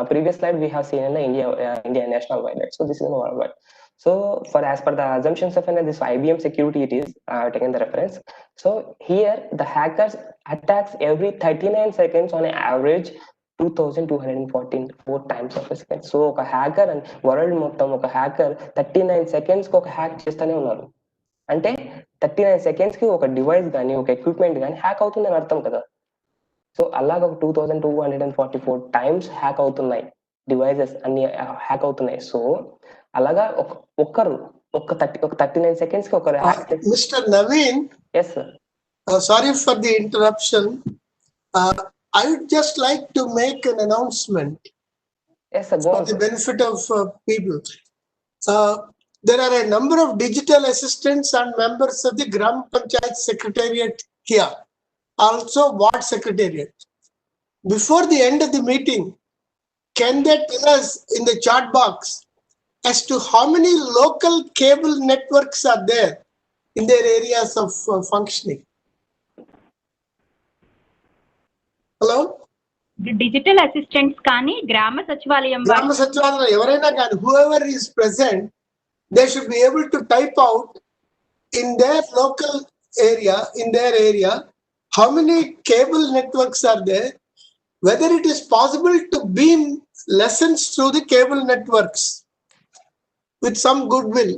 previous slide we have seen in the India national wide, right? So this is in worldwide. So for as per the assumptions of this IBM security, it is taken the reference. So here the hackers attacks every 39 seconds on average 2214 times of a second. So ఒక hacker and world మొత్తం ఒక hacker 39 seconds కి ఒక hack చేస్తూనే ఉన్నారు. అంటే 39 seconds కి ఒక డివైస్ కానీ ఒక ఎక్విప్మెంట్ కానీ హ్యాక్ అవుతుందని అర్థం కదా. సో అలాగ ఒక 2244 టైమ్స్ హ్యాక్ అవుతున్నాయి, డివైజెస్ అన్ని హ్యాక్ అవుతున్నాయి. సో అలాగా ఒక్కరు ఒక 39 seconds కి ఒకరు hack. Mister Naveen, yes sir. Sorry for the interruption. I would just like to make an announcement. Yes, sir. For the benefit of people. There are a number of digital assistants and members of the Gram Panchayat Secretariat here. Also Ward Secretariat. Before the end of the meeting, can they tell us in the chat box as to how many local cable networks are there in their areas of functioning? Hello? The digital assistants kani grama sachivalayam evaraina kani, whoever is present, they should be able to type out in their local area, how many cable networks are there, whether it is possible to beam lessons through the cable networks with some goodwill.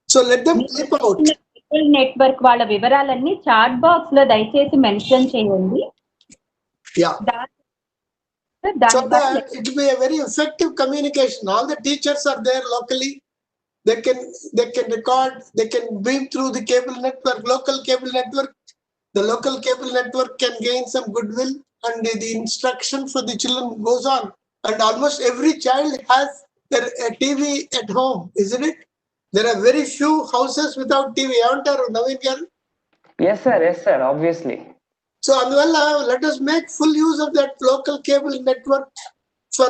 So let them type out. Network వాళ్ళ వివరాలన్నీ chat box లో దయచేసి mention చేయండి. Yeah. So that it will be a very effective communication. All the teachers are there locally. They can record, they can beam through the cable network, local cable network. The local cable network can gain some goodwill, and the instruction for the children goes on. And almost every child has a TV at home, isn't it? There are very few houses without TV. Yes sir, obviously. So అందువల్ల let us make full use of that local cable network for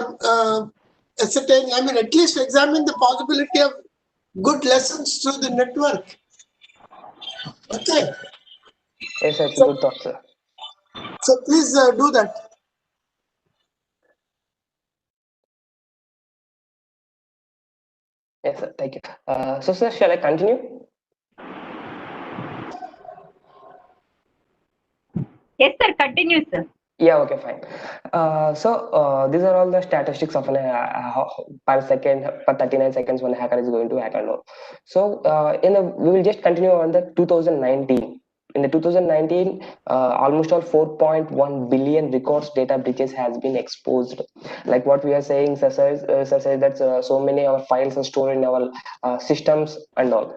ascertain, at least examine the possibility of good lessons through the network. Okay. Yes sir, good thought sir. So please do that. Yes sir, thank you. So sir, shall I continue? Yes sir, continue sir. Yeah, okay, fine. So these are all the statistics of per second, per 39 seconds when a hacker is going to hack and all. So we will just continue on the 2019. In the 2019, almost all 4.1 billion records data breaches has been exposed. Like what we are saying, sir says that so many of our files are stored in our systems and all.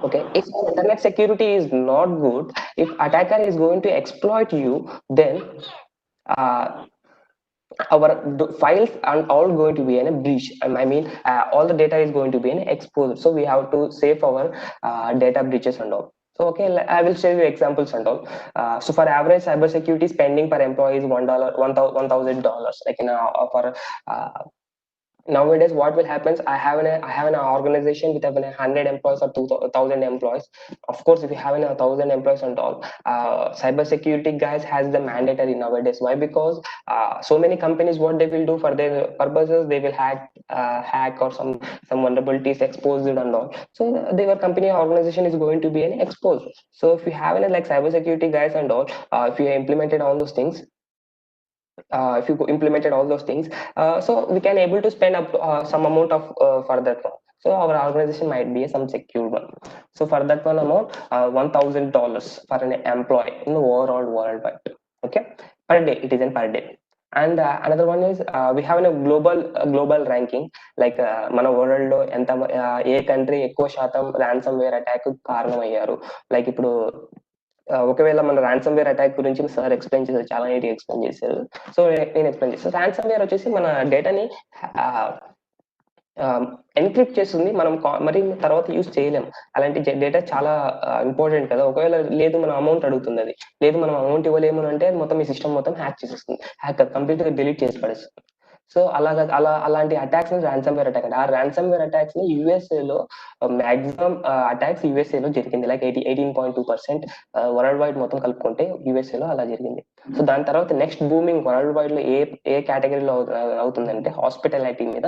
Okay, if internet security is not good, if attacker is going to exploit you, then our files are all going to be in a breach. All the data is going to be in exposed. So we have to save our data breaches and all. So okay, I will show you examples and all. So for average cybersecurity spending per employee is $1,000. Like for nowadays what will happen, I have an organization with 100 employees or 2,000 employees. Of course, if you have 1,000 employees and all, cyber security guys has the mandatory nowadays. Why? Because so many companies, what they will do for their purposes, they will hack or some vulnerabilities exposed and all. So their company organization is going to be exposed. So if you have like cyber security guys and all, if you implemented all those things, if you implemented all those things, so we can able to spend up some amount of for that one. So our organization might be some secure one. So for that one amount, $1,000 for an employee in the overall worldwide. Okay, per day, it is in per day. And another one is we have a global ranking, like మన world లో ఎంత ఏ country ఎక్కువ శాతం ransomware attack కారణమయ్యారు. Like ఇప్పుడు ఒకవేళ మన ransomware attack గురించి sir explain చేశారు, చాలా నీట్గా ఎక్స్ప్లెయిన్ చేశారు. సో నేను ఎక్స్ప్లెయిన్ చేస్తాను. ransomware వచ్చేసి మన డేటాని ఎన్క్రిప్ట్ చేస్తుంది, మనం మరి తర్వాత యూజ్ చేయలేం. అలాంటి డేటా చాలా ఇంపార్టెంట్ కదా. ఒకవేళ లేదు మనం అమౌంట్ అడుగుతుంది, అది లేదు మనం అమౌంట్ ఇవ్వలేము అంటే మొత్తం ఈ సిస్టమ్ మొత్తం హ్యాక్ చేసేస్తుంది, హ్యాకర్ కంప్లీట్ గా డిలీట్ చేసి పడేస్తుంది. సో అలాంటి అటాక్స్ ransomware అటాక్ అంటే. ఆ ransomware అటాక్స్ ని యూఎస్ఏలో మాక్సిమం అటాక్స్ యూఎస్ఏలో జరిగింది. లైక్ 18.2% వరల్డ్ వైడ్ మొత్తం కలుపుకుంటే యూఎస్ఏలో అలా జరిగింది. సో దాని తర్వాత నెక్స్ట్ బూమింగ్ వరల్డ్ వైడ్ లో ఏ కేటగిరీలో అవుతుందంటే హాస్పిటాలిటీ మీద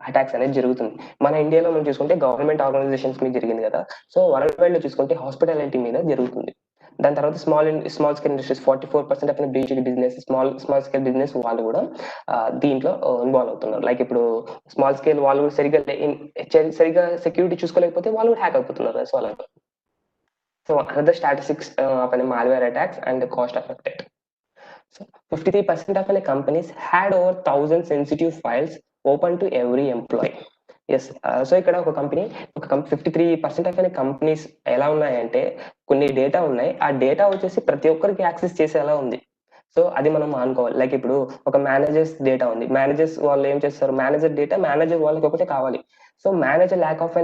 అటాక్స్ అనేది జరుగుతుంది. మన ఇండియాలో మనం చూసుకుంటే గవర్నమెంట్ ఆర్గనైజేషన్స్ మీద జరిగింది కదా. సో వరల్డ్ వైడ్ లో చూసుకుంటే హాస్పిటాలిటీ మీద జరుగుతుంది. దాని తర్వాత స్మాల్ స్కేల్ ఇండస్ట్రీస్ 44% ఆఫ్ బీజీ బిజినెస్ స్మాల్ స్కేల్ బిజినెస్ వాళ్ళు కూడా దీంట్లో ఇన్వాల్వ్ అవుతున్నారు. లైక్ ఇప్పుడు స్మాల్ స్కేల్ వాళ్ళు కూడా సరిగ్గా సెక్యూరిటీ చూసుకోలేకపోతే వాళ్ళు కూడా హ్యాక్ అయిపోతున్నారు. సో అలా. So another statistics of malware attacks and the cost affected. So 53% of companies had over 1,000 sensitive files open to every employee. Yes. So ఇక్కడ ఒక 53% ఆఫ్ కంపెనీస్ ఎలా ఉన్నాయంటే కొన్ని డేటా ఉన్నాయి. ఆ డేటా వచ్చేసి ప్రతి ఒక్కరికి యాక్సెస్ చేసేలా ఉంది. సో అది మనం అనుకోవాలి. లైక్ ఇప్పుడు ఒక మేనేజర్స్ డేటా ఉంది. మేనేజర్స్ వాళ్ళు ఏం చేస్తారు, మేనేజర్ డేటా మేనేజర్ వాళ్ళకి ఒకటే కావాలి. So manager lack of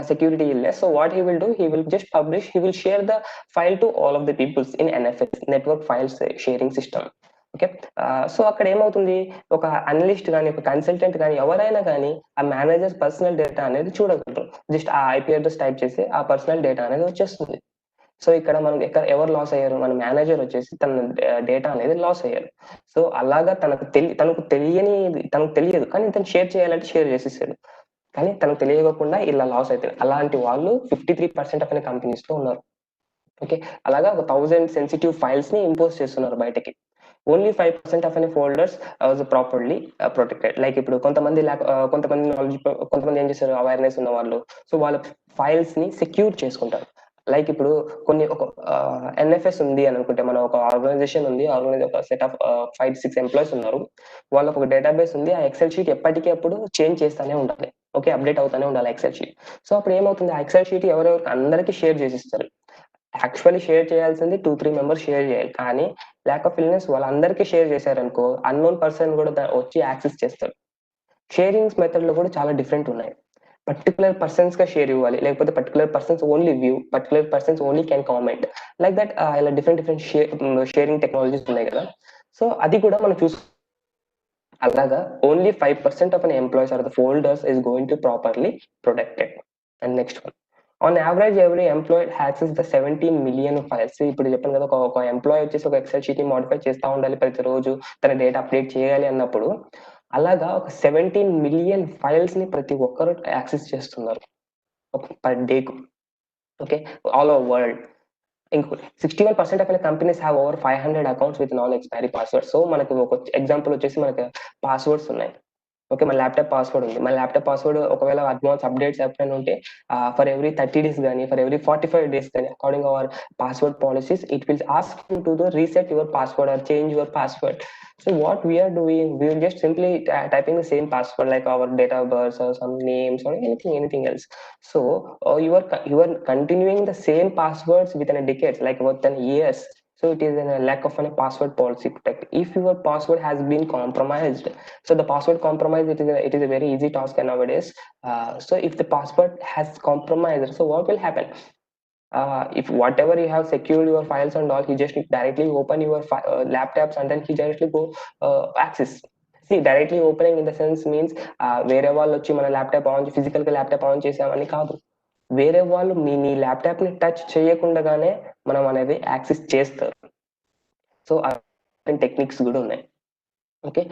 security illness. So what he will do, he will just publish, he will share the file to all of the peoples in NFS, network files sharing system. Okay. So అక్కడ ఏమవుతుంది, ఒక analyst కానీ ఒక consultant కానీ ఎవరైనా కానీ ఆ manager personal data అనేది చూడగలరు. జస్ట్ ఆ ఐపీ అడ్రస్ టైప్ చేసి ఆ పర్సనల్ డేటా అనేది వచ్చేస్తుంది. సో ఇక్కడ మనం ఎవరు లాస్ అయ్యారు, మన మేనేజర్ వచ్చేసి తన డేటా అనేది లాస్ అయ్యారు. సో అలాగా తనకు తెలియదు కానీ తను షేర్ చేయాలంటే షేర్ చేసేసాడు. కానీ తనకు తెలియకుండా ఇలా లాస్ అవుతుంది. అలాంటి వాళ్ళు 53% ఆఫ్ కంపెనీస్ లో ఉన్నారు. ఓకే. అలాగా ఒక 1,000 సెన్సిటివ్ ఫైల్స్ ని ఇంపోజ్ చేస్తున్నారు బయటకి. Only 5% of folders was properly protected. Like ఇప్పుడు కొంతమంది నాలెడ్జ్, కొంతమంది ఏం చేస్తారు, అవేర్నెస్ ఉన్న వాళ్ళు, సో వాళ్ళ ఫైల్స్ ని సెక్యూర్ చేసుకుంటారు. లైక్ ఇప్పుడు ఒక ఎన్ఎఫ్ఎస్ ఉంది అని అనుకుంటే, మన ఒక ఆర్గనైజేషన్ ఉంది, ఒక సెట్ ఆఫ్ 5-6 ఎంప్లాయీస్ ఉన్నారు. వాళ్ళకు ఒక డేటాబేస్ ఉంది. ఆ ఎక్సెల్ షీట్ ఎప్పటికీ అప్పుడు చేంజ్ చేస్తూనే ఉండాలి. ఓకే, అప్డేట్ అవుతానే ఉండాలి ఎక్సెల్ షీట్. సో అప్పుడు ఏమవుతుంది, ఆ ఎక్సెల్ షీట్ ఎవరెవరికి అందరికీ షేర్ చేసిస్తారు. యాక్చువల్లీ షేర్ చేయాల్సింది 2-3 మెంబర్స్ షేర్ చేయాలి. కానీ ల్యాక్ ఆఫ్ ఇల్నెస్ వాళ్ళందరికీ షేర్ చేశారనుకో, అన్నోన్ పర్సన్ కూడా వచ్చి యాక్సెస్ చేస్తారు. షేరింగ్స్ మెథడ్ లో కూడా చాలా డిఫరెంట్ ఉన్నాయి. పర్టికులర్ పర్సన్స్ గా షేర్ ఇవ్వాలి, లేకపోతే particular persons only view, particular persons only can comment, like that. ఇలా డిఫరెంట్ షేరింగ్ టెక్నాలజీస్ ఉన్నాయి కదా. సో అది కూడా మనం అలాగా only 5% of employees are the folders is going to properly protected. And next one, on average every employee access the 17 million files. ఇప్పుడు చెప్పాను కదా, ఒక ఎంప్లాయీ వచ్చేసి ఒక ఎక్సెల్ షీట్ ని మోడిఫై చేస్తూ ఉండాలి, ప్రతిరోజు తన డేటా అప్డేట్ చేయాలి అన్నప్పుడు అలాగా ఒక 17 మిలియన్ ఫైల్స్ ని ప్రతి ఒక్కరు యాక్సెస్ చేస్తున్నారు పర్ డేకు. Okay, all over world. ఇంకోటి 61% of companies have over 500 accounts with non expiry password. So మనకు ఒక ఎగ్జాంపుల్ వచ్చేసి మనకి పాస్వర్డ్స్ ఉన్నాయి. ఓకే, మన ల్యాప్టాప్ పాస్వర్డ్ ఉంది. మన ల్యాప్టాప్ పాస్వర్డ్ ఒకవేళ అడ్వాన్స్ అప్డేట్స్ ఎప్పుడైనా ఉంటే ఫర్ ఎవ్రీ 30 days కానీ ఫర్ ఎవ్రీ 45 days కానీ according our password policies it will ask you to reset your password or change your password. So what we are doing, we are just simply typing the same password like our date of birth or some names or anything else. So you are continuing the same passwords within a decade, like within years. So it is a lack of a password policy protect. If your password has been compromised, so the password compromise, it is a very easy task nowadays. So if the password has compromised, so what will happen? If whatever you have secured your files and all, he just directly open your laptops and then he directly go access. See, directly opening in the sense means వేరే వాళ్ళు వచ్చి మన laptop on, physical గా laptop on చేసామని కాదు, వేరే వాళ్ళు మీ laptop ని టచ్ చేయకుండానే మనం అనేది యాక్సెస్ చేస్తారు. సో టెక్నిక్స్ కూడా ఉన్నాయి. ఓకే,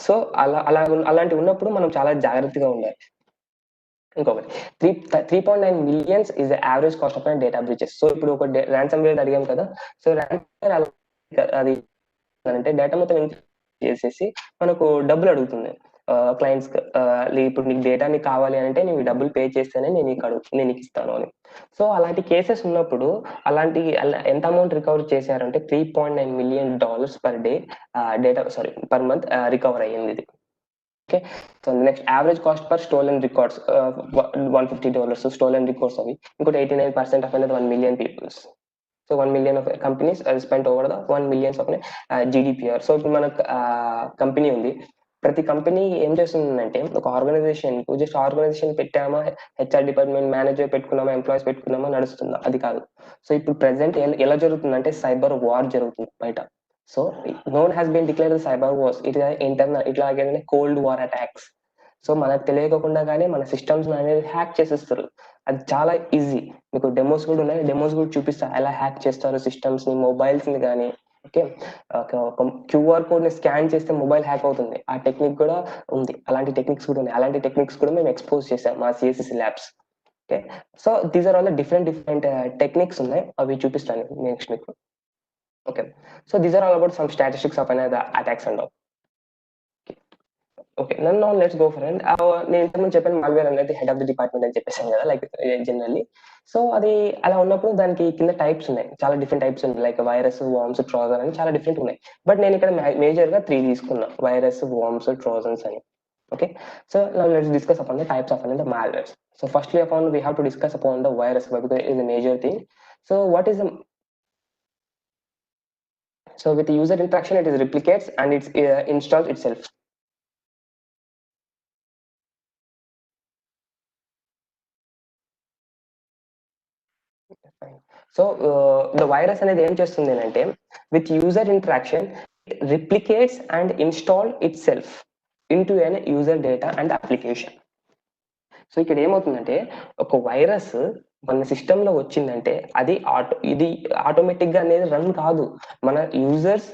సో అలాంటివి ఉన్నప్పుడు మనం చాలా జాగ్రత్తగా ఉండాలి. ఇంకొకటి 3.9 millions is the average cost of data breaches. So ఇప్పుడు ఒక ransomware అడిగాం కదా. సో ransomware అది అంటే డేటా మొత్తం చేసేసి మనకు డబ్బులు అడుగుతుంది క్లయింట్స్. ఇప్పుడు నీకు డేటా నీకు కావాలి అంటే నీకు డబ్బులు పే చేస్తేనే నేను నీకు ఇస్తాను అని. సో అలాంటి కేసెస్ ఉన్నప్పుడు ఎంత అమౌంట్ రికవర్ చేశారంటే $3.9 million per day data per month recover అయ్యింది ఇది. Okay, so the next average cost per stolen records $150. So stolen records అవి ఇంకోటి 89% of 1 million people. So 1 million of companies spent over the 1 million of GDPR. So ఇప్పుడు మన company ఉంది, ప్రతి company ఏం చేస్తుందంటే ఒక ఆర్గనైజేషన్ జస్ట్ ఆర్గనైజేషన్ పెట్టామా, హెచ్ఆర్ డిపార్ట్మెంట్ మేనేజర్ పెట్టుకున్నామా, ఎంప్లాయీస్ పెట్టుకున్నామా నడుస్తుందా, అది కాదు. సో ఇప్పుడు ప్రెసెంట్ ఎలా జరుగుతుందంటే సైబర్ వార్ జరుగుతుంది బయట. So known has been declared as cyber wars. It is an internal, ఇట్లాగే కోల్డ్ వార్ అటాక్స్. సో మనకు తెలియకుండానే మన సిస్టమ్స్ అనేది హ్యాక్ చేసేస్తారు. అది చాలా ఈజీ. మీకు డెమోస్ కూడా ఉన్నాయి, డెమోస్ కూడా చూపిస్తా ఎలా హ్యాక్ చేస్తారు సిస్టమ్స్ ని, మొబైల్స్ ని కానీ. ఓకే, ఒక క్యూఆర్ కోడ్ ని స్కాన్ చేస్తే మొబైల్ హ్యాక్ అవుతుంది. ఆ టెక్నిక్ కూడా ఉంది, అలాంటి టెక్నిక్స్ కూడా ఉన్నాయి. అలాంటి టెక్నిక్స్ కూడా మేము ఎక్స్పోజ్ చేసాం మా CSC labs. Okay, so these are all the different techniques ఉన్నాయి, అవి చూపిస్తాను నెక్స్ట్ మీకు. Okay, so these are all about some statistics of attacks and all. Okay, నన్ను లెట్స్ గో ఫర్ అండ్ నేను ఇంతకుముందు చెప్పాను మాల్వేర్ అనేది హెడ్ ఆఫ్ ది డిపార్ట్మెంట్ అని చెప్పేసాను కదా, లైక్ జనరల్లీ. సో అది అలా ఉన్నప్పుడు దానికి కింద టైప్స్ ఉన్నాయి, చాలా డిఫరెంట్ టైప్స్ ఉన్నాయి, లైక్ వైరస్, వార్మ్స్, ట్రోజన్ అని చాలా డిఫరెంట్ ఉన్నాయి. బట్ నేను ఇక్కడ మేజర్ గా 3 తీసుకున్నా, వైరస్, వార్మ్స్, ట్రోజన్స్ అని. Okay, so now let's discuss upon the types of the malwares. So firstly upon we have to discuss upon the virus, because it is a major thing. So what is the, so with the user interaction it is replicates and it's installs itself. So the virus అనేది ఏం చేస్తుంది అంటే with user interaction it replicates and install itself into an user data and application. So ఇక్కడ ఏమవుతుందంటే ఒక virus మన system లో వచ్చిందంటే అది ఇది ఆటోమేటిక్ గా అనేది రన్ కాదు. మన యూజర్స్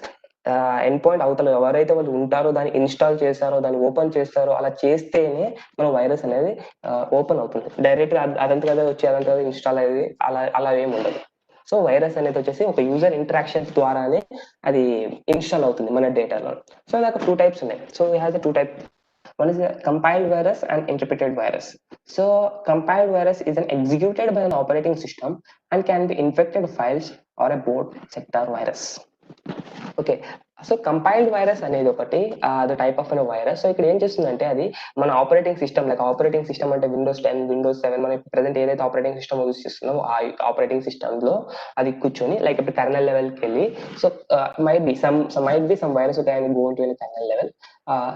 ఎండ్ పాయింట్ అవతల ఎవరైతే వాళ్ళు ఉంటారో దాన్ని ఇన్స్టాల్ చేస్తారో, దాన్ని ఓపెన్ చేస్తారో, అలా చేస్తేనే మన వైరస్ అనేది ఓపెన్ అవుతుంది. డైరెక్ట్ గా అదంతా కదా వచ్చి అదంతా కదా ఇన్స్టాల్ అయ్యేది అలా ఏమి ఉండదు. సో వైరస్ అనేది వచ్చేసి ఒక యూజర్ ఇంటరాక్షన్స్ ద్వారానే అది ఇన్స్టాల్ అవుతుంది మన డేటాలో. సో నాకు 2 టైప్స్ ఉన్నాయి. So we have the 2 types. One is a compiled virus and interpreted virus. So compiled virus is an executed by an operating system and can be infected files or a boot sector virus. Okay, so compiled virus అనేది ఒకటి the type of virus. So ఇక్కడ ఏం చేస్తుందంటే అది మన operating system, like operating system అంటే Windows 10, Windows 7, మనం present ఏదైతే ఆపరేటింగ్ సిస్టమ్ యూస్ చేస్తున్నామో ఆ ఆపరేటింగ్ సిస్టమ్ లో అది కూర్చొని లైక్ ఇప్పుడు కర్నల్ లెవెల్కి వెళ్ళి, so might be some virus can go to colonel level.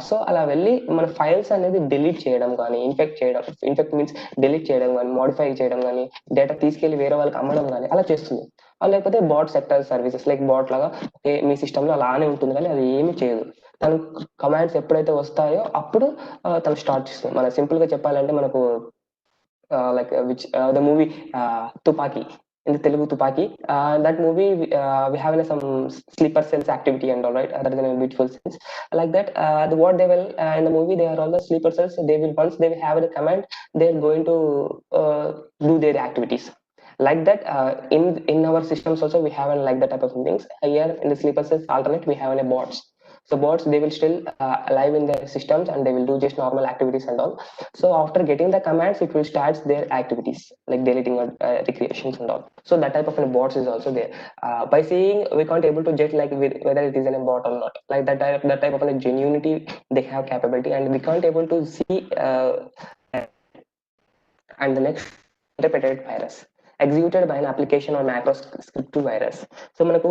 So అలా వెళ్ళి మన ఫైల్స్ అనేది డిలీట్ చేయడం కానీ, ఇన్ఫెక్ట్ మీన్స్ డిలీట్ చేయడం కానీ, మోడిఫై చేయడం కానీ, డేటా తీసుకెళ్లి వేరే వాళ్ళకి అమ్మడం కానీ అలా చేస్తుంది. లేకపోతే bot sector services, like bot లాగా మీ సిస్టమ్ లో అలానే ఉంటుంది కానీ అది ఏమి చేయదు. తను కమాండ్స్ ఎప్పుడైతే వస్తాయో అప్పుడు తను స్టార్ట్ చేస్తుంది. మన సింపుల్ గా చెప్పాలంటే మనకు లైక్ విచ్ ద మూవీ తుపాకీ, in the Telugu Tupaki, that movie we have some sleeper cells activity and all, right? That is a beautiful sense. Like that, what they will in the movie, they are all the sleeper cells. They will, once they will have a command, they are going to do their activities. Like that, in our systems also we have like that type of things. Here in the sleeper cells alternate, we have bots. So bots, they will still alive in their systems and they will do just normal activities and all. So after getting the commands, it will start their activities like deleting or recreations and all. So that type of bots is also there. By seeing, we can't able to judge like whether it is a bot or not. Like that type of genuinity they have capability, and we can't able to see. And the next, interpreted virus, executed by an application or macros script virus. So మనకు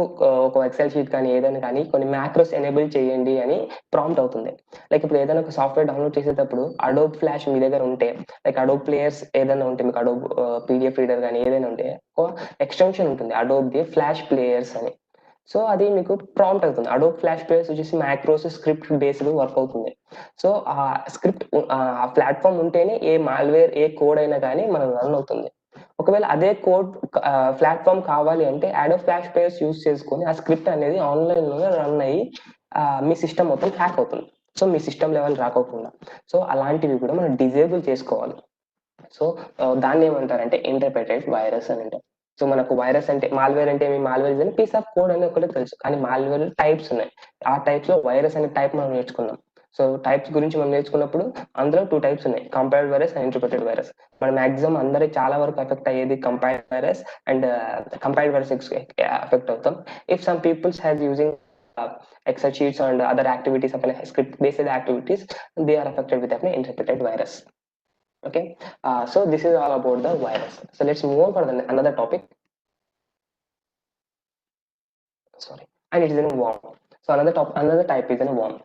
ఒక XL sheet కానీ ఏదైనా కానీ కొన్ని macros enable చేయండి అని prompt అవుతుంది. Like ఇప్పుడు ఏదైనా ఒక సాఫ్ట్వేర్ డౌన్లోడ్ చేసేటప్పుడు అడోబ్ ఫ్లాష్ మీ దగ్గర ఉంటే, లైక్ అడోబ్ ప్లేయర్స్ ఏదైనా ఉంటే, మీకు అడోబ్ పీడిఎఫ్ రీడర్ కానీ ఏదైనా ఉంటే ఒక ఎక్స్టెన్షన్ ఉంటుంది అడోబ్ ది ఫ్లాష్ ప్లేయర్స్ అని. సో అది మీకు ప్రాంప్ట్ అవుతుంది. అడోబ్ ఫ్లాష్ ప్లేయర్స్ వచ్చేసి మ్యాక్రోస్ స్క్రిప్ట్ బేస్డ్ వర్క్ అవుతుంది. సో ఆ స్క్రిప్ట్ ఆ ప్లాట్ఫామ్ ఉంటేనే ఏ మాల్వేర్ ఏ కోడ్ అయినా కానీ మనం రన్ అవుతుంది. ఒకవేళ అదే కోడ్ ప్లాట్ఫామ్ కావాలి అంటే అడోబ్ ఫ్లాష్ ప్లేయర్స్ యూస్ చేసుకొని ఆ స్క్రిప్ట్ అనేది ఆన్లైన్ లోనే రన్ అయ్యి మీ సిస్టమ్ మొత్తం హ్యాక్ అవుతుంది. సో మీ సిస్టమ్ లెవెల్ రాకోకుండా. సో అలాంటివి కూడా మనం డిజేబుల్ చేసుకోవాలి. సో దాన్ని ఏమంటారంటే ఇంటర్ప్రెటెడ్ వైరస్ అని అంటారు. సో మనకు వైరస్ అంటే మాల్వేర్ అంటే malware is piece of code అనేది ఒకటే తెలుసు, కానీ మాల్వేర్ టైప్స్ ఉన్నాయి. ఆ టైప్స్ లో వైరస్ అనే టైప్ మనం నేర్చుకున్నాం. సో టైప్స్ గురించి మనం నేర్చుకున్నప్పుడు అందులో 2 టైప్స్ ఉన్నాయి, compiled virus and interpreted virus. మన మాక్సిమం అందరికి చాలా వరకు ఎఫెక్ట్ అయ్యేది compiled virus, and compiled virus effect అవుతాం. If some peoples has using Excel sheets and other activities of script based activities, they are affected with an interpreted virus. Okay, so this is all about the virus. So let's move on for another topic. Sorry, and it is in worm. So another type is in worm.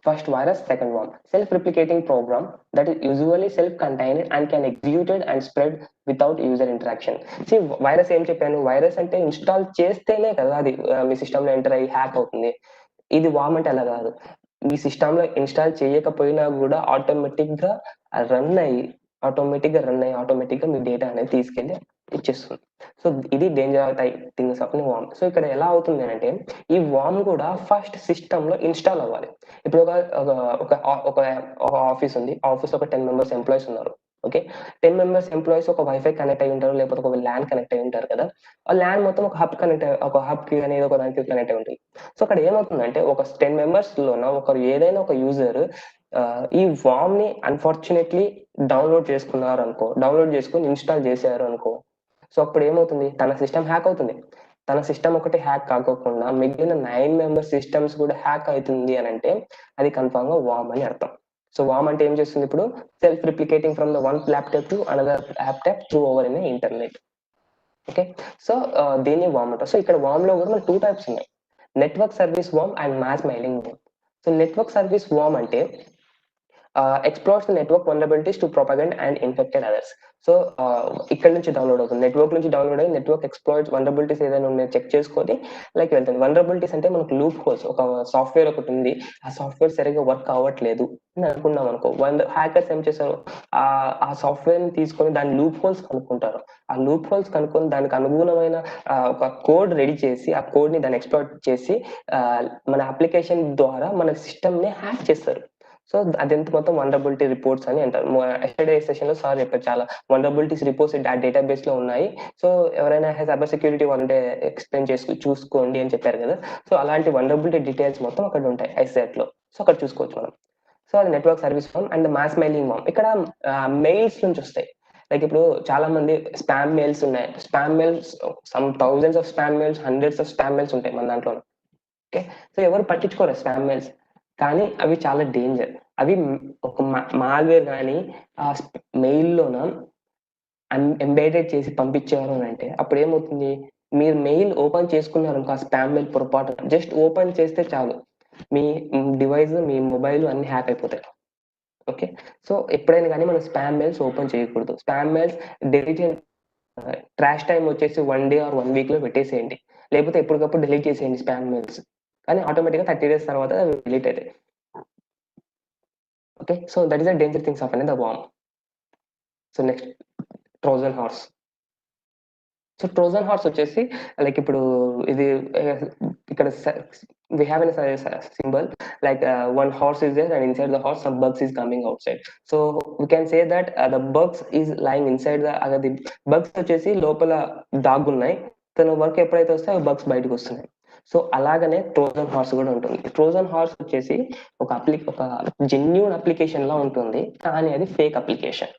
First virus, second worm. Self-replicating program that is usually self-contained and can executed and spread without user interaction. See, virus ఏం చెప్పాను, virus అంటే install చేస్తేనే కదా అది మీ system లో enter అయ్యి hack అవుతుంది. ఇది వామ్ అంటే అలా కాదు. మీ సిస్టంలో ఇన్స్టాల్ చేయకపోయినా కూడా ఆటోమేటిక్గా రన్ అయ్యి ఆటోమేటిక్గా మీ డేటా అనేది తీసుకెళ్ళి ఇచ్చేస్తుంది. సో ఇది danger things of warm. So ఇక్కడ ఎలా అవుతుంది అంటే ఈ వామ్ కూడా ఫస్ట్ సిస్టంలో ఇన్స్టాల్ అవ్వాలి. ఇప్పుడు ఒక ఆఫీస్ ఉంది. ఆఫీస్ ఒక 10 మెంబర్స్ ఎంప్లాయీస్ ఉన్నారు. ఓకే, 10 మెంబర్స్ ఎంప్లాయీస్ ఒక వైఫై కనెక్ట్ అయి ఉంటారు, లేకపోతే ఒక ల్యాన్ కనెక్ట్ అయి ఉంటారు కదా. ఆ ల్యాన్ మొత్తం ఒక హబ్ కి అనేది ఒక దానికి కనెక్ట్ అయి ఉంటుంది. సో అక్కడ ఏమవుతుందంటే ఒక 10 మెంబర్స్ లోన ఒకరు ఏదైనా ఒక యూజర్ ఈ వామ్ ని అన్ఫార్చునేట్లీ డౌన్లోడ్ చేసుకుని ఇన్స్టాల్ చేశారు అనుకో. సో అప్పుడు ఏమవుతుంది, తన సిస్టమ్ హ్యాక్ అవుతుంది. తన సిస్టమ్ ఒకటి హ్యాక్ కాకోకుండా మిగిలిన 9 మెంబర్స్ సిస్టమ్స్ కూడా హ్యాక్ అవుతుంది అని అంటే అది కన్ఫామ్ గా వామ్ అని అర్థం. సో వామ్ అంటే ఏం చేస్తుంది, ఇప్పుడు self replicating from the one laptop to another laptop through over in internet. Okay, so దీన్ని వామ్ అంటారు. సో ఇక్కడ వామ్ లో కూడా మనకు 2 టైప్స్ ఉన్నాయి, network service worm and mass mailing worm. So network service worm అంటే exploits the network vulnerabilities to propagate and infected others. So ఇక్కడ నుంచి డౌన్లోడ్ అవుతుంది, నెట్వర్క్ నుంచి డౌన్లోడ్ అయ్యి నెట్వర్క్ ఎక్స్ప్లాయిట్స్ వల్నరబిలిటీస్ ఏదైనా ఉన్నాయో చెక్ చేసుకొని లైక్ వెళ్తుంది. వల్నరబిలిటీస్ అంటే మనకు లూప్ హోల్స్, ఒక సాఫ్ట్వేర్ ఒకటి ఉంది, ఆ సాఫ్ట్వేర్ సరిగ్గా వర్క్ అవ్వట్లేదు అని అనుకున్నాం అనుకో. హ్యాకర్స్ ఏం చేశారు, ఆ సాఫ్ట్వేర్ ని తీసుకొని దాని లూప్ హోల్స్ కనుక్కుంటారు. ఆ లూప్ హోల్స్ కనుక్కొని దానికి అనుగుణమైన ఒక కోడ్ రెడీ చేసి ఆ కోడ్ ని దాన్ని ఎక్స్ప్లాయిట్ చేసి మన అప్లికేషన్ ద్వారా మన సిస్టమ్ ని హ్యాక్ చేస్తారు. సో అదంతా మొత్తం వల్నరబిలిటీ రిపోర్ట్స్ అని అంటారు. ఎస్టర్డే సెషన్ లో సార్ చెప్పారు, చాలా వల్నరబిలిటీస్ రిపోర్ట్స్ ఆ డేటాబేస్ లో ఉన్నాయి. సో ఎవరైనా సైబర్ సెక్యూరిటీ వాళ్ళంటే ఎక్స్ప్లెయిన్ చూసుకోండి అని చెప్పారు కదా. సో అలాంటి వల్నరబిలిటీ డీటెయిల్స్ మొత్తం అక్కడ ఉంటాయి ఐసెట్ లో. సో అక్కడ చూసుకోవచ్చు మనం. సో అది network service form and mass mailing form. ఇక్కడ మెయిల్స్ నుంచి వస్తాయి. లైక్ ఇప్పుడు చాలా మంది స్పామ్ మెయిల్స్ ఉన్నాయి. Spam mails some thousands of spam mails, hundreds of spam mails ఉంటాయి మన దాంట్లో. ఓకే, సో ఎవరు పట్టించుకోరు స్పామ్ మెయిల్స్, కానీ అవి చాలా డేంజర్. అవి ఒక మాల్వేర్ కానీ ఆ మెయిల్లోన ఎంబెడెడ్ చేసి పంపించారు అని అంటే అప్పుడు ఏమవుతుంది, మీరు మెయిల్ ఓపెన్ చేసుకున్నారు ఆ స్పామ్ మెయిల్ పొరపాటు జస్ట్ ఓపెన్ చేస్తే చాలు మీ డివైస్, మీ మొబైల్ అన్ని హ్యాక్ అయిపోతాయి. ఓకే, సో ఎప్పుడైనా కానీ మనం స్పామ్ మెయిల్స్ ఓపెన్ చేయకూడదు. Spam mails delete, trash time వచ్చేసి 1 డే ఆర్ 1 వీక్ లో పెట్టేసేయండి, లేకపోతే ఎప్పటికప్పుడు డిలీట్ చేసేయండి స్పామ్ మెయిల్స్. కానీ ఆటోమేటిక్గా 30 days తర్వాత డిలీట్ అవుతాయి. Okay, so that is the danger things of the warm. So next Trojan horse. So Trojan horse వచ్చేసి లైక్ ఇప్పుడు ఇది ఇక్కడ we have a symbol like one horse is there and inside the horse some bugs is coming outside. So we can say that the bugs is lying inside the bugs వచ్చేసి లోపల దాగున్నాయి, తన work ఎప్పుడైతే వస్తే bugs బయటకు వస్తున్నాయి. So అలాగనే Trojan horse కూడా ఉంటుంది. ట్రోజన్ హార్స్ వచ్చేసి ఒక జెన్యూన్ అప్లికేషన్ లా ఉంటుంది, కానీ అది ఫేక్ అప్లికేషన్.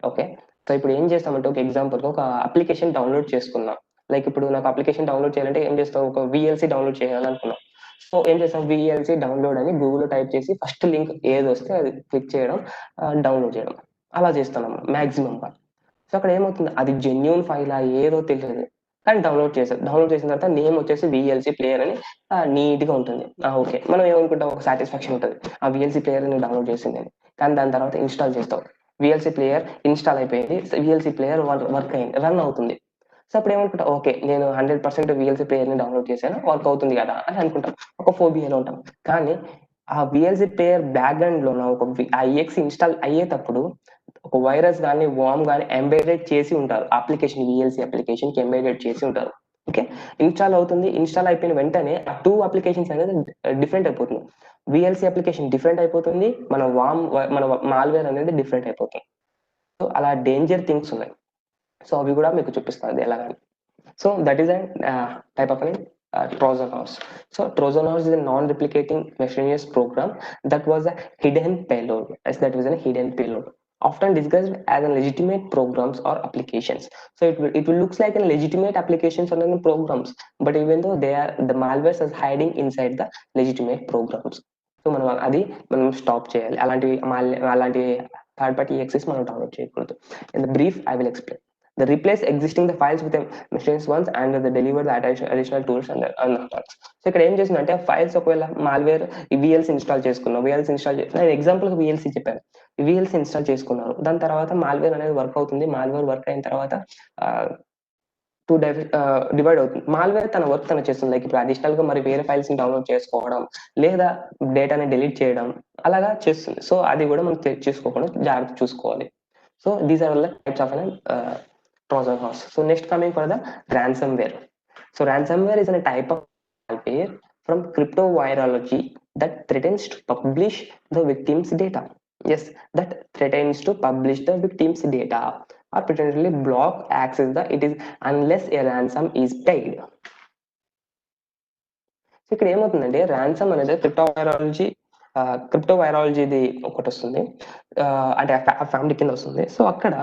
ఓకే, సో ఇప్పుడు ఏం చేస్తామంటే ఒక ఎగ్జాంపుల్ ఒక అప్లికేషన్ డౌన్లోడ్ చేసుకున్నాం. లైక్ ఇప్పుడు నాకు అప్లికేషన్ డౌన్లోడ్ చేయాలంటే ఏం చేస్తాం, ఒక VLC డౌన్లోడ్ చేయాలనుకున్నాం. సో ఏం చేస్తాం, VLC డౌన్లోడ్ అని గూగుల్లో టైప్ చేసి ఫస్ట్ లింక్ ఏది వస్తే అది క్లిక్ చేయడం, డౌన్లోడ్ చేయడం అలా చేస్తున్నాం మాక్సిమం. సో అక్కడ ఏమవుతుంది, అది జెన్యూన్ ఫైల్ ఏదో తెలియదు, కానీ డౌన్లోడ్ చేసిన తర్వాత నేమ్ వచ్చేసి VLC ప్లేయర్ అని నీట్ గా ఉంటుంది. ఓకే, మనం ఏమనుకుంటాం, ఒక సాటిస్ఫాక్షన్ ఉంటుంది ఆ VLC ప్లేయర్ అని డౌన్లోడ్ చేసింది అని. కానీ దాని తర్వాత ఇన్స్టాల్ చేస్తాం, VLC ప్లేయర్ ఇన్స్టాల్ అయిపోయింది, VLC ప్లేయర్ వర్క్ అయింది, రన్ అవుతుంది. సో అప్పుడు ఏమనుకుంటా, ఓకే నేను 100% VLC ప్లేయర్ ని డౌన్లోడ్ చేశాను, వర్క్ అవుతుంది కదా అని అనుకుంటాం, ఒక ఫోబియాలో ఉంటాం. కానీ ఆ VLC ప్లేయర్ బ్యాక్గ్రౌండ్ లోన ఒక IX ఇన్స్టాల్ అయ్యేటప్పుడు ఒక వైరస్ కానీ వామ్ కానీ ఎంబెడెడ్ చేసి ఉంటారు అప్లికేషన్, VLC అప్లికేషన్ కి ఎంబెడెడ్ చేసి ఉంటారు. ఓకే, ఇన్స్టాల్ అవుతుంది, ఇన్స్టాల్ అయిపోయిన వెంటనే ఆ 2 అప్లికేషన్స్ అనేది డిఫరెంట్ అయిపోతుంది. VLC అప్లికేషన్ డిఫరెంట్ అయిపోతుంది, మన మాల్వేర్ అనేది డిఫరెంట్ అయిపోతుంది. సో అలా డేంజర్ థింగ్స్ ఉన్నాయి. సో అవి కూడా మీకు చూపిస్తుంది ఎలాగని. So that is a type of Trojan horse. So Trojan horse is a non-replicating miscellaneous program that was a hidden payload, often disguised as a legitimate programs or applications. So it will looks like a legitimate applications or programs, but even though the malware is hiding inside the legitimate programs. So మనం stop చేయాలి, అలాంటి third party access మనం download చేయకూడదు. In the brief I will explain. The replace existing the files with the machines ones and the deliver the additional tools and attacks. So ఇక్కడ ఏం చేసిందంటే ఆ files ఒకవేళ మాల్వేర్ VLC ఇన్స్టాల్ చేసుకున్నాం, నేను example VLC చెప్పాను, VLC install చేసుకున్నారు, దాని తర్వాత మాల్వేర్ అనేది వర్క్ అవుతుంది. మాల్వేర్ వర్క్ అయిన తర్వాత డివైడ్ అవుతుంది. మాల్వేర్ తన వర్క్ తను చేస్తుంది. లైక్ ఇప్పుడు అడిషనల్ గా మరి వేరే ఫైల్స్ ని డౌన్లోడ్ చేసుకోవడం లేదా డేటాని డిలీట్ చేయడం అలాగా చేస్తుంది. సో అది కూడా మనం చేసుకోకుండా జాగ్రత్త చూసుకోవాలి. So these are the types of Trojan horse. So next coming for the ransomware. So ransomware is a type of malware from cryptovirology that threatens to publish the victim's data. Yes, that threatens to publish the victim's data or potentially block access the it is unless a ransom is paid. So ఇక్కడ ఏమవుతుందంటే ransom అనేది క్రిప్టోవైరాలజీది ఒకటి వస్తుంది, అంటే ఆ family కింద వస్తుంది. So అక్కడ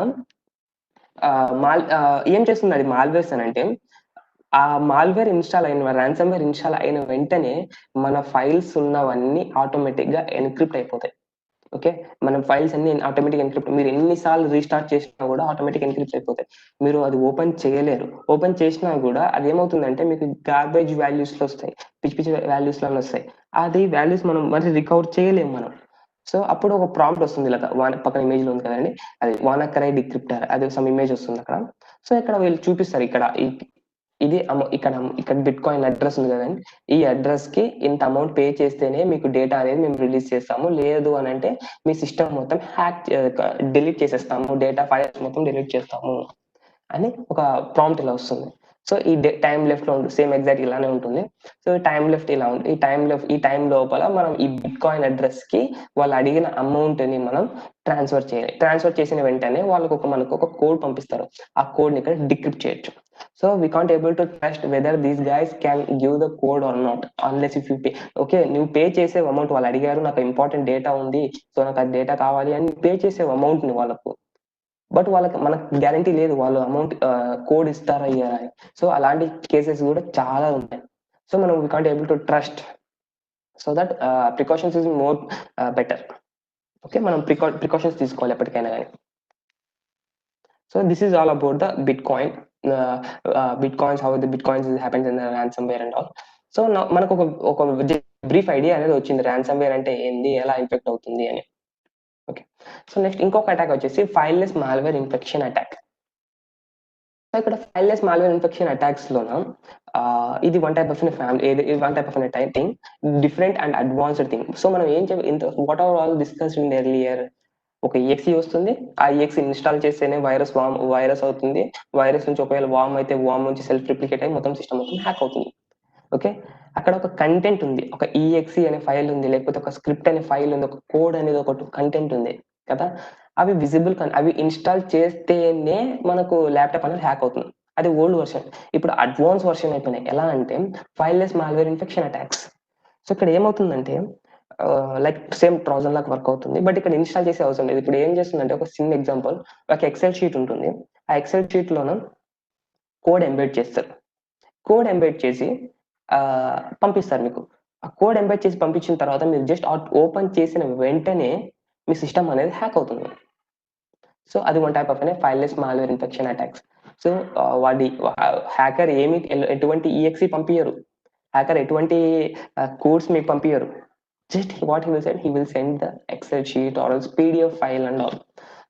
ఏం చేస్తుంది అది మాల్వేర్స్ అని అంటే ఆ మాల్వేర్ ఇన్స్టాల్ అయిన ర్యాన్సమ్వేర్ ఇన్స్టాల్ అయిన వెంటనే మన ఫైల్స్ ఉన్నవన్నీ ఆటోమేటిక్ గా ఎన్క్రిప్ట్ అయిపోతాయి. ఓకే, మనం ఫైల్స్ అన్ని ఆటోమేటిక్ ఎన్క్రిప్ట్, మీరు ఎన్నిసార్లు రీస్టార్ట్ చేసినా కూడా ఆటోమేటిక్ ఎన్క్రిప్ట్ అయిపోతాయి. మీరు అది ఓపెన్ చేయలేరు. ఓపెన్ చేసినా కూడా అది ఏమవుతుందంటే మీకు గార్బేజ్ వాల్యూస్ లో వస్తాయి, పిచ్చి పిచ్చి వాల్యూస్ లో వస్తాయి. అది వాల్యూస్ మనం మరి రికవర్ చేయలేము మనం. సో అప్పుడు ఒక ప్రాంప్ట్ వస్తుంది ఇలా పక్కన ఇమేజ్ లో ఉంది కదండి, అది వానక్కరై డిక్రిప్టర్, అది సమ్ ఇమేజ్ వస్తుంది అక్కడ. సో ఇక్కడ వీళ్ళు చూపిస్తారు ఇక్కడ ఇది ఇక్కడ బిట్ కాయిన్ అడ్రస్ ఉంది కదండి, ఈ అడ్రస్ కి ఇంత అమౌంట్ పే చేస్తేనే మీకు డేటా అనేది మేము రిలీజ్ చేస్తాము, లేదు అని అంటే మీ సిస్టమ్ మొత్తం డిలీట్ చేసేస్తాము, డేటా ఫైల్స్ మొత్తం డిలీట్ చేస్తాము అని ఒక ప్రాంప్ట్ ఇలా వస్తుంది. సో ఈ టైం లెఫ్ట్ లో ఉంటుంది, సేమ్ ఎగ్జాక్ట్ ఇలానే ఉంటుంది. సో టైం లెఫ్ట్ ఇలా ఉంటుంది. ఈ టైం లోపల మనం ఈ బిట్ కాయిన్ అడ్రస్ కి వాళ్ళు అడిగిన అమౌంట్ ని మనం ట్రాన్స్ఫర్ చేయాలి. ట్రాన్స్ఫర్ చేసిన వెంటనే మనకు ఒక కోడ్ పంపిస్తారు. ఆ కోడ్ ని ఇక్కడ డిక్రిప్ట్ చేయొచ్చు. So we can't able to trust whether these guys can give the code or not unless if you pay. Okay, నువ్వు పే చేసే అమౌంట్, వాళ్ళు అడిగారు నాకు ఇంపార్టెంట్ డేటా ఉంది, సో నాకు ఆ డేటా కావాలి అని పే చేసే అమౌంట్ ని వాళ్ళకు, బట్ మనకు గ్యారంటీ లేదు వాళ్ళు అమౌంట్ కోడ్ ఇస్తారా ఇయ్యారా అని. సో అలాంటి కేసెస్ కూడా చాలా ఉన్నాయి. సో మనం we can't able to trust, so that precautions is more better. Okay, మనం ప్రికాషన్స్ తీసుకోవాలి ఎప్పటికైనా కానీ. So this is all about the bit coin, bitcoins, how the bitcoins happens in the ransomware and all. So మనకు ఒక brief idea అనేది వచ్చింది ransomware అంటే ఏంది, ఎలా ఇన్ఫెక్ట్ అవుతుంది అని. ఓకే, సో నెక్స్ట్ ఇంకొక అటాక్ వచ్చేసి fileless malware infection attack. So ఇక్కడ ఫైల్లెస్ మాల్వేర్ ఇన్ఫెక్షన్ అటాక్స్ లోన ఇది one type of thing, different and advanced thing. So మనం ఏం what are all discussed in earlier, ఒక EXE వస్తుంది, ఆ EXE ఇన్స్టాల్ చేస్తేనే వైరస్ అవుతుంది. వైరస్ నుంచి ఒకవేళ వామ్ అయితే వామ్ నుంచి సెల్ఫ్ రిప్లికేట్ అయ్యి మొత్తం సిస్టమ్ మొత్తం హ్యాక్ అవుతుంది. ఓకే, అక్కడ ఒక కంటెంట్ ఉంది, ఒక EXE అనే ఫైల్ ఉంది, లేకపోతే ఒక స్క్రిప్ట్ అనే ఫైల్ ఉంది, ఒక కోడ్ అనేది ఒక కంటెంట్ ఉంది కదా, అవి విజిబుల్, అవి ఇన్స్టాల్ చేస్తేనే మనకు ల్యాప్టాప్ అనేది హ్యాక్ అవుతుంది. అది ఓల్డ్ వర్షన్. ఇప్పుడు అడ్వాన్స్ వర్షన్ అయిపోయినాయి. ఎలా అంటే ఫైల్లెస్ మాల్వేర్ ఇన్ఫెక్షన్ అటాక్స్. సో ఇక్కడ ఏమవుతుందంటే లైక్ సేమ్ ట్రోజన్ లాగా వర్క్ అవుతుంది, బట్ ఇక్కడ ఇన్స్టాల్ చేసే అవసరం లేదు. ఇప్పుడు ఏం చేస్తుందంటే ఒక చిన్న ఎగ్జాంపుల్, ఒక ఎక్సెల్ షీట్ ఉంటుంది, ఆ ఎక్సెల్ షీట్ లోన కోడ్ ఎంబెడ్ చేస్తారు. కోడ్ ఎంబెడ్ చేసి పంపిస్తారు మీకు. ఆ కోడ్ ఎంబెడ్ చేసి పంపించిన తర్వాత మీరు జస్ట్ ఓపెన్ చేసిన వెంటనే మీ సిస్టమ్ అనేది హ్యాక్ అవుతుంది. సో అది one type of fileless malware infection attacks. So వాడి హ్యాకర్ ఎటువంటి EXE పంపించరు, హ్యాకర్ ఎటువంటి కోడ్స్ మీకు పంపించరు. Just what he will send, he will send the Excel sheet or else PDF file and all.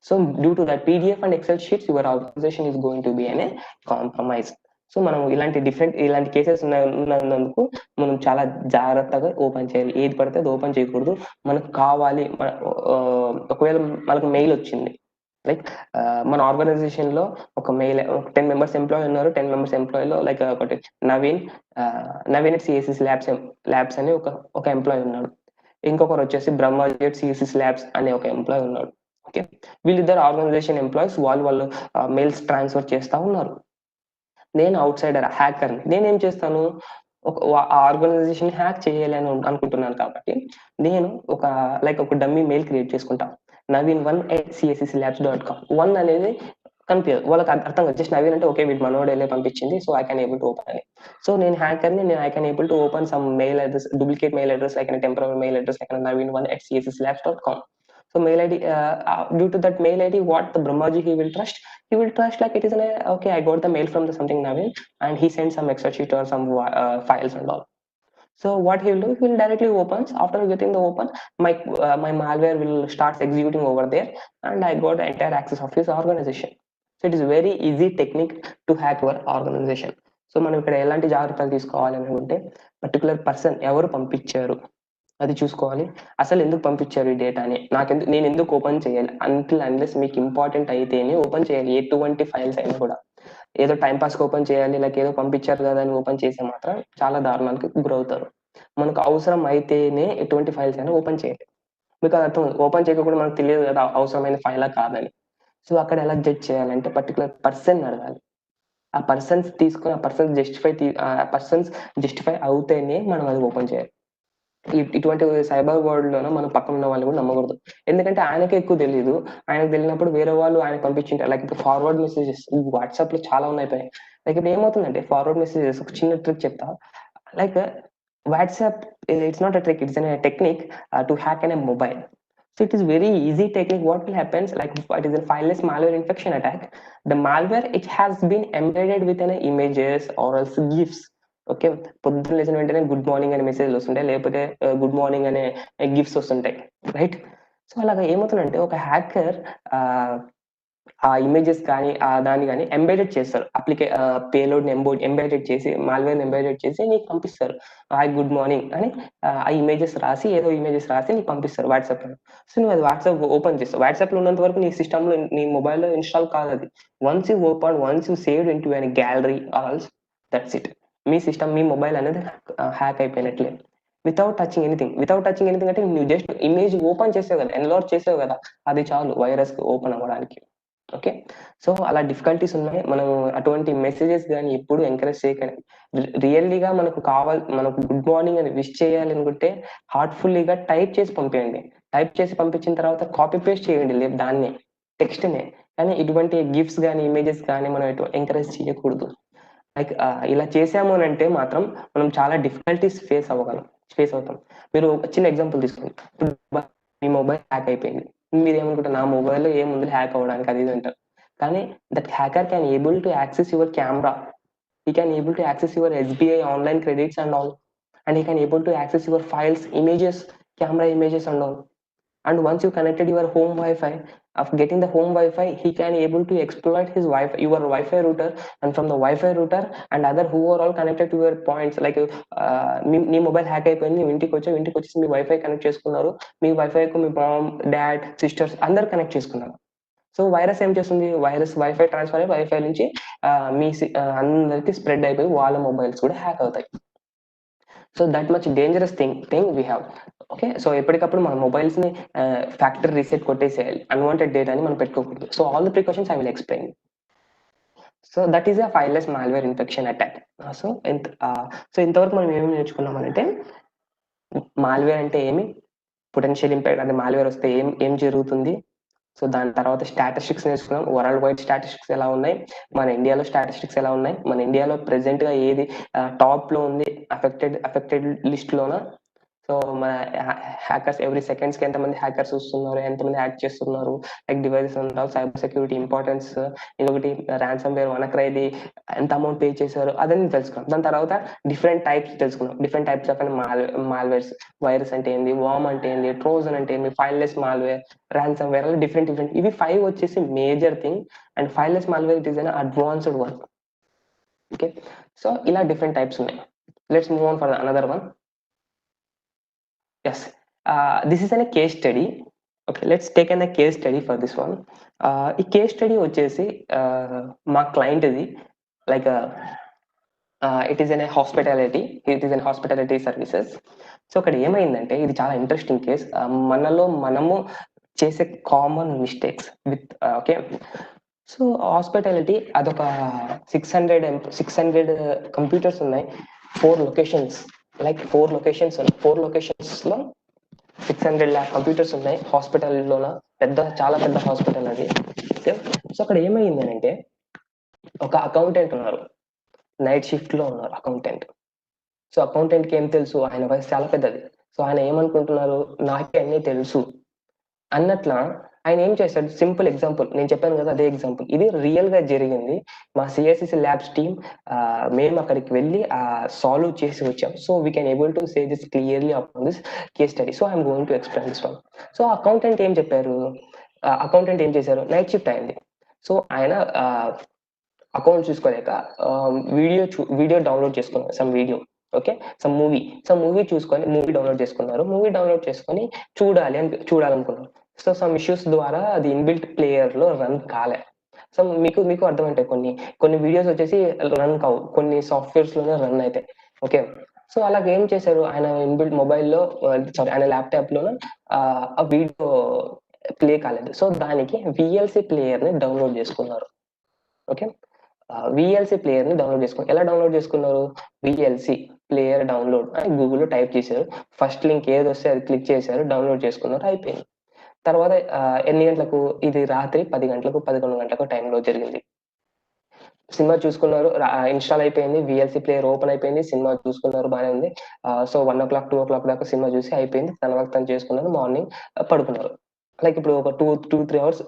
So due to that PDF and Excel sheets, your organization is going to be in a compromise. So మనం ఇలాంటి cases ఉన్నందుకు మనం చాలా జాగ్రత్తగా open చేయాలి. ఏది పడితే అది ఓపెన్ చేయకూడదు. మనకు కావాలి, ఒకవేళ మనకు మెయిల్ వచ్చింది, లైక్ మన ఆర్గనైజేషన్ లో ఒక మెయిల్, 10 మెంబర్స్ ఎంప్లాయీ ఉన్నారు, 10 మెంబర్స్ ఎంప్లాయీలో లైక్ ఒకటి నవీన్ CSS ల్యాబ్స్ అని ఒక ఎంప్లాయీ ఉన్నాడు, ఇంకొకరు వచ్చేసి బ్రహ్మజెట్ CSS ల్యాబ్స్ అనే ఒక ఎంప్లాయీ ఉన్నాడు. ఓకే, వీళ్ళిద్దరు ఆర్గనైజేషన్ ఎంప్లాయీస్, వాళ్ళు మెయిల్స్ ట్రాన్స్ఫర్ చేస్తా ఉన్నారు. నేను అవుట్ సైడర్ హ్యాకర్ని, నేనేం చేస్తాను, ఒక ఆర్గనైజేషన్ హ్యాక్ చేయాలని అనుకుంటున్నాను కాబట్టి నేను ఒక డమ్మీ మెయిల్ క్రియేట్ చేసుకుంటా, naveen1@csslabs.com. 1 అనేది కనిపించదు, వాళ్ళకి అర్థం కాదు, జస్ట్ నవీన్ అంటే ఓకే వీడు మనోడు వెళ్ళే పంపించింది, so I can able to open అని. సో నేను హ్యాకర్ని, I can able to open some mail address, duplicate mail address, like temporary mail address, like naveen1@csslabs.com. So mail ID, due to that mail ID, what the Brahmaji he will trust like it is okay, I got the mail from the something Naveen and he sent some Excel sheet or some files and all. So what he will do, he will directly opens. After getting the open, my malware will start executing over there and I got the entire access of his organization. So it is very easy technique to hack your organization. So మనం ఇక్కడ ఎలాంటి జాగ్రత్తలు తీసుకోవాలి అనుకుంటే, particular person ఎవరు పంపించారు అది చూసుకోవాలి. అసలు ఎందుకు పంపించారు ఈ డేటాని, నేను ఎందుకు ఓపెన్ చేయాలి, అంటిల్ అన్లెస్ మీకు ఇంపార్టెంట్ అయితేనే ఓపెన్ చేయాలి. ఎటువంటి ఫైల్స్ అయినా కూడా ఏదో టైం పాస్కి ఓపెన్ చేయాలి, లైక్ ఏదో పంపించారు కదా అని ఓపెన్ చేస్తే మాత్రం చాలా దారుణానికి గురవుతారు. మనకు అవసరం అయితేనే ఎటువంటి ఫైల్స్ అయినా ఓపెన్ చేయాలి. మీకు అది అర్థం, ఓపెన్ చేయకుండా మనకు తెలియదు కదా అవసరమైన ఫైలా కాదని. సో అక్కడ ఎలా జడ్జ్ చేయాలంటే పర్టికులర్ పర్సన్ అడగాలి. ఆ పర్సన్స్ తీసుకొని ఆ పర్సన్స్ జస్టిఫై అవుతేనే మనం అది ఓపెన్ చేయాలి. ఇటువంటి సైబర్ వరల్డ్ లోన మనం పక్కన ఉన్న వాళ్ళు కూడా నమ్మకూడదు. ఎందుకంటే ఆయనకే ఎక్కువ తెలియదు. ఆయనకు తెలియనప్పుడు వేరే వాళ్ళు ఆయన పంపించింటారు. లైక్ ఇప్పుడు ఫార్వర్డ్ మెసేజెస్ వాట్సాప్ లో చాలా ఉన్నాయి. లైక్ ఇప్పుడు ఏమవుతుందంటే ఫార్వర్డ్ మెసేజెస్ ఒక చిన్న ట్రిక్ చెప్తా. Like WhatsApp, it's not a trick, it's a technique to hack an a mobile. So it is very easy technique. What will happen, like it is a fileless malware infection attack. The malware, it has been embedded within images or else GIFs. Okay, పొద్దున్న లేచిన వెంటనే good morning అనే మెసేజ్లు వస్తుంటాయి, లేకపోతే good morning అనే gifts వస్తుంటాయి, right? So అలాగా ఏమవుతుందంటే ఒక హ్యాకర్ ఆ ఇమేజెస్ కానీ దాన్ని కానీ ఎంబెడెడ్ చేస్తారు, పేలోడ్ ఎంబెడెడ్ చేసి, మాల్వేర్ ఎంబెడెడ్ చేసి నీకు పంపిస్తారు. హాయ్ గుడ్ మార్నింగ్ అని ఆ ఇమేజెస్ రాసి, ఏదో ఇమేజెస్ రాసి నీకు పంపిస్తారు వాట్సాప్ లో. సో నువ్వు అది వాట్సాప్ ఓపెన్ చేస్తావు. వాట్సాప్ లో ఉన్నంత వరకు నీ సిస్టమ్ లో, నీ మొబైల్లో ఇన్స్టాల్ కాదు అది. Once you saved into an gallery also, that's it. మీ సిస్టమ్, మీ మొబైల్ అనేది హ్యాక్ అయిపోయినట్లే. వితౌట్ టచింగ్ ఎనీథింగ్ అంటే నువ్వు జస్ట్ ఇమేజ్ ఓపెన్ చేసావు కదా, ఎన్లోడ్ చేసావు కదా, అది చాలు వైరస్ ఓపెన్ అవ్వడానికి. ఓకే, సో అలా డిఫికల్టీస్ ఉన్నాయి. మనం అటువంటి మెసేజెస్ కానీ ఎప్పుడు ఎంకరేజ్ చేయకండి. రియల్లీగా మనకు గుడ్ మార్నింగ్ అని విష్ చేయాలి అనుకుంటే హార్ట్ఫుల్లీగా టైప్ చేసి పంపించండి. టైప్ చేసి పంపించిన తర్వాత కాపీ పేస్ట్ చేయండి, లేదు దాన్ని టెక్స్ట్నే. కానీ ఇటువంటి గిఫ్ట్స్ కానీ ఇమేజెస్ కానీ మనం ఎంకరేజ్ చేయకూడదు. లైక్ ఇలా చేసాము అని అంటే మాత్రం మనం చాలా డిఫికల్టీస్ ఫేస్ అవుతాం. మీరు ఒక చిన్న ఎగ్జాంపుల్ తీసుకోండి. మీ మొబైల్ హ్యాక్ అయిపోయింది, మీరు ఏమనుకుంటారు, నా మొబైల్లో ఏముంది హ్యాక్ అవ్వడానికి, అది ఇది అంటారు. కానీ that hacker can able to access your camera, he can able to access your SBI online credits and all, and he can able to access your files, images, camera images and all. And once you connected your home Wi-Fi, of getting the home Wi-Fi, he can able to exploit your Wi-Fi router, and from the Wi-Fi router and other who are all connected to your points, like me mobile hack అయిపోయింది, ఇంటికి వచ్చేసి మీ wifi connect చేసుకున్నారు, మీ వైఫైకు మీ ma'am, dad, sisters అందరు connect చేసుకున్నారు. So virus ఏం చేస్తుంది, wifi transfer అయ్యి wifi నుంచి అందరికి స్ప్రెడ్ అయిపోయి వాళ్ళ మొబైల్స్ కూడా హ్యాక్ అవుతాయి. So that much dangerous thing we have. Okay, so ఎప్పటికప్పుడు మన మొబైల్స్ ని ఫ్యాక్టరీ రీసెట్ కొట్టేసేయాలి, అన్వాంటెడ్ డేటాని మనం పెట్టుకోకూడదు. So all the precautions I will explain. So that is a fileless malware infection attack. So ఇంతవరకు మనం ఏమేమి నేర్చుకున్నామంటే, మాల్వేర్ అంటే ఏమి, పొటెన్షియల్ ఇంపాక్ట్, అంటే మాల్వేర్ వస్తే ఏం జరుగుతుంది. సో దాని తర్వాత స్టాటిస్టిక్స్ నేర్చుకున్నాం, వరల్డ్ వైడ్ స్టాటిస్టిక్స్ ఎలా ఉన్నాయి, మన ఇండియాలో స్టాటిస్టిక్స్ ఎలా ఉన్నాయి, మన ఇండియాలో ప్రెసెంట్ గా ఏది టాప్ లో ఉంది అఫెక్టెడ్ లిస్ట్ లోన. సో మన హ్యాకర్స్ ఎవ్రీ సెకండ్స్ కి ఎంతమంది హ్యాకర్స్ వస్తున్నారు, ఎంతమంది హ్యాక్ చేస్తున్నారు, లైక్ డివైసెస్ అంటారు, సైబర్ సెక్యూరిటీ ఇంపార్టెన్స్, ఇంకొకటి ర్యాన్సమ్ వేర్, వనక్రైది ఎంత అమౌంట్ పే చేశారు, అదని తెలుసుకున్నాం. దాని తర్వాత డిఫరెంట్ టైప్స్ తెలుసుకున్నాం, different types of malwares. Virus అంటే ఏంది, వామ్ అంటే ఏంది, ట్రోజన్ అంటే ఏంది, ఫైల్లెస్ మాల్వేర్, ర్యాన్సమ్ వేర్, అలా డిఫరెంట్ ఇవి 5 వచ్చేసి major thing. And fileless malware it is an advanced one. Okay, so ఇలా డిఫరెంట్ టైప్స్ ఉన్నాయి. Let's move on for another one. Yes, this is a case study. Okay, let's take a case study for this one. ఈ case study వచ్చేసి మా client ఇది, like it is an hospitality services. So అక్కడ ఏమైందంటే, ఇది చాలా interesting case. మనము చేసే common mistakes with okay. So hospitality అదొక 600 కంప్యూటర్స్ ఉన్నాయి, 4 లొకేషన్స్, లైక్ 4 లొకేషన్స్ లో 600 lakh కంప్యూటర్స్ ఉన్నాయి హాస్పిటల్లోన. చాలా పెద్ద హాస్పిటల్ అది. ఓకే, సో అక్కడ ఏమైంది అంటే, ఒక అకౌంటెంట్ ఉన్నారు, నైట్ షిఫ్ట్ లో ఉన్నారు అకౌంటెంట్. సో అకౌంటెంట్ కి ఏం తెలుసు, ఆయన వయసు చాలా పెద్దది. సో ఆయన ఏమనుకుంటున్నారు, నాకే అన్నీ తెలుసు అన్నట్లా ఆయన ఏం చేశాడు. సింపుల్ ఎగ్జాంపుల్, నేను చెప్పాను కదా, అదే ఎగ్జాంపుల్, ఇది రియల్ గా జరిగింది. మా సిఎస్సి ల్యాబ్స్ టీమ్ మేము అక్కడికి వెళ్ళి సాల్వ్ చేసి వచ్చాం. So we can able to say this clearly upon this case study. So I'm going to explain this one. So accountant ఏం చేశారు, నైట్ షిఫ్ట్ అయింది. సో ఆయన అకౌంట్ చూసుకోలేక వీడియో డౌన్లోడ్ చేసుకున్నారు, some video, okay, some movie చూసుకొని movie download చేసుకున్నారు. Movie download చేసుకొని చూడాలనుకున్నారు. So some issues ద్వారా అది ఇన్బిల్ట్ ప్లేయర్ లో రన్ కాలే. సో మీకు అర్థమవుతాయి, కొన్ని వీడియోస్ వచ్చేసి రన్ కావు, కొన్ని సాఫ్ట్వేర్స్ లోనే రన్ అవుతాయి. ఓకే, సో అలాగే ఏం చేశారు, ఆయన ఇన్బిల్ట్ మొబైల్లో, సారీ ఆయన ల్యాప్టాప్ లో ఆ వీడియో ప్లే కాలేదు. సో దానికి విఎల్సి ప్లేయర్ ని డౌన్లోడ్ చేసుకున్నారు. ఓకే, విఎల్సి ప్లేయర్ ని డౌన్లోడ్ చేసుకున్నారు. ఎలా డౌన్లోడ్ చేసుకున్నారు, విఎల్సి ప్లేయర్ డౌన్లోడ్ అని గూగుల్లో టైప్ చేశారు. ఫస్ట్ లింక్ ఏది వస్తే అది క్లిక్ చేశారు, డౌన్లోడ్ చేసుకున్నారు, అయిపోయింది. తర్వాత ఎన్ని గంటలకు, ఇది రాత్రి 10 గంటలకు 11 గంటలకు టైంలో జరిగింది. సినిమా చూసుకున్నారు, ఇన్స్టాల్ అయిపోయింది, విఎల్సి ప్లేయర్ ఓపెన్ అయిపోయింది, సినిమా చూసుకున్నారు, బాగానే ఉంది. సో 1 o'clock 2 o'clock దాకా సినిమా చూసి అయిపోయింది, తన వర్క్ తను చేసుకున్నారు, మార్నింగ్ పడుకున్నారు. లైక్ ఇప్పుడు ఒక 2-3 hours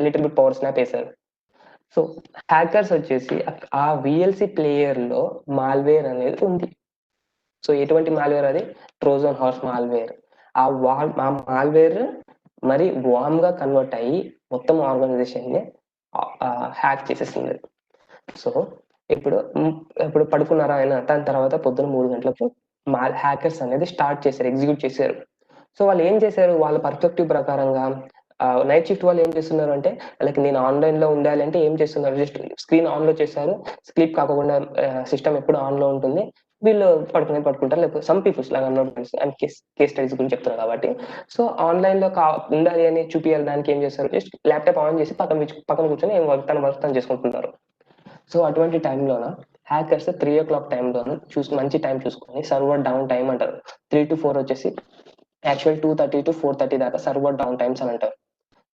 little bit power snap వేశారు. సో హ్యాకర్స్ వచ్చేసి ఆ విఎల్సి ప్లేయర్ లో మాల్వేర్ అనేది ఉంది. సో ఎటువంటి మాల్వేర్, అది ట్రోజన్ హార్స్ మాల్వేర్. ఆ మాల్వేర్ మరి వామ్ గా కన్వర్ట్ అయ్యి మొత్తం ఆర్గనైజేషన్ ని హ్యాక్ చేసేసింది. సో ఇప్పుడు పడుకున్నారా ఆయన, దాని తర్వాత పొద్దున 3 గంటలకు హ్యాకర్స్ అనేది ఎగ్జిక్యూట్ చేశారు. సో వాళ్ళు ఏం చేశారు, వాళ్ళ పర్స్పెక్టివ్ ప్రకారంగా నైట్ షిఫ్ట్ వాళ్ళు ఏం చేస్తున్నారు అంటే, లైక్ నేను ఆన్లైన్ లో ఉండాలి అంటే ఏం చేస్తున్నారు, జస్ట్ స్క్రీన్ ఆన్ లో చేశారు, స్లీప్ కాకుండా సిస్టమ్ ఎప్పుడు ఆన్ లో ఉంటుంది, వీళ్ళు పడుకుంటారు. లేకపోతే సమ్ పీపుల్స్ లాగా అండ్ కేస్ స్టడీస్ గురించి చెప్తున్నారు కాబట్టి, సో ఆన్లైన్ లో ఉండాలి అని చూపించాలి దానికి ఏం చేస్తారు, జస్ట్ ల్యాప్టాప్ ఆన్ చేసి పక్కన కూర్చొని తన వర్క్ తను చేసుకుంటున్నారు. సో అటువంటి టైంలోన హ్యాకర్స్ 3 o'clock టైంలోన మంచి టైం చూసుకొని, సర్వర్ డౌన్ టైం అంటారు, 3 to 4 వచ్చేసి యాక్చువల్ 2:30 to 4:30 దాకా సర్వర్ డౌన్ టైమ్స్ అని అంటారు.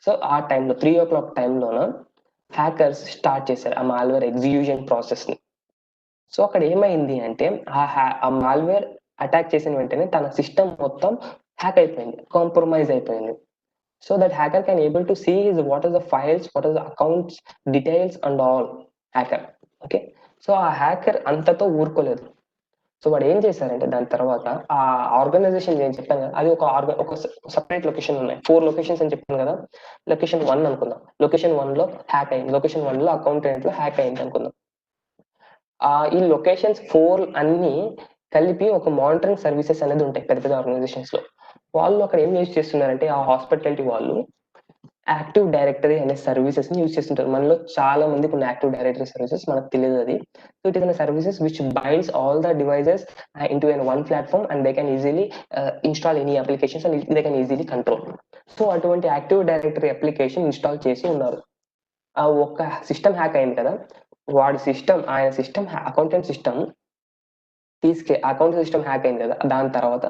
సో ఆ టైంలో 3 o'clock టైంలోన హ్యాకర్స్ స్టార్ట్ చేశారు ఆ మాల్వేర్ ఎగ్జిక్యూషన్ ప్రాసెస్ ని. సో అక్కడ ఏమైంది అంటే, ఆ మాల్వేర్ అటాక్ చేసిన వెంటనే తన సిస్టమ్ మొత్తం హ్యాక్ అయిపోయింది, కాంప్రమైజ్ అయిపోయింది. So that hacker can able to see what are the files, what are the accounts details and all hacker. Okay, so ఆ హ్యాకర్ అంతతో ఊరుకోలేదు. సో వాడు ఏం చేశారంటే, దాని తర్వాత ఆ ఆర్గనైజేషన్ ఏం చెప్పాను కదా, అది ఒక సపరేట్ లొకేషన్ ఉన్నాయి, 4 లొకేషన్స్ అని చెప్పాను కదా. లొకేషన్ 1 అనుకుందాం, లొకేషన్ 1 లో హ్యాక్ అయింది, లొకేషన్ 1 లో అకౌంటెంట్ లో హ్యాక్ అయింది అనుకుందాం. ఈ లొకేషన్స్ 4 అన్ని కలిపి ఒక మానిటరింగ్ సర్వీసెస్ అనేది ఉంటాయి పెద్ద పెద్ద ఆర్గనైజేషన్స్ లో. వాళ్ళు అక్కడ ఏం యూజ్ చేస్తున్నారంటే, ఆ హాస్పిటాలిటీ వాళ్ళు యాక్టివ్ డైరెక్టరీ అనే సర్వీసెస్ ని యూజ్ చేస్తుంటారు. మనలో చాలా మందికి ఉన్న యాక్టివ్ డైరెక్టరీ సర్వీసెస్ మనకు తెలియదు అది. So it is services which binds all the devices into one platform and they can easily install any applications and they can easily control. So అటువంటి యాక్టివ్ డైరెక్టరీ అప్లికేషన్ ఇన్స్టాల్ చేసి ఉన్నారు. ఆ ఒక్క system hack అయింది కదా, ఆయన system accountant system account system hack అయింది కదా, దాని తర్వాత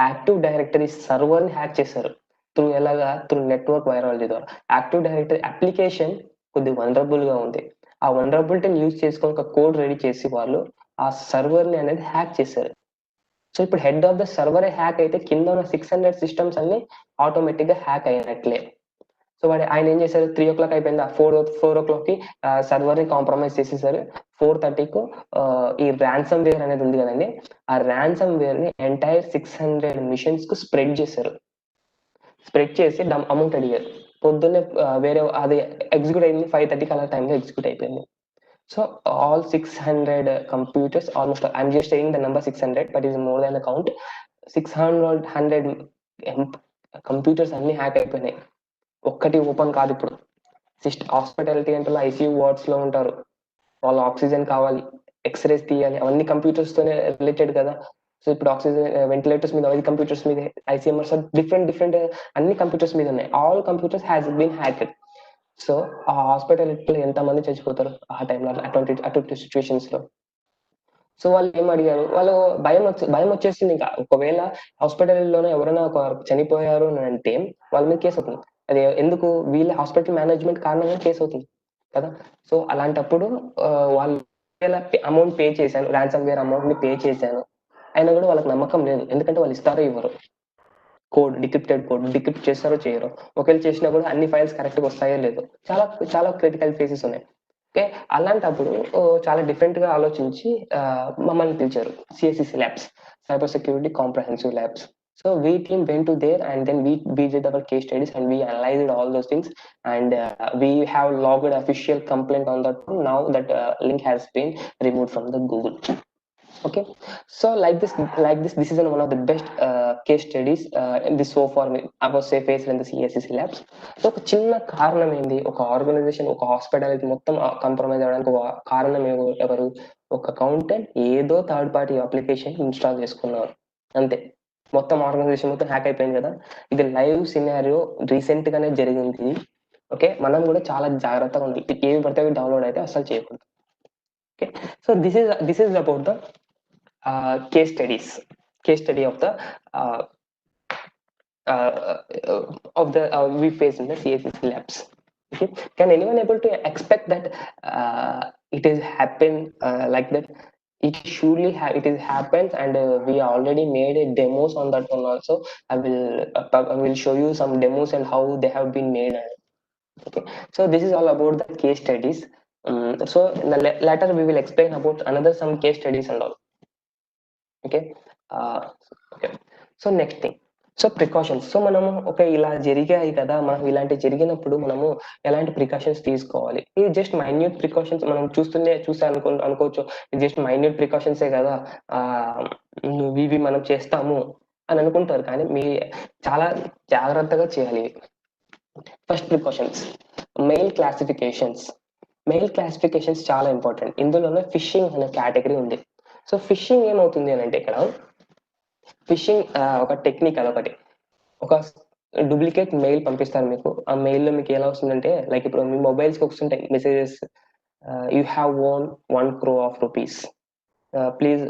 యాక్టివ్ డైరెక్టరీ సర్వర్ ని హ్యాక్ చేశారు. త్రూ నెట్వర్క్ వైరాలజీ ద్వారా. యాక్టివ్ డైరెక్టరీ అప్లికేషన్ కొద్దిగా వనరబుల్ గా ఉంది, ఆ వనరబిలిటీని యూజ్ చేసుకొని ఒక కోడ్ రెడీ చేసి వాళ్ళు ఆ సర్వర్ ని అనేది హ్యాక్ చేశారు. సో ఇప్పుడు head of the server hack అయితే కింద ఉన్న 600 సిస్టమ్స్ అన్ని ఆటోమేటిక్ గా హ్యాక్ అయినట్లే. సో ఆయన ఏం చేశారు, 3 o'clock అయిపోయింది, 4 o'clock కి సర్వర్ ని కాంప్రమైజ్ చేసేసారు. 4:30కు ఈ ర్యాన్సమ్ వేర్ అనేది ఉంది కదండి, ఆ ర్యాన్సమ్ వేర్ ని ఎంటైర్ 600 మిషన్స్ కు స్ప్రెడ్ చేశారు. స్ప్రెడ్ చేసి అమౌంట్ అడిగారు. పొద్దున్నే వేరే అది ఎగ్జిక్యూట్ అయింది 5:30 అలా టైంలో ఎగ్జిక్యూట్ అయిపోయింది. So all 600 computers, almost, I'm just saying the number 600 but is more than the count. 600 computers అన్ని హ్యాక్ అయిపోయినాయి. ఒక్కటి ఓపెన్ కాదు. ఇప్పుడు హాస్పిటాలిటీ అంటే ఐసీయూ వార్డ్స్ లో ఉంటారు, వాళ్ళు ఆక్సిజన్ కావాలి, ఎక్స్రేస్ తీయాలి, అవన్నీ కంప్యూటర్స్ తోనే రిలేటెడ్ కదా. సో ఇప్పుడు ఆక్సిజన్ వెంటిలేటర్స్ మీద, అవి కంప్యూటర్స్ మీద, ఐసీఎంఆర్స్ డిఫరెంట్ అన్ని కంప్యూటర్స్ మీద ఉన్నాయి. All computers has been hacked. So ఆ హాస్పిటాలిటీలో ఎంతమంది చచ్చిపోతారు ఆ టైంలో, అటువంటి సిచ్యువేషన్స్ లో. సో వాళ్ళు ఏం అడిగారు, వాళ్ళు భయం వచ్చేసింది. ఇంకా ఒకవేళ హాస్పిటల్లోనే ఎవరైనా ఒక చనిపోయారు అని అంటే వాళ్ళ మీద కేసు అవుతుంది. అది ఎందుకు, వీళ్ళ హాస్పిటల్ మేనేజ్మెంట్ కారణంగా కేసు అవుతుంది కదా. సో అలాంటప్పుడు వాళ్ళు అమౌంట్ పే చేశాను, ర్యాన్సమ్ వేర్ అమౌంట్ ని పే చేశాను అయినా కూడా వాళ్ళకి నమ్మకం లేదు, ఎందుకంటే వాళ్ళు ఇస్తారో ఇవ్వరు. డిక్రిప్టెడ్ కోడ్ డిక్రిప్ట్ చేస్తారో చేయరో, ఒకవేళ చేసినా కూడా అన్ని ఫైల్స్ కరెక్ట్ గా వస్తాయో లేదో, చాలా చాలా క్రిటికల్ ఫేసెస్ ఉన్నాయి. ఓకే, అలాంటప్పుడు చాలా డిఫరెంట్ గా ఆలోచించి మమ్మల్ని పిలిచారు, CSSC labs, cyber security comprehensive labs. So we team went to there, and then we did our case studies, and we analyzed all those things, and we have logged official complaint on that one. Now that link has been removed from the Google. Okay, so this is one of the best case studies in this so far I was say faced in the CSCC labs. So ఒక చిన్న కారణం ఏంది, ఒక organisation ఒక hospitality మొత్తం compromise అవ్వడానికి ఒక కారణం ఎవరు, ఒక అకౌంటెంట్ ఏదో థర్డ్ పార్టీ అప్లికేషన్ ఇన్స్టాల్ చేసుకున్నారు అంతే. మొత్తం ఆర్గనైజేషన్ మొత్తం హ్యాక్ అయిపోయింది కదా. ఇది లైవ్ సినారియో రీసెంట్ గానే జరిగింది. ఓకే, మనం కూడా చాలా జాగ్రత్తగా ఉండాలి. ఏవి పడితే అవి డౌన్లోడ్ అయితే అసలు చేయకూడదు. Okay, so this is about the case study of the we face in the CSS labs. Okay, can anyone able to expect that it is happen like that? It surely it is happens, and we already made a demos on that one also. I will show you some demos and how they have been made. Okay, so this is all about the case studies. So in the later we will explain about another some case studies and all. Okay, okay. So next thing, so precautions. So మనము okay ఇలా జరిగాయి కదా, మనం ఇలాంటి జరిగినప్పుడు మనము ఎలాంటి precautions తీసుకోవాలి. ఇది జస్ట్ మైన్యూట్ ప్రికాషన్స్ మనం చూస్తే అనుకోవచ్చు, ఇది జస్ట్ మైన్యూట్ ప్రికాషన్సే కదా, ఇవి మనం చేస్తాము అని అనుకుంటారు. కానీ మీ చాలా జాగ్రత్తగా చేయాలి. First precautions, mail classifications. Mail classifications చాలా ఇంపార్టెంట్. ఇందులోనే ఫిషింగ్ అనే కేటగిరీ ఉంది. సో ఫిషింగ్ ఏమవుతుంది అని అంటే, ఇక్కడ ఫిషింగ్ ఒక టెక్నిక్, అదొకటి. ఒక డూప్లికేట్ మెయిల్ పంపిస్తారు మీకు. ఆ మెయిల్లో మీకు ఎలా వస్తుందంటే, లైక్ ఇప్పుడు మీ మొబైల్స్కి వస్తుంటాయి messages, you have won 1 crore of rupees, please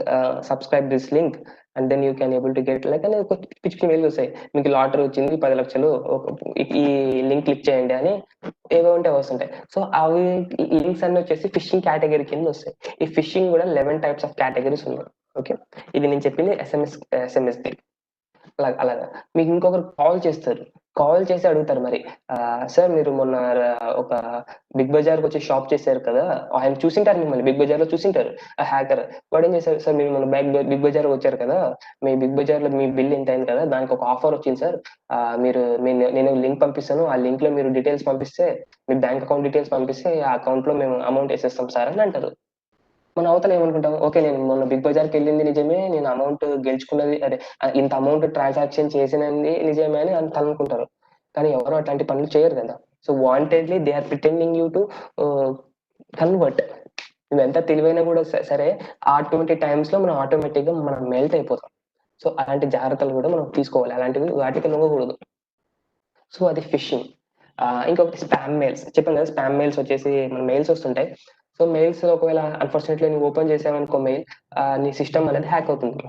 subscribe this link and then you can able to get like అని ఒక పిచ్చి మెయిల్ వస్తాయి. మీకు లాటరీ వచ్చింది 10 లక్షలు, ఈ లింక్ క్లిక్ చేయండి అని ఏవో ఉంటే వస్తుంటాయి. సో అవి లింక్స్ అన్ని వచ్చేసి ఫిషింగ్ కేటగిరీ కింద వస్తాయి. ఈ ఫిషింగ్ కూడా 11 టైప్స్ ఆఫ్ కేటగిరీస్ ఉన్నాయి. ఓకే, ఇది నేను చెప్పింది ఎస్ఎంఎస్ అలాగా. మీకు ఇంకొకరు కాల్ చేసి అడుగుతారు, మరి సార్ మీరు మొన్న ఒక బిగ్ బజార్కి వచ్చి షాప్ చేశారు కదా, ఆయన చూసింటారు మిమ్మల్ని, బిగ్ బజార్ లో చూసింటారు ఆ హ్యాకర్. వాడు ఏం చేశారు, సార్ మీరు మొన్న బిగ్ బజార్ వచ్చారు కదా, మీ బిగ్ బజార్ లో మీ బిల్ ఎంత అయింది కదా, దానికి ఒక ఆఫర్ వచ్చింది సార్, నేను లింక్ పంపిస్తాను, ఆ లింక్ లో మీరు డీటెయిల్స్ పంపిస్తే, మీ బ్యాంక్ అకౌంట్ డీటెయిల్స్ పంపిస్తే ఆ అకౌంట్ లో మేము అమౌంట్ వేసేస్తాం సార్ అని అంటారు. మన అవతల ఏమనుకుంటాం, ఓకే నేను మొన్న బిగ్ బజార్కి వెళ్ళింది నిజమే, నేను అమౌంట్ గెలుచుకున్నది అదే, ఇంత అమౌంట్ ట్రాన్సాక్షన్ చేసినది నిజమే అని అనుకుంటారు. కానీ ఎవరు అట్లాంటి పనులు చేయరు కదా. So wantedly they are pretending you to convert. నువ్వు ఎంత తెలివైనా కూడా సరే, అటువంటి టైమ్స్ లో మనం ఆటోమేటిక్ గా మనం మెల్ట్ అయిపోతాం. సో అలాంటి జాగ్రత్తలు కూడా మనం తీసుకోవాలి, అలాంటివి వాటికి లొంగకూడదు. సో అది ఫిషింగ్. ఇంకొకటి స్పామ్ మెయిల్స్. చెప్పాను కదా, స్పామ్ మెయిల్స్ వచ్చేసి మన మెయిల్స్ వస్తుంటాయి. సో మెయిల్స్ ఒకవేళ అన్ఫార్చునేట్లీ నువ్వు ఓపెన్ చేసావనుకో మెయిల్, నీ సిస్టమ్ అనేది హ్యాక్ అవుతుంది.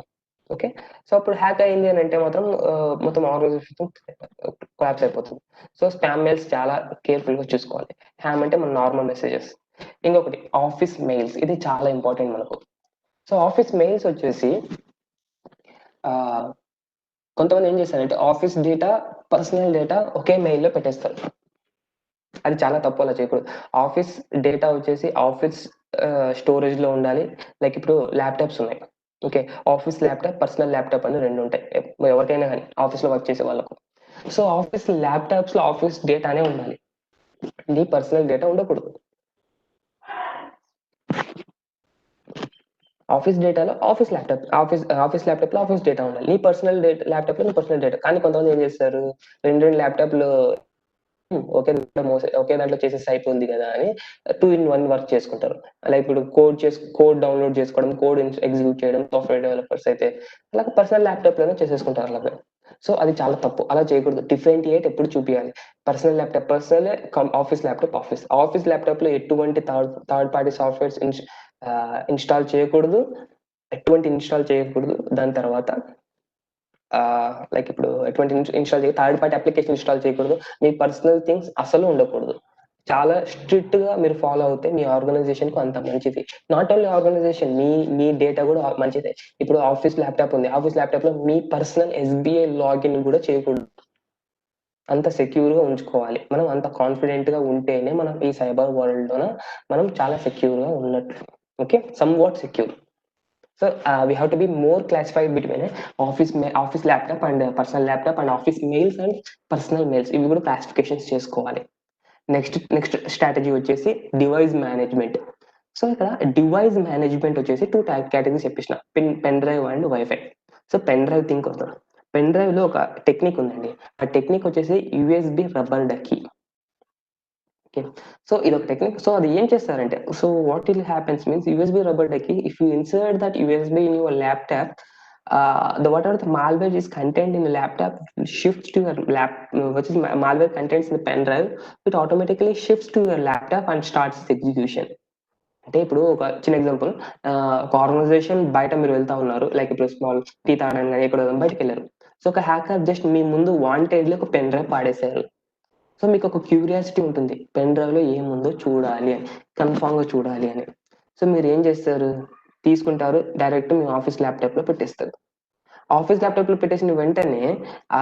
ఓకే, సో అప్పుడు హ్యాక్ అయింది అని అంటే మాత్రం మొత్తం ఆర్గనైజేషన్ కొలాప్స్ అయిపోతుంది. సో స్పామ్ మెయిల్స్ చాలా కేర్ఫుల్ గా చూసుకోవాలి. హ్యామ్ అంటే మన నార్మల్ మెసేజెస్. ఇంకొకటి ఆఫీస్ మెయిల్స్, ఇది చాలా ఇంపార్టెంట్ మనకు. సో ఆఫీస్ మెయిల్స్ వచ్చేసి కొంతమంది ఏం చేస్తారంటే ఆఫీస్ డేటా, పర్సనల్ డేటా ఒకే మెయిల్లో పెట్టేస్తారు. అది చాలా తప్పు, అలా చేయకూడదు. ఆఫీస్ డేటా వచ్చేసి ఆఫీస్ స్టోరేజ్ లో ఉండాలి. లైక్ ఇప్పుడు ల్యాప్టాప్స్ ఉన్నాయి, okay, office laptop, personal laptop అని 2 ఉంటాయి ఎవరికైనా కానీ, ఆఫీస్ లో వర్క్ చేసే వాళ్ళకు. సో ఆఫీస్ ల్యాప్టాప్స్ లో ఆఫీస్ డేటానే ఉండాలి, నీ పర్సనల్ డేటా ఉండకూడదు. ఆఫీస్ డేటాలో ఆఫీస్ ల్యాప్టాప్, ఆఫీస్ ల్యాప్టాప్ లో ఆఫీస్ డేటా ఉండాలి, నీ పర్సనల్ డేటా ల్యాప్టాప్ లో నీ పర్సనల్ డేటా. కానీ కొంతమంది ఏం చేస్తారు, 2 ల్యాప్టాప్లు ఒకే దాంట్లో చేసేసి అయిపోయింది కదా అని 2-in-1 వర్క్ చేసుకుంటారు. లైక్ ఇప్పుడు కోడ్ డౌన్లోడ్ చేసుకోవడం, కోడ్ ఎగ్జిక్యూట్ చేయడం, సాఫ్ట్వేర్ డెవలపర్స్ అయితే అలాగే పర్సనల్ ల్యాప్టాప్ లోనే చేసేసుకుంటారు అలాగే. సో అది చాలా తప్పు, అలా చేయకూడదు. డిఫరెంటియేట్ ఎప్పుడు చూపించాలి. Personal laptop personal, office laptop office laptop లో ఎటువంటి థర్డ్ పార్టీ సాఫ్ట్వేర్స్ ఇన్స్టాల్ చేయకూడదు, దాని తర్వాత లైక్ ఇప్పుడు ఎటువంటి install third party application install చేయకూడదు, మీ పర్సనల్ థింగ్స్ అసలు ఉండకూడదు. చాలా స్ట్రిక్ట్ గా మీరు ఫాలో అవుతే మీ ఆర్గనైజేషన్ కు అంత మంచిది. నాట్ ఓన్లీ ఆర్గనైజేషన్, మీ డేటా కూడా మంచిదే. ఇప్పుడు ఆఫీస్ ల్యాప్టాప్ ఉంది, ఆఫీస్ ల్యాప్టాప్ లో మీ పర్సనల్ SBI లాగిన్ కూడా చేయకూడదు. అంత సెక్యూర్ గా ఉంచుకోవాలి. మనం అంత కాన్ఫిడెంట్ గా ఉంటేనే మనం ఈ సైబర్ వరల్డ్ లోన మనం చాలా సెక్యూర్ గా ఉన్నట్టు. Okay, some what secure. So we have to be more classified between office laptop and personal laptop and office mails and personal mails. ఇవి కూడా క్లాసిఫికేషన్స్ చేసుకోవాలి. నెక్స్ట్ స్ట్రాటజీ వచ్చేసి డివైస్ మేనేజ్మెంట్. సో ఇక్కడ డివైస్ మేనేజ్మెంట్ వచ్చేసి 2 categories చెప్పేసిన, pen drive and WiFi. So pen drive think అవుతారు. Pen drive లో ఒక టెక్నిక్ ఉందండి. ఆ టెక్నిక్ వచ్చేసి USB rubber ducky. Okay, so ఇది ఒక టెక్నిక్. సో అది ఏం చేస్తారంటే, so what will happens means USB rubber ducky, if you insert that USB in your laptop, whatever the malware is contained in the laptop shifts to your which is malware contains in the pen drive, it automatically shifts to your laptop and starts its execution. అంటే ఇప్పుడు ఒక చిన్న example, ఒక organisation బయట మీరు వెళ్తా ఉన్నారు, like ఇప్పుడు స్మాల్ టీ తాగడానికి కానీ ఎక్కడ బయటకు వెళ్ళారు. సో ఒక హ్యాకర్ జస్ట్ మీ ముందు వాంటెడ్లీ ఒక పెన్ డ్రైవ్ పాడేశారు. సో మీకు ఒక క్యూరియాసిటీ ఉంటుంది, పెన్ డ్రైవ్ లో ఏముందో చూడాలి అని, కన్ఫామ్ గా చూడాలి అని. సో మీరు ఏం చేస్తారు, తీసుకుంటారు, డైరెక్ట్ మీ ఆఫీస్ ల్యాప్టాప్ లో పెట్టేస్తారు. ఆఫీస్ ల్యాప్టాప్ లో పెట్టేసిన వెంటనే ఆ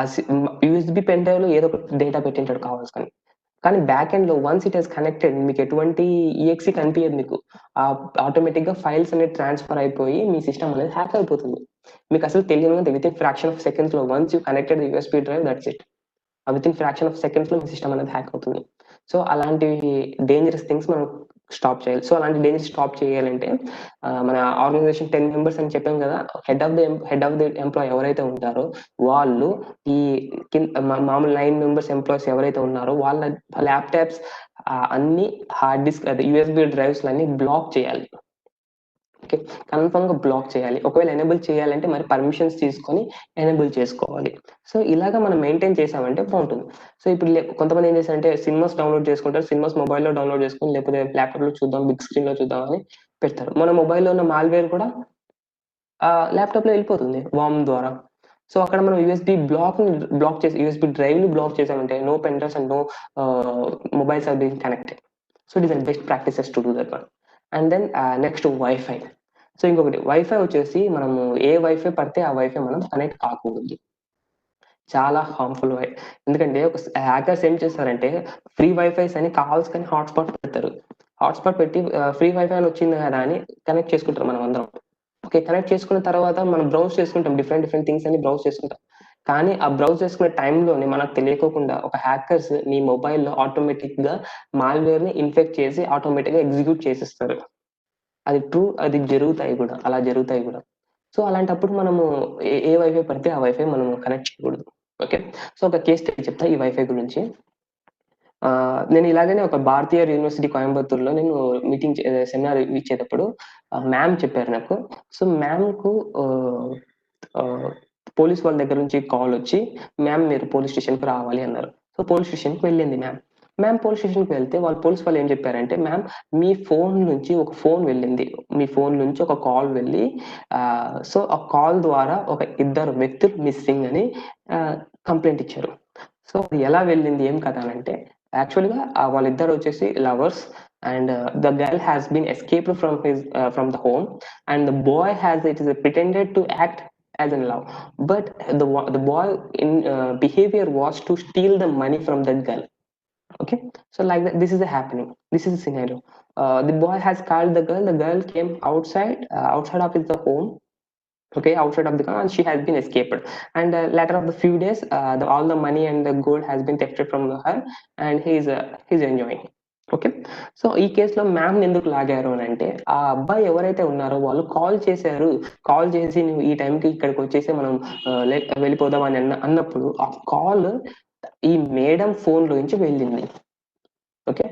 యూఎస్బి పెన్ డ్రైవ్ లో ఏదో ఒక డేటా పెట్టింటాడు కావాల్సి, కానీ బ్యాక్ ఎండ్ లో వన్స్ ఇట్ హెస్ కనెక్టెడ్ మీకు ఎటువంటి ఈఎక్సీ కనిపించదు. మీకు ఆటోమేటిక్ గా ఫైల్స్ అనేది ట్రాన్స్ఫర్ అయిపోయి మీ సిస్టమ్ అనేది హ్యాక్ అయిపోతుంది. మీకు అసలు తెలియదు, within fraction of seconds లో once you connected USB drive, that's it. Within fraction of seconds లో మీ సిస్టమ్ అనేది హ్యాక్ అవుతుంది. సో అలాంటి డేంజరస్ థింగ్స్ మనం స్టాప్ చేయాలి. సో అలాంటి డేంజర్ స్టాప్ చేయాలంటే మన ఆర్గనైజేషన్ 10 మెంబర్స్ అని చెప్పాం కదా, హెడ్ ఆఫ్ ది ఎంప్లాయ్ ఎవరైతే ఉంటారో వాళ్ళు ఈ మామూలు 9 మెంబర్స్ ఎంప్లాయీస్ ఎవరైతే ఉన్నారో వాళ్ళ ల్యాప్టాప్స్ అన్ని హార్డ్ డిస్క్ అదే యూఎస్బి డ్రైవ్స్ అన్ని బ్లాక్ చేయాలి. ఓకే, కన్ఫర్మ్ గా బ్లాక్ చేయాలి. ఒకవేళ ఎనేబుల్ చేయాలంటే మరి పర్మిషన్స్ తీసుకొని ఎనేబుల్ చేసుకోవాలి. సో ఇలాగా మనం మెయింటైన్ చేసామంటే బాగుంటుంది. సో ఇప్పుడు కొంతమంది ఏం చేస్తారంటే సినిమాస్ డౌన్లోడ్ చేసుకుంటారు, సినిమాస్ మొబైల్లో డౌన్లోడ్ చేసుకుని లేకపోతే ల్యాప్టాప్ లో చూద్దాం, బిగ్ స్క్రీన్ లో చూద్దాం అని పెడతారు. మన మొబైల్లో ఉన్న మాల్వేర్ కూడా ల్యాప్టాప్ లో వెళ్ళిపోతుంది వామ్ ద్వారా. సో అక్కడ మనం యూఎస్బి బ్లాక్ చేసి యూఎస్బి డ్రైవ్ ని బ్లాక్ చేసామంటే no pen drives and no mobiles are being connected. So it is the best practices to do that one. And then next wifi. So ఇంకొకటి wifi వచ్చేసి మనము ఏ wifi పడితే ఆ wifi మనం connect కాకూడదు, చాలా హార్మ్ఫుల్ వై. ఎందుకంటే ఒక హ్యాకర్స్ ఏం చేస్తారంటే ఫ్రీ వైఫైస్ అని కావాల్సి కానీ హాట్స్పాట్ పెడతారు. హాట్స్పాట్ పెట్టి ఫ్రీ వైఫై అని వచ్చింది కదా అని కనెక్ట్ చేసుకుంటారు మనం అందరం. ఓకే, కనెక్ట్ చేసుకున్న తర్వాత మనం బ్రౌజ్ చేసుకుంటాం, డిఫరెంట్ థింగ్స్ అని బ్రౌజ్ చేసుకుంటాం. కానీ ఆ బ్రౌజ్ చేసుకునే టైంలోనే మనకు తెలియకోకుండా ఒక హ్యాకర్స్ మీ మొబైల్లో ఆటోమేటిక్ గా మాల్వేర్ ని ఇన్ఫెక్ట్ చేసి ఆటోమేటిక్ గా ఎగ్జిక్యూట్ చేసేస్తారు. అది ట్రూ, అది జరుగుతాయి కూడా, అలా జరుగుతాయి కూడా. సో అలాంటప్పుడు మనము ఏ వైఫై పడితే ఆ వైఫై మనం కనెక్ట్ చేయకూడదు. ఓకే, సో ఒక కేస్ స్టడీ చెప్తా ఈ వైఫై గురించి. నేను ఇలాగనే ఒక భారతీయ యూనివర్సిటీ కోయంబత్తూరులో నేను మీటింగ్ సెమినార్ ఇచ్చేటప్పుడు మ్యామ్ చెప్పారు నాకు. సో మ్యామ్ కు పోలీస్ వాళ్ళ దగ్గర నుంచి కాల్ వచ్చి, మ్యామ్ మీరు పోలీస్ స్టేషన్కి రావాలి అన్నారు. సో పోలీస్ స్టేషన్కి వెళ్ళింది మ్యామ్ పోలీస్ స్టేషన్కి వెళ్తే పోలీస్ వాళ్ళు ఏం చెప్పారంటే, మ్యామ్ మీ ఫోన్ నుంచి ఒక ఫోన్ వెళ్ళింది, మీ ఫోన్ నుంచి ఒక కాల్ వెళ్ళి సో ఆ కాల్ ద్వారా ఒక 2 వ్యక్తులు మిస్సింగ్ అని కంప్లైంట్ ఇచ్చారు. సో అది ఎలా వెళ్ళింది ఏం కదా అంటే, యాక్చువల్గా వాళ్ళిద్దరు వచ్చేసి lovers, and the girl has been escaped from the home, and the boy it is pretended to act as in love, but the boy in behavior was to steal the money from that girl. Okay, so like that, this is the happening, this is the scenario. The boy has called the girl came outside of the home, okay, outside of the car, and she has been escaped. And later of the few days all the money and the gold has been thefted from her, and he's enjoying. Okay, so ఈ కేసులో ma'am ఎందుకు లాగారు అని అంటే, ఆ అబ్బాయి ఎవరైతే ఉన్నారో వాళ్ళు కాల్ చేశారు, కాల్ చేసి నువ్వు ఈ టైంకి ఇక్కడికి వచ్చేసి మనం వెళ్ళిపోదాం అని అన్నప్పుడు ఆ కాల్ ఈ మేడం ఫోన్ నుంచి వెళ్ళింది. ఓకే,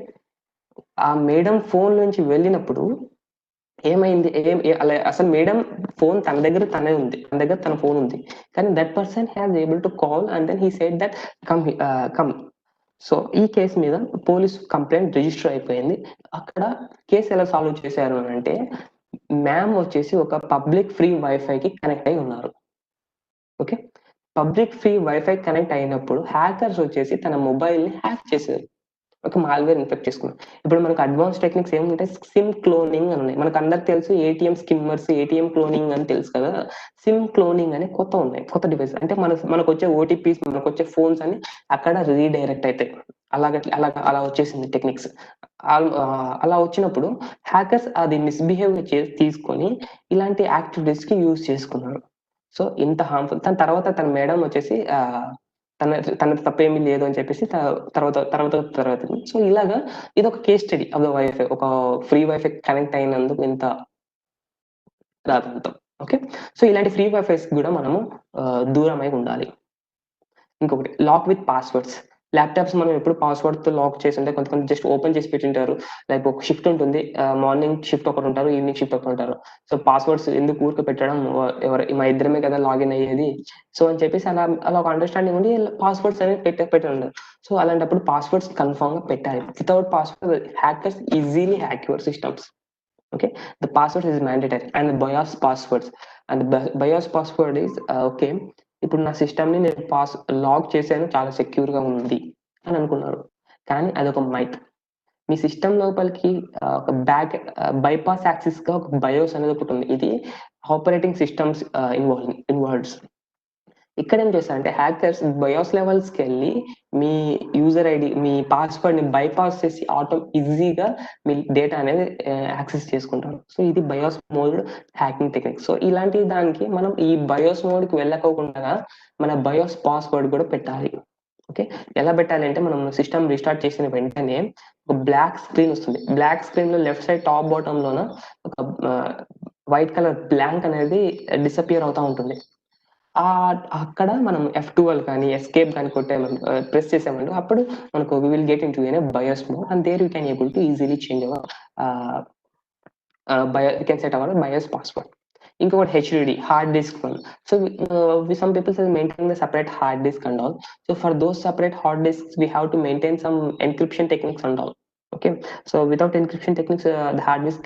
ఆ మేడం ఫోన్ నుంచి వెళ్ళినప్పుడు ఏమైంది, అసలు మేడం ఫోన్ తన దగ్గర తన ఫోన్ ఉంది, కానీ that person has able to call and then he said that come. So ఈ కేసు మీద పోలీస్ కంప్లైంట్ రిజిస్టర్ అయిపోయింది. అక్కడ కేసు ఎలా సాల్వ్ చేశారు అని అంటే, మ్యామ్ వచ్చేసి ఒక పబ్లిక్ ఫ్రీ వైఫైకి కనెక్ట్ అయి ఉన్నారు. Okay, public free wifi connect అయినప్పుడు హ్యాకర్స్ వచ్చేసి తన మొబైల్ ని హ్యాక్ చేశారు, ఒక మాల్వేర్ ఇన్ఫెక్ట్ చేసుకున్నాం. ఇప్పుడు మనకు అడ్వాన్స్ టెక్నిక్స్ ఏముంటాయి, సిమ్ క్లోనింగ్ అని ఉన్నాయి. మనకు అందరికి తెలుసు ఏటీఎం స్కిమ్మర్స్, ఏటీఎం క్లోనింగ్ అని తెలుసు కదా. సిమ్ క్లోనింగ్ అని కొత్త డివైస్ అంటే మనకు వచ్చే ఓటీపీస్, మనకు వచ్చే ఫోన్స్ అని అక్కడ రీడైరెక్ట్ అవుతాయి. అలా వచ్చేసింది టెక్నిక్స్. అలా వచ్చినప్పుడు హ్యాకర్స్ అది మిస్బిహేవ్ తీసుకొని ఇలాంటి యాక్టివిటీస్ కి యూజ్ చేసుకున్నారు. సో ఇంత హార్మ్ఫుల్. తన తర్వాత తన మేడం వచ్చేసి తన తప్పేమీ లేదు అని చెప్పేసి తర్వాత సో ఇలాగా ఇది ఒక case study of the wifi. ఒక ఫ్రీ వైఫై కనెక్ట్ అయినందుకు ఇంత రాదంతం. ఓకే, సో ఇలాంటి ఫ్రీ వైఫైస్ కూడా మనము దూరమై ఉండాలి. ఇంకొకటి లాక్ విత్ పాస్వర్డ్స్. ల్యాప్టాప్స్ మనం ఎప్పుడు పాస్వర్డ్ తో లాక్ చేసి ఉంటే కొంతమంది జస్ట్ ఓపెన్ చేసి పెట్టింటారు. లైక్ ఒక షిఫ్ట్ ఉంటుంది, మార్నింగ్ షిఫ్ట్ ఒకటి ఉంటారు, ఈవినింగ్ షిఫ్ట్ ఒకటి ఉంటారు. సో పాస్వర్డ్స్ ఎందుకు ఊరికి పెట్టడం, మా ఇద్దరమే కదా లాగిన్ అయ్యేది, సో అని చెప్పేసి అలా ఒక అండర్స్టాండింగ్ ఉండి పాస్వర్డ్స్ అనేవి పెట్టి ఉండరు. సో అలాంటప్పుడు పాస్వర్డ్స్ కన్ఫర్మ్ గా పెట్టాలి. Without password hackers easily hack your systems. Okay, the password is mandatory and the BIOS passwords, and the BIOS password is okay. ఇప్పుడు నా సిస్టమ్ ని నేను లాక్ చేశాను, చాలా సెక్యూర్ గా ఉంది అని అనుకున్నారు, కానీ అదొక మైత్. మీ సిస్టమ్ లోపలికి ఒక బైపాస్ యాక్సిస్ గా ఒక బయోస్ అనేది ఒకటి ఉంది. ఇది ఆపరేటింగ్ సిస్టమ్స్ ఇన్వాల్వ్స్. ఇక్కడ ఏం చేస్తారంటే హ్యాకర్స్ బయోస్ లెవెల్స్కి వెళ్ళి మీ యూజర్ ఐడి, మీ పాస్వర్డ్ ని బైపాస్ చేసి ఈజీగా మీ డేటా అనేది యాక్సెస్ చేసుకుంటారు. సో ఇది బయోస్ మోడ్ హ్యాకింగ్ టెక్నిక్. సో ఇలాంటి దానికి మనం ఈ బయోస్ మోడ్ కి వెళ్ళకోకుండా మన బయోస్ పాస్వర్డ్ కూడా పెట్టాలి. ఓకే, ఎలా పెట్టాలి అంటే మనం సిస్టమ్ రీస్టార్ట్ చేసిన వెంటనే ఒక బ్లాక్ స్క్రీన్ వస్తుంది. బ్లాక్ స్క్రీన్ లో లెఫ్ట్ సైడ్ టాప్ బాటమ్ లోన ఒక వైట్ కలర్ బ్లాంక్ అనేది డిసపియర్ అవుతా ఉంటుంది. అక్కడ మనం F12 కానీ ఎస్కేప్ కానీ ప్రెస్ చేసామంటే అప్పుడు మనకు we will get into BIOS mode, and there you can able to easily change our you can set our BIOS password. ఇంకొకటి HDD, hard disk one. So some people say maintain the separate hard disk and all. So for those separate hard disks we have to maintain some encryption techniques and all. Okay, so without encryption techniques the hard disk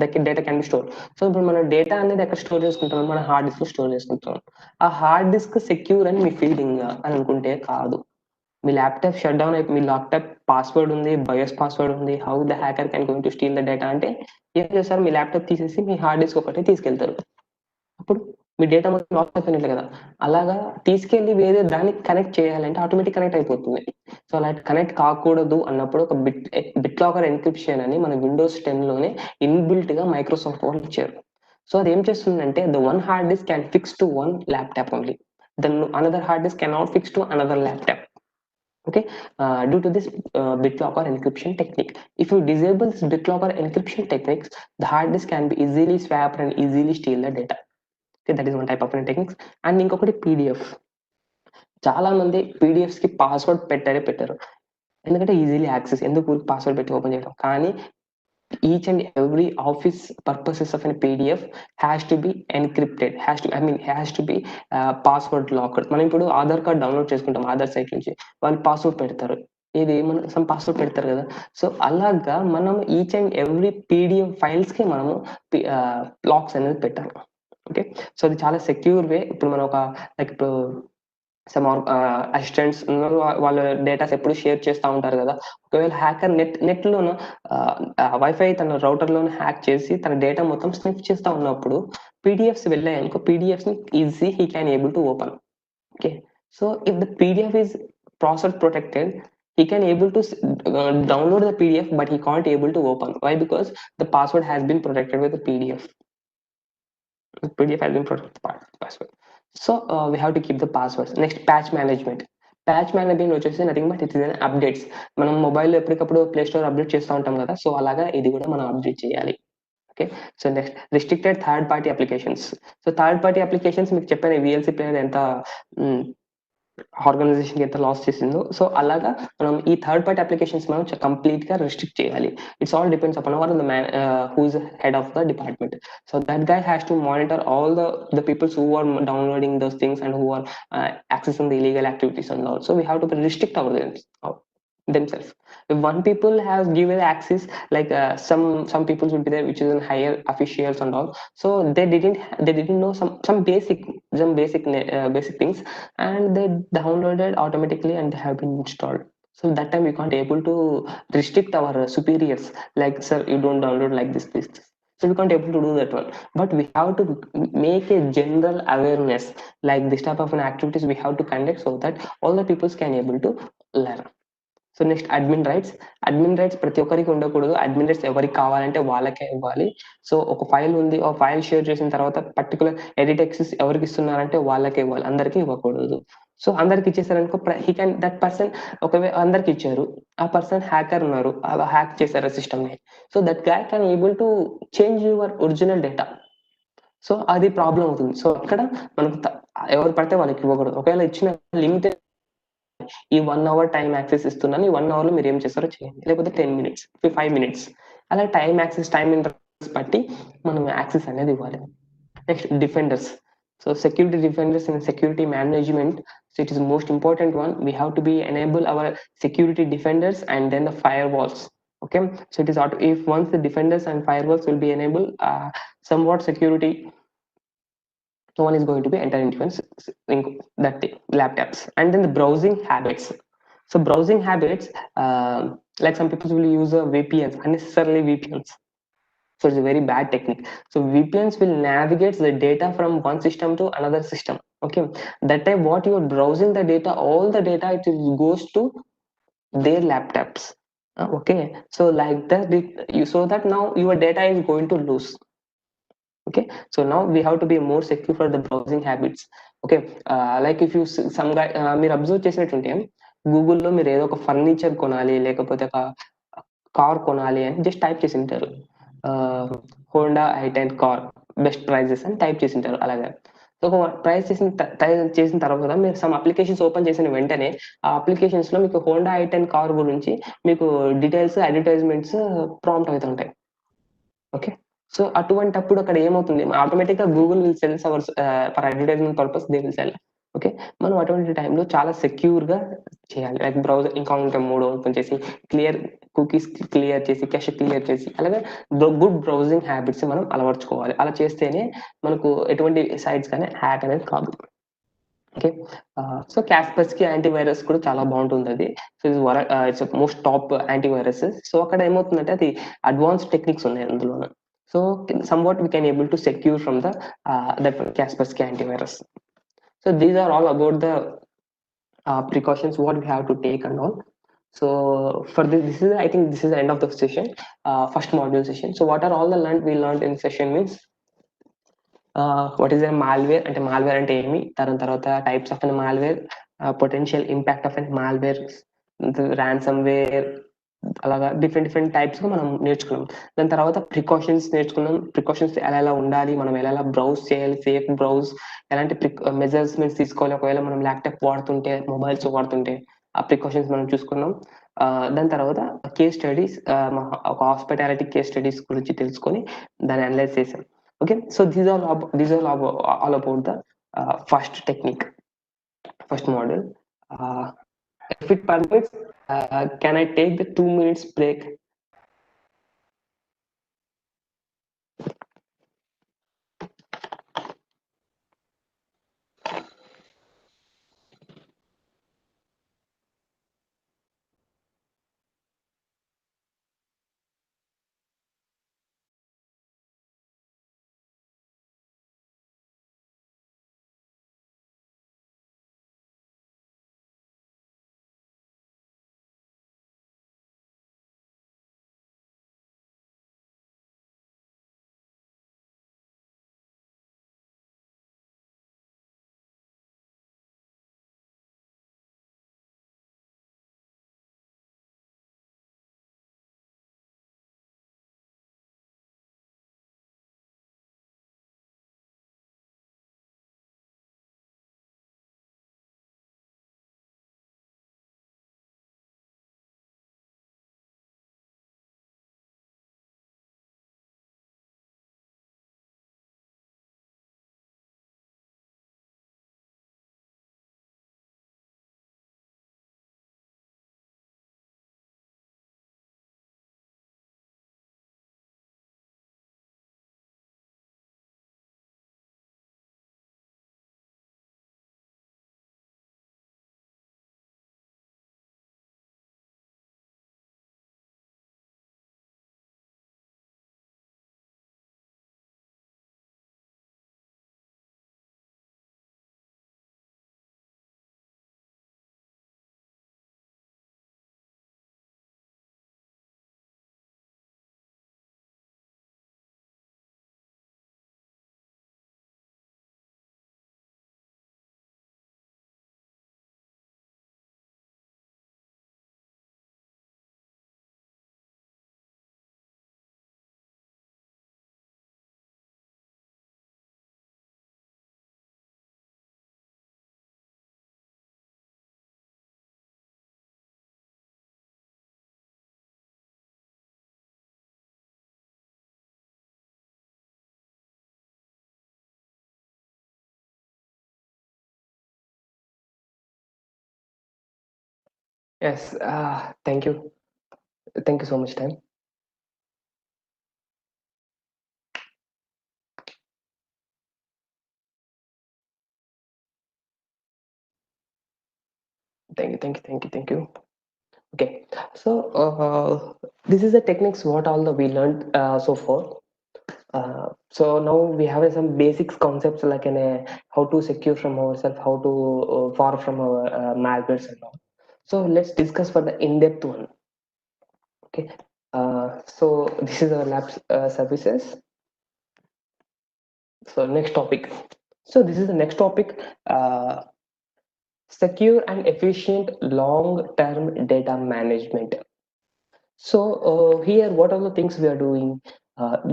the data can be stored. So ఇప్పుడు మన data అనేది ఎక్కడ store చేసుకుంటాం, మన hard disk లో store చేసుకుంటాం. ఆ hard disk secure అని మీ ఫీలింగ్ అని అనుకుంటే కాదు. మీ ల్యాప్టాప్ షట్ డౌన్ అయిపోయి, మీ ల్యాప్టాప్ పాస్వర్డ్ ఉంది, బయోస్ పాస్వర్డ్ ఉంది, how the hacker can going to steal the data అంటే ఏం చేస్తారు, మీ ల్యాప్టాప్ తీసేసి మీ హార్డ్ డిస్క్ ఒకటి తీసుకెళ్తారు. అప్పుడు మీ డేటా మొత్తం లాక్ అయిపోయినట్లే కదా. అలాగా తీసుకెళ్లి వేరే దానికి కనెక్ట్ చేయాలంటే ఆటోమేటిక్ కనెక్ట్ అయిపోతుంది. సో అలా కనెక్ట్ కాకూడదు అన్నప్పుడు ఒక బిట్ లాకర్ ఎన్క్రిప్షన్ అని మన విండోస్ 10 లోనే ఇన్బిల్ట్ గా మైక్రోసాఫ్ట్ వాళ్ళు ఇచ్చారు. సో అది ఏం చేస్తుందంటే the one hard disk can fix to one laptop only, then another hard disk can not fix to another laptop. Okay, due to this BitLocker encryption technique. If you disable this BitLocker encryption techniques, the hard disk can be easily swapped and easily steal the data. Okay, that is one type of techniques. And ఇంకొకటి PDF. చాలా మంది PDFs కి password పెట్టారు, ఎందుకంటే easily access, ఎందుకు password పెట్టి open చేయడం. కానీ each and every office purposes of a PDF has to be encrypted, has to be password locked. మనం ఇప్పుడు ఆధార్ కార్డ్ డౌన్లోడ్ చేసుకుంటాం, ఆధార్ సైట్ నుంచి వాళ్ళు పాస్వర్డ్ పెడతారు, ఇది మన సమ్ పాస్వర్డ్ పెడతారు కదా. సో అలాగా మనం each and every PDF files కి మనము లాక్స్ అనేది పెట్టాలి. ఓకే, సో అది చాలా సెక్యూర్ వే. ఇప్పుడు మనం ఒక లైక్ ఇప్పుడు సమ్ అసిస్టెంట్స్ వాళ్ళ డేటాస్ ఎప్పుడు షేర్ చేస్తూ ఉంటారు కదా. ఒకవేళ హ్యాకర్ నెట్ లోన వైఫై తన రౌటర్ లోనే హ్యాక్ చేసి తన డేటా మొత్తం స్నిఫ్ చేస్తూ ఉన్నప్పుడు PDFs వెళ్ళాయి అనుకో, PDFs ని easy he can able to open. Okay, so if the PDF is password protected, he can able to download the PDF but he can't able to open. Why? Because the password has been protected with the PDF. PDF has been protected with the password. So we have to keep the passwords. Next, patch management. Patch management వచ్చేసి nothing but it is updates. మనం మొబైల్లో ఎప్పటికప్పుడు play store update చేస్తూ ఉంటాం కదా, so అలాగా ఇది కూడా మనం అప్డేట్ చేయాలి. Okay, so next restricted third party applications. So third party applications మీకు చెప్పాను VLC ప్లేయర్ ఎంత ఆర్గనైజేషన్ ఎంత లాస్ చేసిందో, సో అలాగా మనం ఈ థర్డ్ పార్టీ అప్లికేషన్స్ మనం కంప్లీట్ గా రెస్ట్రిక్ట్ చేయాలి. It's all depends upon our the man who is head of the department. So that guy has to monitor all the people who are downloading those things and who are accessing the illegal activities and all. So we have to restrict themselves. If one people has given access, like some people would be there which is in higher officials and all, so they didn't know some basic things, and they downloaded automatically and they have been installed. So that time we can't able to restrict our superiors, like sir you don't download like this. So we can't able to do that one, but we have to make a general awareness, like this type of an activities we have to conduct so that all the peoples can able to learn. So next admin rights ప్రతి ఒక్కరికి ఉండకూడదు. Admin rights ఎవరికి కావాలంటే వాళ్ళకే ఇవ్వాలి. So ఒక file ఉంది, ఆ ఫైల్ షేర్ చేసిన తర్వాత పర్టికులర్ ఎడిట్ యాక్సెస్ ఎవరికి ఇస్తున్నారంటే వాళ్ళకే ఇవ్వాలి, అందరికీ ఇవ్వకూడదు. సో అందరికి ఇచ్చేసారనుకో హీ కెన్ దట్ పర్సన్, ఒకవేళ అందరికి ఇచ్చారు, ఆ పర్సన్ హ్యాకర్ ఉన్నారు, అలా హ్యాక్ చేశారు సిస్టమ్ ని, so that guy can able to change your original data. So అది ప్రాబ్లం అవుతుంది. సో అక్కడ మనకు ఎవరు పడితే వాళ్ళకి ఇవ్వకూడదు. ఒకవేళ ఇచ్చిన లిమిటెడ్ ఈ 1 అవర్ టైం యాక్సెస్ ఇస్తున్నాను, ఈ 1 అవర్ లో మీరు ఏం చేస్తారో చేయండి, లేకపోతే 10 minutes 5 minutes అలా టైం యాక్సెస్ టైం ఇంటర్వెల్స్ బట్టి మనం యాక్సెస్ అనేది ఇవ్వాలి. Next defenders. So security defenders in security management, so it is the most important one. We have to be enable our security defenders and then the firewalls. Okay, so it is auto, if once the defenders and firewalls will be enabled, somewhat security, no one is going to be entering into that thing, laptops. And then the browsing habits. So browsing habits, like some people will use VPNs, unnecessarily VPNs. So it's a very bad technique. So VPNs will navigate the data from one system to another system. Okay, that time what you are browsing the data, all the data it goes to their laptops. Okay, so like that, so that now your data is going to lose. Okay, so now we have to be more secure for the browsing habits. Okay, like if you some guy మీరు observe చేసినట్టుంటే గూగుల్లో మీరు ఏదో ఒక furniture కొనాలి లేకపోతే ఒక car కొనాలి అని జస్ట్ టైప్ చేసి ఉంటారు, Honda i10 car best prices అని టైప్ చేసి ఉంటారు. అలాగే ఒక ప్రైస్ చేసిన తర్వాత మీరు సమ్ అప్లికేషన్స్ ఓపెన్ చేసిన వెంటనే ఆ అప్లికేషన్స్ లో మీకు హోండా i10 కార్ గురించి మీకు డీటెయిల్స్ అడ్వర్టైజ్మెంట్స్ ప్రాంప్ట్ అవుతుంటాయి. ఓకే, సో అటువంటప్పుడు అక్కడ ఏమవుతుంది, ఆటోమేటిక్ గా Google will sells our for advertisement purpose they will sell. Okay, మనం అటువంటి టైంలో చాలా సెక్యూర్ గా చేయాలి. లైక్ బ్రౌజర్ ఇంకా మోడ్ ఓపెన్ చేసి క్లియర్ కుకీస్ క్లియర్ చేసి క్యాష్ క్లియర్ చేసి అలాగే గుడ్ బ్రౌజింగ్ హ్యాబిట్స్ మనం అలవర్చుకోవాలి. అలా చేస్తేనే మనకు ఎటువంటి సైట్స్ కానీ హ్యాక్ అనేది కాదు. ఓకే, సో క్యాస్పర్స్కి యాంటీవైరస్ కూడా చాలా బాగుంటుంది అది. So it's most top antivirus. So అక్కడ ఏమవుతుందంటే అది అడ్వాన్స్ టెక్నిక్స్ ఉన్నాయి అందులో. So somewhat we can able to secure from the that Kaspersky antivirus. So these are all about the precautions what we have to take and all. So for this is, I think this is the end of the session, first module session. So what are all the we learned in session means, what is a malware అంటే malware అంటే ఏమి, దాని తర్వాత types of malware, potential impact of malware, ransomware, అలాగా different types గా మనం నేర్చుకున్నాం. దాని తర్వాత ప్రికాషన్స్ నేర్చుకున్నాం, ప్రికాషన్స్ ఎలా ఉండాలి, మనం ఎలా బ్రౌజ్ చేయాలి, సేఫ్ బ్రౌజ్, ఎలాంటి మెజర్స్మెంట్స్ తీసుకోవాలి ఒకవేళ మనం ల్యాప్టాప్ వాడుతుంటే మొబైల్స్ వాడుతుంటే ఆ ప్రికాషన్స్ మనం చూసుకున్నాం. దాని తర్వాత కేస్ స్టడీస్, ఒక హాస్పిటాలిటీ కేస్ స్టడీస్ గురించి తెలుసుకొని దాన్ని అనలైజ్ చేసాం. Okay, so these are all about the first technique, first model. If it permits, can I take the 2 minutes break? Yes, thank you. Thank you so much, time. Thank you. Okay, so this is the techniques what all the we learned so far. So now we have some basics concepts like how to secure from ourselves, how to far from our malwares and all. So let's discuss for the in-depth one. Okay, so this is our lab services. So next topic. So this is the next topic. Secure and efficient long-term data management. So here, what are the things we are doing?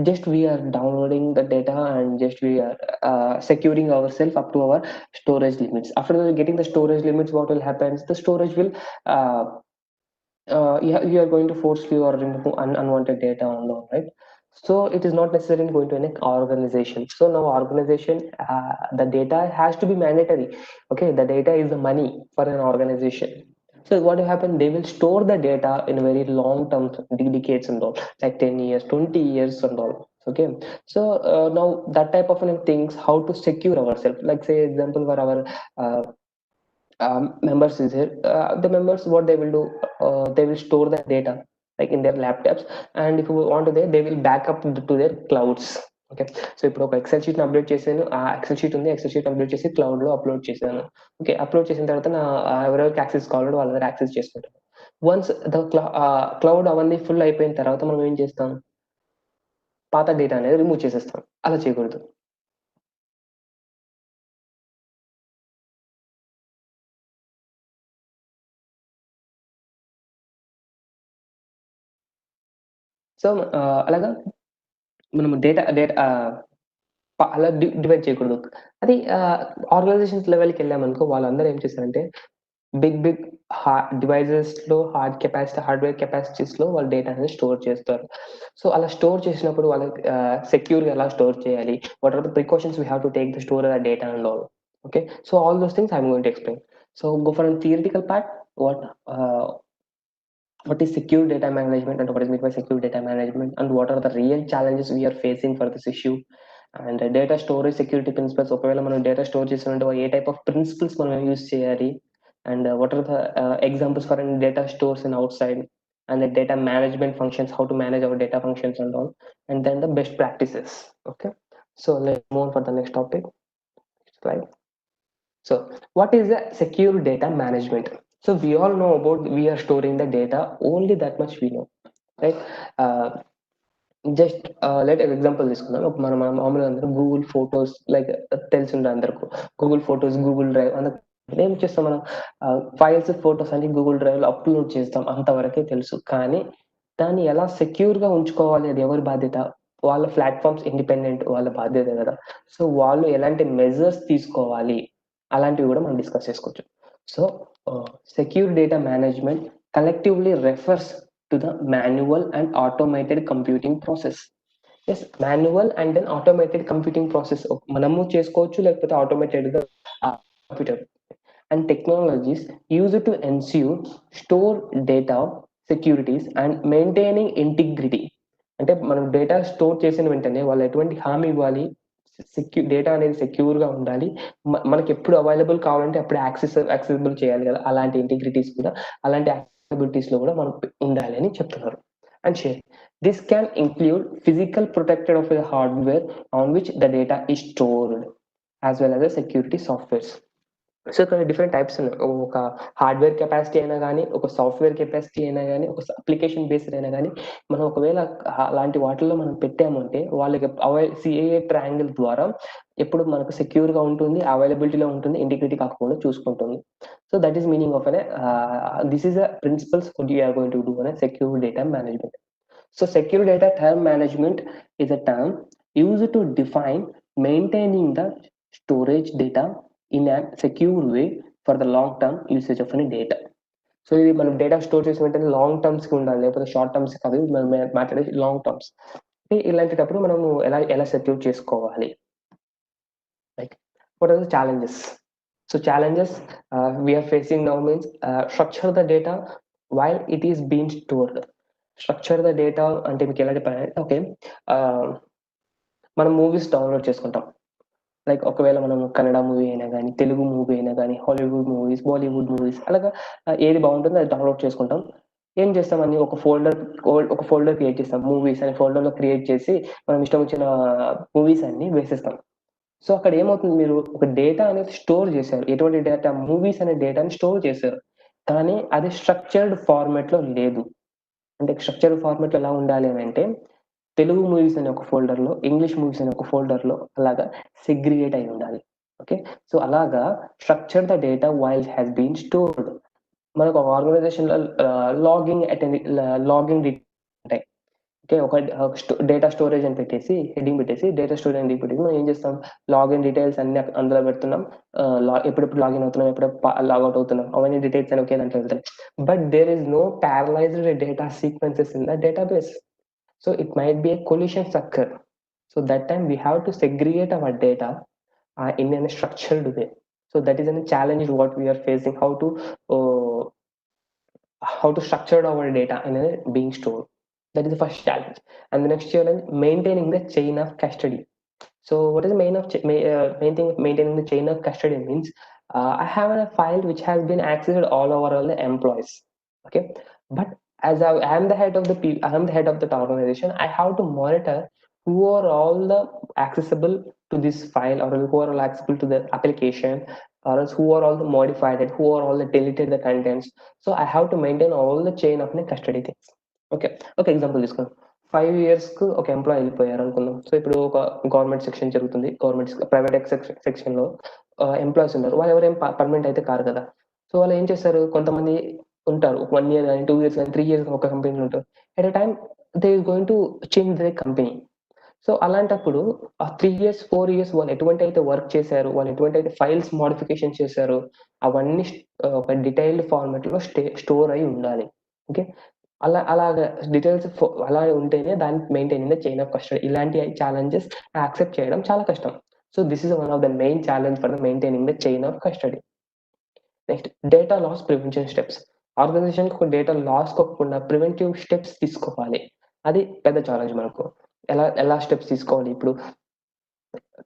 Just we are downloading the data and just we are securing ourselves up to our storage limits. After getting the storage limits, what will happen? The storage will uh, you are going to forcefully or remove unwanted data online, right? So it is not necessarily going to an organization. So now organization, the data has to be mandatory. Okay, the data is the money for an organization. So what will happen? They will store the data in a very long term, decades and all, like 10 years, 20 years and all. Okay, so now that type of things, how to secure ourselves. Like say example for our uh, members is here. The members, what they will do, they will store the data like in their laptops, and if you want to, they will back up to their clouds. Okay, so ఇప్పుడు ఒక XL sheet upload చేశాను, ఆ XL sheet ఉంది, XL sheet upload చేసి cloud లో upload చేశాను. Okay, upload చేసిన తర్వాత నా ఎవరెవరికి యాక్సెస్ కావాలో వాళ్ళ దగ్గర యాక్సెస్ చేసుకుంటాను. వన్స్ ద క్లౌడ్ అవన్నీ ఫుల్ అయిపోయిన తర్వాత మనం ఏం చేస్తాం, పాత డేటా అనేది రిమూవ్ చేసేస్తాం. అలా చేయకూడదు. సో అలాగా మనం డేటా డేటా అలా డివైడ్ చేయకూడదు. అది ఆర్గనైజేషన్స్ లెవెల్కి వెళ్ళామనుకో, వాళ్ళందరూ ఏం చేస్తారంటే బిగ్ బిగ్ డివైజెస్ లో హార్డ్వేర్ కెపాసిటీస్ లో వాళ్ళు డేటా అనేది స్టోర్ చేస్తారు. సో అలా స్టోర్ చేసినప్పుడు వాళ్ళకి సెక్యూర్ గా ఎలా స్టోర్ చేయాలి, what are the precautions we have to take the store data and all. Okay, so all those things I'm going to explain. So go for theoretical part. what what is secure data management and what is meant by secure data management, and what are the real challenges we are facing for this issue, and data storage security principles. ఒకవేళ మనం data store చేసినట్టు ఏ type of principles మనం use చేయాలి, and what are the examples for data stores in outside, and the data management functions, how to manage our data functions and all, and then the best practices. Okay, so let's move on for the next topic. Slide. So what is the secure data management? So we all know about we are storing the data, only that much we know, right? Just let example తీసుకున్నాను. మనం మనం మామూలుగా అందరూ Google photos like తెలిసిండే అందరికి Google photos, Google drive అందరూ ఏం చేస్తాం, మనం ఫైల్స్ ఫొటోస్ అన్ని గూగుల్ డ్రైవ్ లో అప్లోడ్ చేస్తాం, అంతవరకే తెలుసు. కానీ దాన్ని ఎలా సెక్యూర్ గా ఉంచుకోవాలి, అది ఎవరి బాధ్యత? వాళ్ళ ప్లాట్ఫామ్స్ ఇండిపెండెంట్, వాళ్ళ బాధ్యత కదా. సో వాళ్ళు ఎలాంటి మెజర్స్ తీసుకోవాలి, అలాంటివి కూడా మనం డిస్కస్ చేసుకోవచ్చు. So secure data management collectively refers to the manual and automated computing process. Yes, manual and then automated computing process మనము చేసుకోవచ్చు, లేకపోతే ఆటోమేటెడ్ గా computer and technologies used to ensure store data securities and maintaining integrity. అంటే మనం data store చేసిన వెంటనే వాళ్ళు ఎటువంటి హామీ ఇవ్వాలి, డేటా అనేది సెక్యూర్ గా ఉండాలి, మనకి ఎప్పుడు అవైలబుల్ కావాలంటే అప్పుడు యాక్సెసిబుల్ చేయాలి కదా. అలాంటి ఇంటిగ్రిటీస్ కూడా, అలాంటి యాక్సెసిబిలిటీస్ లో కూడా మనం ఉండాలి అని చెప్తున్నారు. And share this can include physical protected of the hardware on which the data is stored as well as the security softwares. So ఇక్కడ డిఫరెంట్ టైప్స్ ఉన్నాయి. ఒక హార్డ్వేర్ కెపాసిటీ అయినా కానీ, ఒక సాఫ్ట్వేర్ కెపాసిటీ అయినా కానీ, ఒక అప్లికేషన్ బేస్డ్ అయినా కానీ, మనం ఒకవేళ అలాంటి వాటిల్లో మనం పెట్టామంటే వాళ్ళకి సిఏఏ ట్రయాంగిల్ ద్వారా ఎప్పుడు మనకు సెక్యూర్ గా ఉంటుంది, అవైలబిలిటీలో ఉంటుంది, ఇంటిగ్రిటీ కాకుండా చూసుకుంటుంది. So that is meaning of this is the principles we are going to do అనే secure data management. So secure data term management is a term used to define maintaining the storage data in a secure way for the long term usage of any data. So ఇది మనం data store చేసిన వెంటనే long terms కి ఉండాలి, లేకపోతే short terms కాదు, మనం మాట్లాడేది లాంగ్ టర్మ్స్. ఇలాంటిటప్పుడు మనము ఎలా సెక్యూర్ చేసుకోవాలి, like what are the challenges? So challenges we are facing now means structure the data while it is being stored. Structure the data అంటే మీకు ఎలా చెప్పాలంటే ఓకే మనం మూవీస్ డౌన్లోడ్ చేసుకుంటాం. లైక్ ఒకవేళ మనం కన్నడ మూవీ అయినా కానీ, తెలుగు మూవీ అయినా కానీ, హాలీవుడ్ మూవీస్, బాలీవుడ్ మూవీస్ అలాగా ఏది బాగుంటుందో అది డౌన్లోడ్ చేసుకుంటాం. ఏం చేస్తామని ఒక ఫోల్డర్ క్రియేట్ చేస్తాం. మూవీస్ అనే ఫోల్డర్లో క్రియేట్ చేసి మనం ఇష్టం వచ్చిన మూవీస్ అన్ని వేసేస్తాం. సో అక్కడ ఏమవుతుంది, మీరు ఒక డేటా అనేది స్టోర్ చేశారు. ఎటువంటి డేటా? మూవీస్ అనే డేటాని స్టోర్ చేశారు. కానీ అది స్ట్రక్చర్డ్ ఫార్మాట్లో లేదు. అంటే స్ట్రక్చర్డ్ ఫార్మాట్లో ఎలా ఉండాలి అని అంటే తెలుగు మూవీస్ అనే ఒక ఫోల్డర్లో, ఇంగ్లీష్ మూవీస్ అనే ఒక ఫోల్డర్లో అలాగా సెగ్రిగేట్ అయి ఉండాలి. ఓకే, సో అలాగా structure the data while has been stored. మనకు ఒక ఆర్గనైజేషన్లో లాగింగ్ ఉంటాయి. ఓకే, ఒక డేటా స్టోరేజ్ అని పెట్టేసి హెడ్డింగ్ పెట్టేసి డేటా స్టోరేజ్ అని పెట్టేసి మనం ఏం చేస్తాం, లాగిన్ డీటెయిల్స్ అన్ని అందులో పెడుతున్నాం. ఎప్పుడెప్పుడు లాగిన్ అవుతున్నాం, ఎప్పుడు లాగౌట్ అవుతున్నాం, అవన్నీ డీటెయిల్స్ అని ఒకే దాంట్లో వెళ్తాయి. But there is no paralysed data sequences in the database. So it might be a collisions occur. So that time we have to segregate our data in a structured way. So that is a challenge what we are facing, how to structure our data in a being stored. That is the first challenge. And the next challenge, maintaining the chain of custody. So what is the main thing of maintaining the chain of custody means, I have a file which has been accessed all over all the employees. Okay, but as I am the head of that organization, I have to monitor who are all the accessible to this file, or who are all accessible to the application, or else who are all the modified it, who are all the deleted the contents. So I have to maintain all the chain of the custody things. Okay, example తీసుకోండి. 5 years కు ఒక employee వెళ్ళిపోయారు అనుకుందాం. So ఇప్పుడు ఒక government section జరుగుతుంది. Private section లో employees ఉన్నారు. వాళ్ళు ఎవరేం పర్మనెంట్ అయితే కారు కదా. సో వాళ్ళు ఏం చేస్తారు, కొంతమంది ఉంటారు 1 year కానీ 2 years కానీ 3 years ఒక కంపెనీలో ఉంటారు. At a time they is going to change the company. So అలాంటప్పుడు ఆ 3 years 4 years వాళ్ళు ఎటువంటి అయితే వర్క్ చేశారు, వాళ్ళు ఎటువంటి అయితే ఫైల్స్ మోడిఫికేషన్ చేశారు, అవన్నీ ఒక డీటెయిల్డ్ ఫార్మాట్ లో స్టోర్ అయి ఉండాలి. ఓకే, అలాగా డీటెయిల్స్ అలా ఉంటేనే దాన్ని maintaining the chain of custody. ఇలాంటి ఛాలెంజెస్ యాక్సెప్ట్ చేయడం చాలా కష్టం. So this is one of the main challenge for the maintaining the chain of custody. Next, data loss prevention steps. Organization ఒక డేటా లాస్ కాకుండా preventive steps తీసుకోవాలి. అది పెద్ద challenge మనకు. ఎలా స్టెప్స్ తీసుకోవాలి? ఇప్పుడు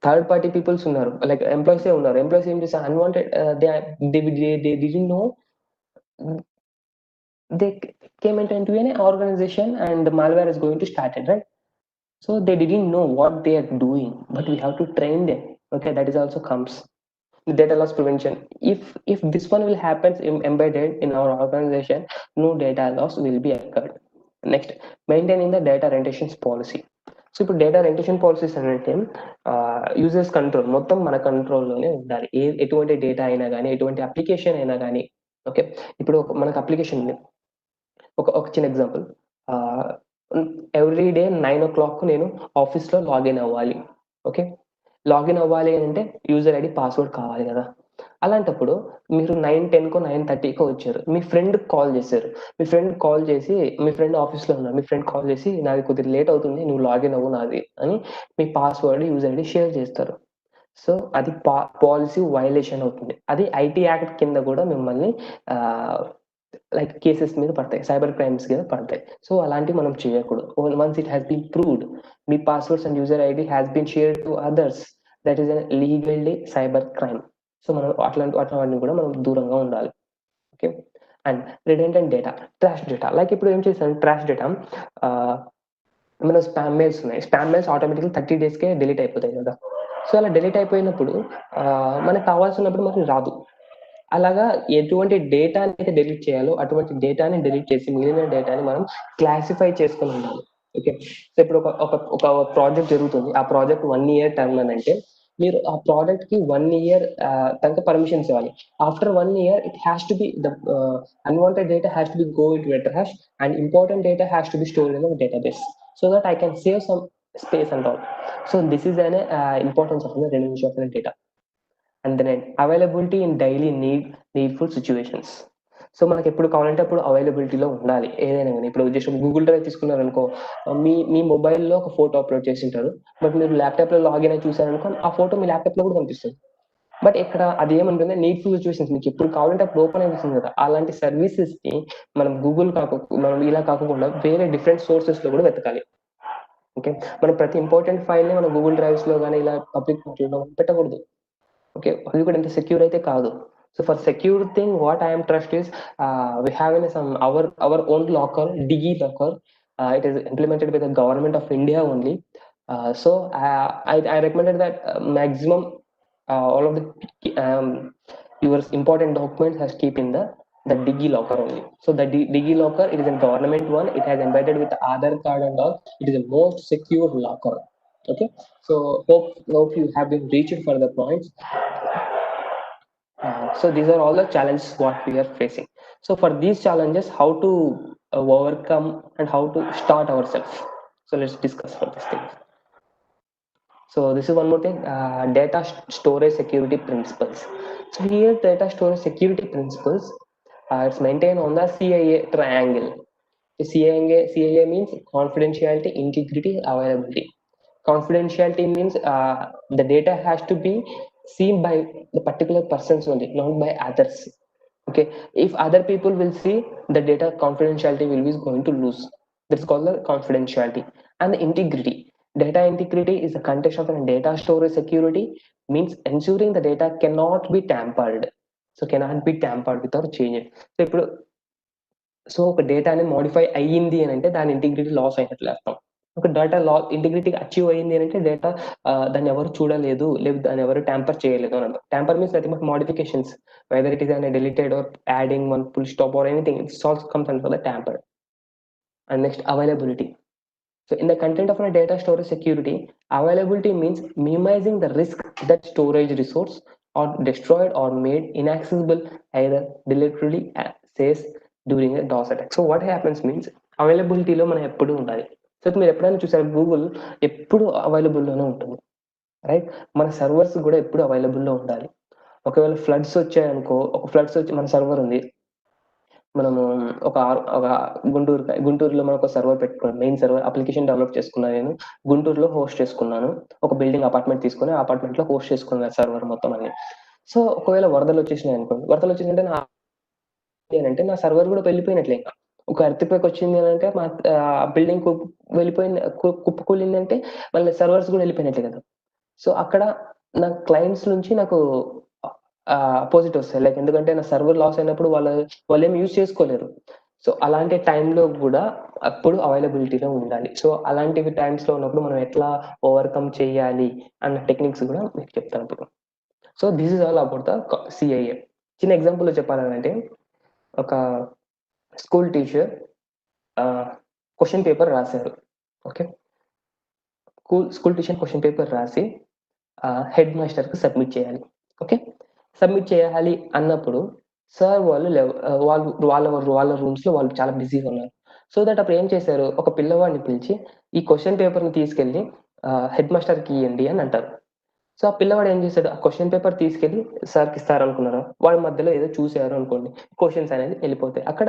థర్డ్ పార్టీ పీపుల్స్ ఉన్నారు, లైక్ ఎంప్లాయీస్ ఉన్నారు. ఎంప్లాయీస్ ఏం చేస్తారు, unwanted they didn't know, they came into an organization and the malware is going to start it, right? So they didn't know what they are doing, but we have to train them. Okay, that is also comes data loss prevention. If this one will happen embedded in our organization, no data loss will be occurred. Next, maintaining the data retention policy. So ఇప్పుడు data రెంటేషన్ policies అంటే users control, మొత్తం మన కంట్రోల్లోనే ఉండాలి. ఎటువంటి data అయినా కానీ, ఎటువంటి application అయినా కానీ. ఓకే, ఇప్పుడు మనకు అప్లికేషన్ ఉంది. ఒక చిన్న ఎగ్జాంపుల్, ఎవ్రీ డే 9 o'clock నేను ఆఫీస్లో లాగిన్ అవ్వాలి. ఓకే, లాగిన్ అవ్వాలి అంటే యూజర్ ఐడి పాస్వర్డ్ కావాలి కదా. అలాంటప్పుడు మీరు 9:10కో 9:30కో వచ్చారు, మీ ఫ్రెండ్ కాల్ చేశారు. మీ ఫ్రెండ్ ఆఫీస్లో ఉన్నారు, మీ ఫ్రెండ్ కాల్ చేసి నాది కొద్దిగా లేట్ అవుతుంది, నువ్వు లాగిన్ అవ్వు నాది అని మీ పాస్వర్డ్ యూజర్ ఐడి షేర్ చేస్తారు. సో అది పాలసీ వైలేషన్ అవుతుంది. అది ఐటీ యాక్ట్ కింద కూడా మిమ్మల్ని లైక్ కేసెస్ మీద పడతాయి, సైబర్ క్రైమ్స్ మీద పడతాయి. సో అలాంటివి మనం చేయకూడదు. Once it has been proved మీ passwords and user ID has been shared to others, that is an legally cyber crime. So మనం అట్లాంటివన్నీ కూడా మనం దూరంగా ఉండాలి. Okay, and redundant data, trash data. Like ఇప్పుడు ఏం చేస్తాను, ట్రాష్ డేటా మన స్పామ్ మెయిల్స్ ఉన్నాయి. స్పామ్ మెయిల్స్ ఆటోమేటిక్గా 30 daysకే డిలీట్ అయిపోతాయి కదా. సో అలా డిలీట్ అయిపోయినప్పుడు మనకు కావాల్సినప్పుడు మనకి రాదు. అలాగా ఎటువంటి డేటాని అయితే డిలీట్ చేయాలో అటువంటి డేటాని డిలీట్ చేసి మిగిలిన డేటాని మనం క్లాసిఫై చేసుకుని ఉండాలి. ఓకే, సో ఇప్పుడు ఒక ప్రాజెక్ట్ జరుగుతుంది. ఆ ప్రాజెక్ట్ 1 year టర్మ్ అని అంటే మీరు ఆ ప్రాజెక్ట్ కి 1 year తనకి పర్మిషన్స్ ఇవ్వాలి. After 1 year it has to be the unwanted data has to be go in to data hash and important data has to be stored in the database so that I can save some space and all. So this is an importance of the retention of the data. And then availability in daily needful situations. So మనకి ఎప్పుడు కావాలంటే అప్పుడు అవైలబిలిటీలో ఉండాలి ఏదైనా కానీ. ఇప్పుడు just Google drive తీసుకున్నారనుకో, మీ మొబైల్లో ఒక ఫోటో అప్లోడ్ చేసి ఉంటారు, బట్ మీరు ల్యాప్టాప్లో లాగిన్ అయి చూసారనుకో ఆ ఫోటో మీ ల్యాప్టాప్లో కూడా కనిపిస్తుంది. బట్ ఇక్కడ అది ఏమంటుంది, నీడ్ఫుల్ సిచ్యువేషన్స్ మీకు ఎప్పుడు కావాలంటే అప్పుడు ఓపెన్ అయిపోతుంది కదా, అలాంటి సర్వీసెస్ ని మనం మనం ఇలా కాకుండా వేరే డిఫరెంట్ సోర్సెస్ లో కూడా వెతకాలి. ఓకే, మనం ప్రతి ఇంపార్టెంట్ ఫైల్ ని మనం గూగుల్ డ్రైవ్స్ లో కానీ ఇలా పబ్లిక్ లో పెట్టకూడదు. ఓకే, అది కూడా ఎంత సెక్యూర్ అయితే కాదు. So for secure thing what I'm trust is we have in some our own locker, digi locker. It is implemented by the government of India only. So I recommended that maximum all of the your important documents has keep in the digi locker only. So the digi locker, it is a government one, it has embedded with the Aadhaar card and all, it is the most secure locker. Okay, so hope you have been reached for the points. So these are all the challenges what we are facing. So for these challenges, how to overcome and how to start ourselves. So let's discuss for these things. So this is one more thing, data storage security principles. So here data storage security principles, it's maintained on the CIA triangle. The CIA means confidentiality, integrity, availability. Confidentiality means the data has to be seen by the particular persons only, not by others. Okay, if other people will see the data, confidentiality will be going to lose. That's called the confidentiality. And the integrity, data integrity is the context of a data storage security, means ensuring the data cannot be tampered. So cannot be tampered without changing. So ఒక డేటాని modify అయ్యింది అని అంటే దాని integrity loss అయినట్లు అర్థం. ఒక data integrity achieve అయ్యింది అని అంటే డేటా దాన్ని ఎవరు చూడలేదు, లేదు దాన్ని ఎవరు ట్యాంపర్ చేయలేదు అని అర్థం. Tamper means nothing but modifications, whether it is an deleted or adding one full stop or anything, it also comes under the tamper. And next, availability. So in the content of a data storage security, availability means minimizing the risk that storage resource or destroyed or made inaccessible either deliberately, says during a DOS attack. So what happens means availability లో మనం ఎప్పుడు ఉండాలి. So మీరు ఎప్పుడైనా చూసారు Google ఎప్పుడు అవైలబుల్లోనే ఉంటుంది, right? మన సర్వర్స్ కూడా ఎప్పుడు అవైలబుల్లో ఉండాలి. ఒకవేళ ఫ్లడ్స్ వచ్చాయనుకో, ఫ్లడ్స్ వచ్చి మన సర్వర్ ఉంది, మనము ఒక గుంటూరులో మనం ఒక సర్వర్ పెట్టుకున్నాం, మెయిన్ సర్వర్ అప్లికేషన్ డెవలప్ చేసుకున్నాను నేను, గుంటూరులో హోస్ట్ చేసుకున్నాను, ఒక బిల్డింగ్ అపార్ట్మెంట్ తీసుకుని అపార్ట్మెంట్ లో హోస్ట్ చేసుకున్నాను సర్వర్ మొత్తం అన్ని. సో ఒకవేళ వరదలు వచ్చేసినాయి అనుకోండి, వరదలు వచ్చిందంటే నా సర్వర్ కూడా వెళ్ళిపోయినట్లే. ఇంకా ఒక ఎర్త్క్వేక్ వచ్చింది అని అంటే మా బిల్డింగ్ వెళ్ళిపోయింది, కుప్పకూలింది అంటే మళ్ళీ సర్వర్స్ కూడా వెళ్ళిపోయినట్లే కదా. సో అక్కడ నా క్లయింట్స్ నుంచి నాకు అపోజిట్ వస్తాయి, లైక్ ఎందుకంటే నా సర్వర్ లాస్ అయినప్పుడు వాళ్ళు ఏమి యూజ్ చేసుకోలేరు. సో అలాంటి టైంలో కూడా అప్పుడు అవైలబిలిటీలో ఉండాలి. సో అలాంటివి టైమ్స్ లో ఉన్నప్పుడు మనం ఎట్లా ఓవర్కమ్ చేయాలి అన్న టెక్నిక్స్ కూడా మీకు చెప్తాను ఇప్పుడు. So this is all about the CIA. చిన్న ఎగ్జాంపుల్లో చెప్పాలంటే, ఒక స్కూల్ టీచర్ క్వశ్చన్ పేపర్ రాశారు. Okay, school teacher question paper రాసి హెడ్ మాస్టర్కి సబ్మిట్ చేయాలి. ఓకే, సబ్మిట్ చేయాలి అన్నప్పుడు సార్ వాళ్ళ రూమ్స్ లో వాళ్ళు చాలా బిజీగా ఉన్నారు. సో దట్ అప్పుడు ఏం చేశారు, ఒక పిల్లవాడిని పిలిచి ఈ క్వశ్చన్ పేపర్ ని తీసుకెళ్లి హెడ్ మాస్టర్ కి ఇవ్వండి అని అంటారు. సో ఆ పిల్లవాడు ఏం చేశాడు, ఆ క్వశ్చన్ పేపర్ తీసుకెళ్లి సార్కి ఇస్తారు అనుకున్నారు, వాడి మధ్యలో ఏదో చూసారు అనుకోండి, క్వశ్చన్స్ అనేది వెళ్ళిపోతాయి, అక్కడ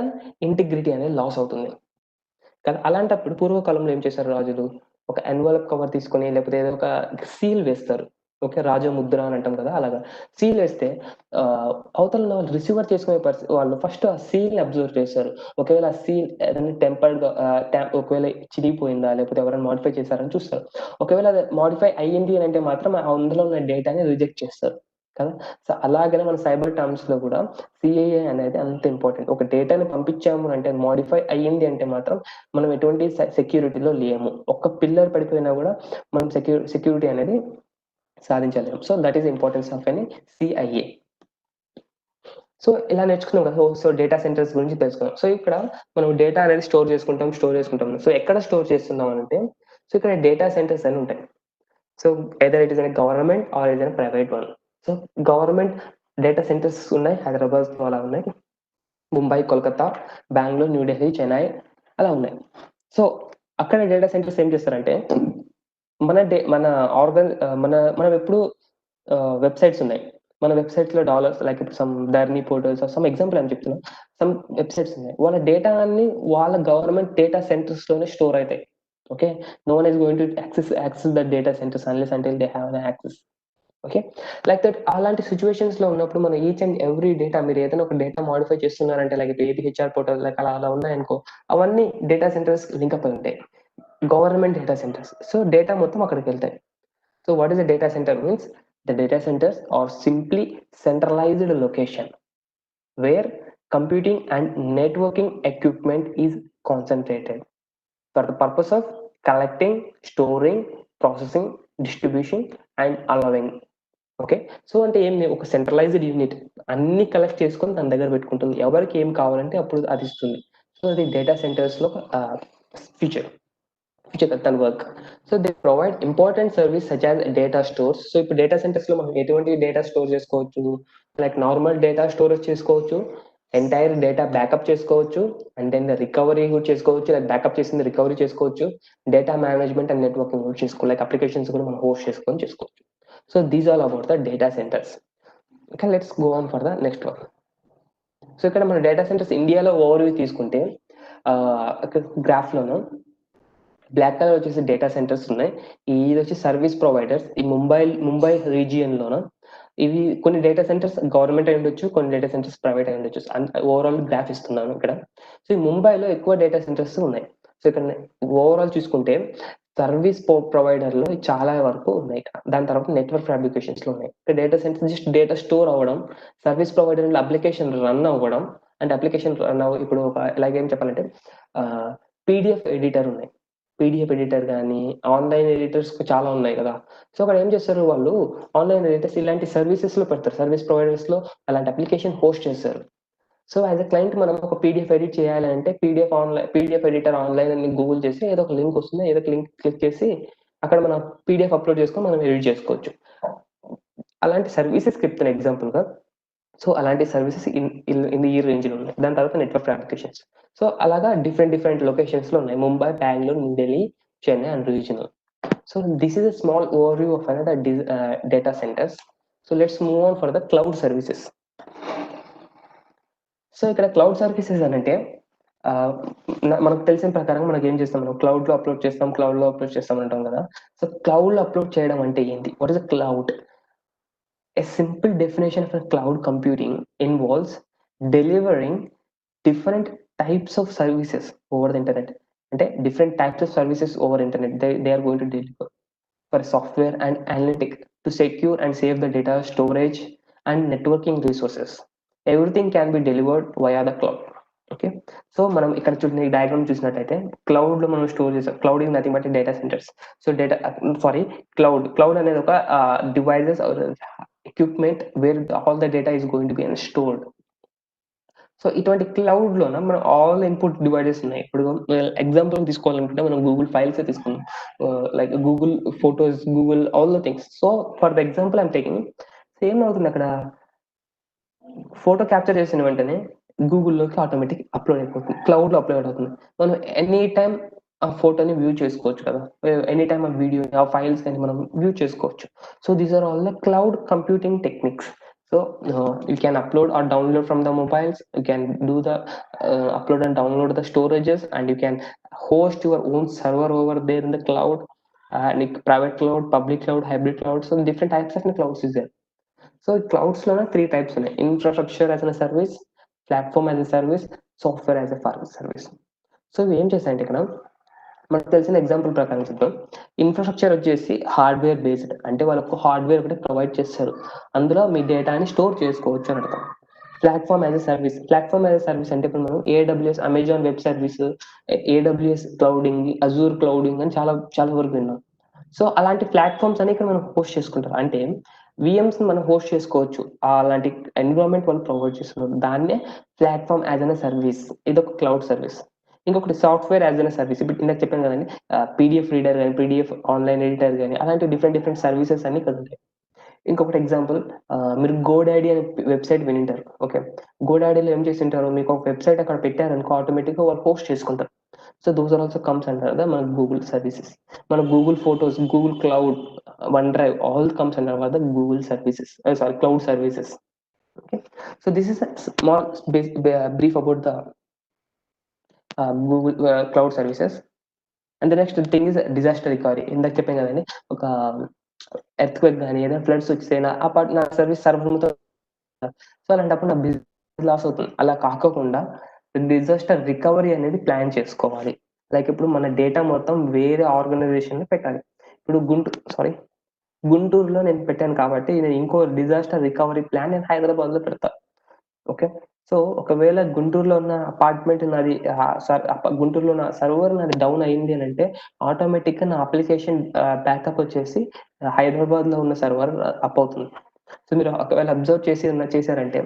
ఇంటిగ్రిటీ అనేది లాస్ అవుతుంది కదా. అలాంటప్పుడు పూర్వకాలంలో ఏం చేశారు రాజులు, ఒక ఎన్వలప్ కవర్ తీసుకొని లేకపోతే ఏదో ఒక సీల్ వేస్తారు. ఓకే, రాజముద్ర అని అంటాం కదా, అలాగా సీల్ వేస్తే అవతల వాళ్ళు రిసీవర్ చేసుకునే వాళ్ళు ఫస్ట్ ఆ సీల్ ని అబ్జర్వ్ చేస్తారు. ఒకవేళ ఆ సీల్ ఏదైనా టెంపర్డ్ గా ఒకవేళ చిరిగిపోయిందా లేకపోతే ఎవరైనా మాడిఫై చేశారని చూస్తారు. ఒకవేళ అది మాడిఫై అయ్యింది అని అంటే మాత్రం అందులో ఉన్న డేటాని రిజెక్ట్ చేస్తారు కదా. సో అలాగనే మన సైబర్ టర్మ్స్ లో కూడా సిఐఏ అనేది అంత ఇంపార్టెంట్. ఒక డేటాని పంపించాము అంటే మాడిఫై అయ్యింది అంటే మాత్రం మనం ఎటువంటి సెక్యూరిటీలో లేము. ఒక్క పిల్లర్ పడిపోయినా కూడా మనం సెక్యూరిటీ అనేది సాధించలేము. So that is importance of any CIA. So ఇలా నేర్చుకున్నాం కదా. సో డేటా సెంటర్స్ గురించి తెలుసుకున్నాం. సో ఇక్కడ మనం డేటా అనేది స్టోర్ చేసుకుంటాం. సో ఎక్కడ స్టోర్ చేస్తున్నాం అంటే, సో ఇక్కడ డేటా సెంటర్స్ అని ఉంటాయి. So either it is an government are it is an private one. So government data centres ఉన్నాయి, హైదరాబాద్ అలా ఉన్నాయి, ముంబై, కోల్కతా, బెంగళూరు, న్యూఢిల్లీ, చెన్నై అలా ఉన్నాయి. సో అక్కడ డేటా సెంటర్స్ ఏం చేస్తారంటే, మనం ఎప్పుడు వెబ్సైట్స్ ఉన్నాయి, మన వెబ్సైట్స్ లో డాలర్స్ లైక్ ఇప్పుడు some Dharani portals, some example అని చెప్తున్నా, సమ్ వెబ్సైట్స్ ఉన్నాయి, వాళ్ళ డేటా అన్ని వాళ్ళ గవర్నమెంట్ డేటా సెంటర్స్ లోనే స్టోర్ అవుతాయి. Okay, no one is going to access the data centers unless until they have an access. Okay, like that అలాంటి సిచ్యువేషన్స్ లో ఉన్నప్పుడు మనం ఈచ్ అండ్ ఎవ్రీ డేటా, మీరు ఏదైనా ఒక డేటా మాడిఫై చేస్తున్నారంటే like AP HR portal like అలా ఉన్నాయనుకో, అవన్నీ డేటా సెంటర్స్ లింక్అప్ అయి ఉంటాయి, government data centres. So data మొత్తం అక్కడికి వెళ్తాయి. So what is the data centre means? The data centres are simply centralised location where computing and networking equipment is concentrated for the purpose of collecting, storing, processing, distribution and allowing. Okay, so అంటే ఏం ఒక centralised unit అన్ని collect చేసుకొని తన దగ్గర పెట్టుకుంటుంది, ఎవరికి ఏం కావాలంటే అప్పుడు అది ఇస్తుంది. సో అది డేటా సెంటర్స్ లో ఫీచర్ తన work. So they provide important service such as data stores. So ఇప్పుడు డేటా సెంటర్స్ లో మనం ఎటువంటి డేటా స్టోర్ చేసుకోవచ్చు, లైక్ నార్మల్ డేటా స్టోరేజ్ చేసుకోవచ్చు, ఎంటైర్ డేటా బ్యాకప్ చేసుకోవచ్చు, అండ్ దెన్ రికవరీ కూడా చేసుకోవచ్చు, లైక్ బ్యాకప్ చేసింది రికవరీ చేసుకోవచ్చు, డేటా మేనేజ్మెంట్ అండ్ నెట్వర్కింగ్ కూడా చేసుకోవచ్చు, లైక్ అప్లికేషన్స్ కూడా మనం హోస్ట్ చేసుకొని చేసుకోవచ్చు. So these all about the data centres. Okay, let's go on for the next one. So ఇక్కడ మన డేటా సెంటర్స్ ఇండియాలో ఓవర్ వ్యూ తీసుకుంటే గ్రాఫ్ లోను బ్లాక్ కలర్ వచ్చేసి డేటా సెంటర్స్ ఉన్నాయి, ఇది వచ్చి సర్వీస్ ప్రొవైడర్స్. ఈ ముంబై రీజియన్ లోన ఇవి కొన్ని డేటా సెంటర్స్ గవర్నమెంట్ అయి ఉండొచ్చు, కొన్ని డేటా సెంటర్స్ ప్రైవేట్ అయి ఉండొచ్చు. ఓవరాల్ గ్రాఫ్ ఇస్తున్నాను ఇక్కడ. సో ఈ ముంబైలో ఎక్కువ డేటా సెంటర్స్ ఉన్నాయి. సో ఇక్కడ ఓవరాల్ చూసుకుంటే సర్వీస్ ప్రొవైడర్ లో చాలా వరకు ఉన్నాయి. దాని తర్వాత నెట్వర్క్ ఫ్యాబ్రికేషన్స్ లో ఉన్నాయి. ఇక్కడ data centre just data store అవ్వడం, సర్వీస్ ప్రొవైడర్ అప్లికేషన్ రన్ అవ్వడం, అండ్ అప్లికేషన్ రన్ ఇప్పుడు ఇలాగేం చెప్పాలంటే పీడిఎఫ్ ఎడిటర్ ఉన్నాయి, పీడిఎఫ్ ఎడిటర్ కానీ ఆన్లైన్ ఎడిటర్స్ చాలా ఉన్నాయి కదా. సో అక్కడ ఏం చేస్తారు వాళ్ళు, ఆన్లైన్ ఎడిటర్స్ ఇలాంటి సర్వీసెస్ లో పెడతారు, సర్వీస్ ప్రొవైడర్స్ లో అలాంటి అప్లికేషన్ హోస్ట్ చేస్తారు. సో యాజ్ అ క్లయింట్ మనం ఒక పీడిఎఫ్ ఎడిట్ చేయాలంటే పీడిఎఫ్ ఎడిటర్ ఆన్లైన్ అని గూగుల్ చేసి ఏదో ఒక లింక్ వస్తుంది, ఏదో లింక్ క్లిక్ చేసి అక్కడ మనం పీడిఎఫ్ అప్లోడ్ చేసుకొని మనం ఎడిట్ చేసుకోవచ్చు. అలాంటి సర్వీసెస్ చెప్తాను ఎగ్జాంపుల్ గా. సో అలాంటి సర్వీసెస్ ఇన్ ఈ రేంజ్ లో ఉన్నాయి. దాని తర్వాత నెట్వర్క్ అప్లికేషన్స్. సో అలాగా డిఫరెంట్ లొకేషన్స్ లో ఉన్నాయి, Mumbai, Bengaluru, new Delhi, Chennai and regional. So this is a small over view of another data centres. So let's move on for the cloud services. So ఇక్కడ cloud services అని అంటే మనకు తెలిసిన ప్రకారం మనకి ఏం చేస్తాం, మనం క్లౌడ్ లో అప్లోడ్ చేస్తాం అంటాం కదా. సో క్లౌడ్ లో అప్లోడ్ చేయడం అంటే ఏంటి? What is a cloud? A simple definition of a cloud computing involves delivering different types of services over the internet. అంటే different types of services over internet they are going to deliver for software and analytic to secure and save the data storage and networking resources. Everything can be delivered via the cloud. Okay, so మనం ఇక్కడ చూసిన diagram చూసినట్టయితే cloud లో మనం స్టోర్ చేసాం. Cloud is nothing but data centres. So cloud అనేది ఒక devices equipment where all the data is going to be stored. So ఇటువంటి క్లౌడ్ లోన మనం ఆల్ ఇన్పుట్ డివైజెస్ ఉన్నాయి. ఇప్పుడు ఎగ్జాంపుల్ తీసుకోవాలనుకుంటే మనం గూగుల్ ఫైల్స్ తీసుకున్నాం, like Google photos, Google all the things. So for the example I'm taking, same అవుతుంది అక్కడ ఫోటో క్యాప్చర్ చేసిన వెంటనే గూగుల్లోకి ఆటోమేటిక్ అప్లోడ్ అయిపోతుంది, క్లౌడ్ లో అప్లోడ్ అవుతుంది. మనం ఎనీ టైం ఆ ఫోటోని వ్యూ చేసుకోవచ్చు కదా, ఎనీ టైమ్ ఆ వీడియో ఆ ఫైల్స్ అని మనం వ్యూ చేసుకోవచ్చు. So these are all the cloud computing techniques. So you can upload or download from the mobiles, you can do the upload and download the storages, and you can host your own server over there in the cloud, and private cloud, public cloud, hybrid cloud. So different types of clouds is there. So clouds lo 3 types ఉన్నాయి: infrastructure as a service, platform as a service, software as a service. So ఇవి ఏం చేస్తాయంటే ఇక్కడ మనకు తెలిసిన example ప్రకారం చూద్దాం. Infrastructure వచ్చేసి హార్డ్వేర్ బేస్డ్, అంటే వాళ్ళకు హార్డ్వేర్ ఒకటి ప్రొవైడ్ చేస్తారు, అందులో మీ డేటాని స్టోర్ చేసుకోవచ్చు అని అర్థం. ప్లాట్ఫామ్ యాజ్ ఎ సర్వీస్ అంటే ఇప్పుడు మనం AWS, Amazon web service, AWS clouding, Azure clouding అని చాలా చాలా వరకు విన్నాం. సో అలాంటి ప్లాట్ఫామ్స్ అని ఇక్కడ మనం హోస్ట్ చేసుకుంటారు, అంటే విఎమ్స్ మనం హోస్ట్ చేసుకోవచ్చు. అలాంటి ఎన్విరాన్మెంట్ వాళ్ళు ప్రొవైడ్ చేస్తున్నారు, దాన్నే ప్లాట్ఫామ్ యాజ్ అన్ సర్వీస్, ఇది ఒక క్లౌడ్ సర్వీస్. ఇంకొకటి సాఫ్ట్వేర్ యాజ్ అన్ సర్వీస్, ఇప్పుడు ఇందాక చెప్పాను కదండి, పీడిఎఫ్ రీడర్ కానీ, పీడిఎఫ్ ఆన్లైన్ ఎడిటర్ కానీ, అలాంటి డిఫరెంట్ సర్వీసెస్ అన్ని ఇక్కడ ఉంటాయి. ఇంకొకటి ఎగ్జాంపుల్, మీరు గోడాడీ అనే వెబ్సైట్ వినింటారు. ఓకే, గోడాడీలో ఏం చేసి ఉంటారు, మీకు ఒక వెబ్సైట్ అక్కడ పెట్టారనుకో ఆటోమేటిక్గా వాళ్ళు హోస్ట్ చేసుకుంటారు. So those are also comes అంటారు కదా మన గూగుల్ సర్వీసెస్. మన Google photos, Google cloud, one drive, all comes అంటారు కదా Google services, sorry cloud services. Okay, so this is small brief about the Google cloud services. And the next thing is disaster recovery. ఇందాక చెప్పాను కదండి, ఒక earthquake కానీ ఏదైనా floods వచ్చేనా నా service server మొత్తం. సో అలాంటప్పుడు నా బిజినెస్ లాస్ అవుతుంది. అలా కాకుండా డిజాస్టర్ రికవరీ అనేది ప్లాన్ చేసుకోవాలి. లైక్ ఇప్పుడు మన డేటా మొత్తం వేరే ఆర్గనైజేషన్ పెట్టాలి. ఇప్పుడు గుంటూరులో నేను పెట్టాను కాబట్టి నేను ఇంకో డిజాస్టర్ రికవరీ ప్లాన్ నేను హైదరాబాద్ లో పెడతా. ఓకే, సో ఒకవేళ గుంటూరులో ఉన్న అపార్ట్మెంట్ నాది గుంటూరులో ఉన్న సర్వర్ నాది డౌన్ అయింది అని అంటే ఆటోమేటిక్ గా నా అప్లికేషన్ బ్యాకప్ వచ్చేసి హైదరాబాద్ లో ఉన్న సర్వర్ అప్ అవుతుంది. సో మీరు ఒకవేళ అబ్జర్వ్ చేశారంటే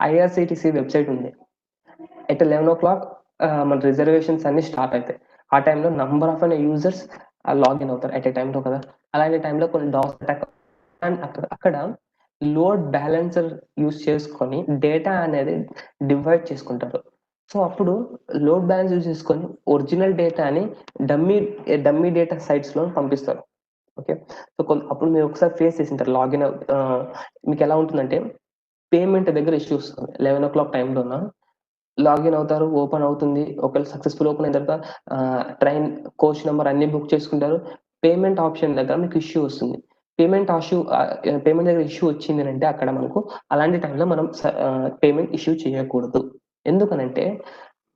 ఐఆర్సిటిసి వెబ్సైట్ ఉంది. ఎట్ 11 o'clock మన రిజర్వేషన్స్ అన్ని స్టార్ట్ అవుతాయి. ఆ టైంలో నంబర్ ఆఫ్ యూజర్స్ లాగిన్ అవుతారు అట్ ఏ టైంలో కదా. అలాంటి టైంలో కొన్ని డాస్ అటాక్ అండ్ అక్కడ లోడ్ బ్యాలెన్సర్ యూజ్ చేసుకొని డేటా అనేది డివైడ్ చేసుకుంటారు. సో అప్పుడు లోడ్ బ్యాలెన్స్ యూజ్ చేసుకొని ఒరిజినల్ డేటాని డమ్మీ డేటా సైట్స్ లో పంపిస్తారు. ఓకే, సో అప్పుడు మీరు ఒకసారి ఫేస్ చేసింటారు లాగిన్ మీకు ఎలా ఉంటుందంటే పేమెంట్ దగ్గర ఇష్యూ వస్తుంది. 11 o'clock టైంలోన లాగిన్ అవుతారు, ఓపెన్ అవుతుంది. ఒకవేళ సక్సెస్ఫుల్ ఓపెన్ అయిన తర్వాత ట్రైన్ కోచ్ నెంబర్ అన్ని బుక్ చేసుకుంటారు. పేమెంట్ ఆప్షన్ దగ్గర మీకు ఇష్యూ వస్తుంది. పేమెంట్ దగ్గర ఇష్యూ వచ్చింది అంటే అక్కడ మనకు అలాంటి టైంలో మనం పేమెంట్ ఇష్యూ చేయకూడదు. ఎందుకనంటే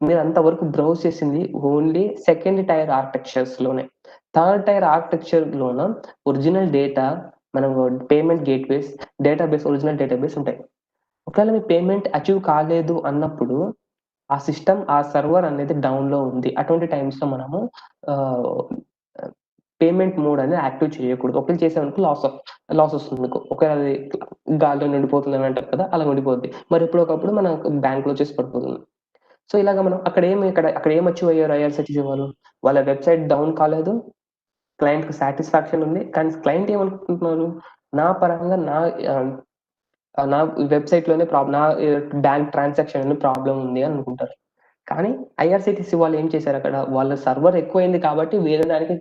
మీరు అంతవరకు బ్రౌజ్ చేసింది ఓన్లీ సెకండ్ టైర్ ఆర్కిటెక్చర్స్ లోనే. థర్డ్ టైర్ ఆర్కిటెక్చర్ లోన ఒరిజినల్ డేటా మనం payment gateways database original database ఉంటాయి. ఒకవేళ మీ పేమెంట్ అచీవ్ కాలేదు అన్నప్పుడు ఆ సిస్టమ్ ఆ సర్వర్ అనేది డౌన్ లో ఉంది. అటువంటి టైమ్స్ లో మనము పేమెంట్ మోడ్ అనేది యాక్టివ్ చేయకూడదు. ఒకవేళ చేసామనుకో లాస్ వస్తుంది మీకు. ఒకవేళ అది గాల్లో నిండిపోతుంది అని అంటారు కదా, అలా ఉండిపోద్ది. మరి ఎప్పుడొకప్పుడు మన బ్యాంక్ లో వచ్చేసి పడిపోతుంది. సో ఇలాగ మనం అక్కడ ఏం అచీవ్ అయ్యారు ఐఆర్సిటిసి వాళ్ళు? వాళ్ళ వెబ్సైట్ డౌన్ కాలేదు, క్లయింట్ కు సాటిస్ఫాక్షన్ ఉంది. కానీ క్లయింట్ ఏమనుకుంటున్నారు, నా పరంగా నా వెబ్సైట్ లోనే నా బ్యాంక్ ట్రాన్సాక్షన్ ప్రాబ్లం ఉంది అని అనుకుంటారు. కానీ ఐఆర్సిటిసి వాళ్ళు ఏం చేశారు, అక్కడ వాళ్ళ సర్వర్ ఎక్కువైంది కాబట్టి వేరే దానికి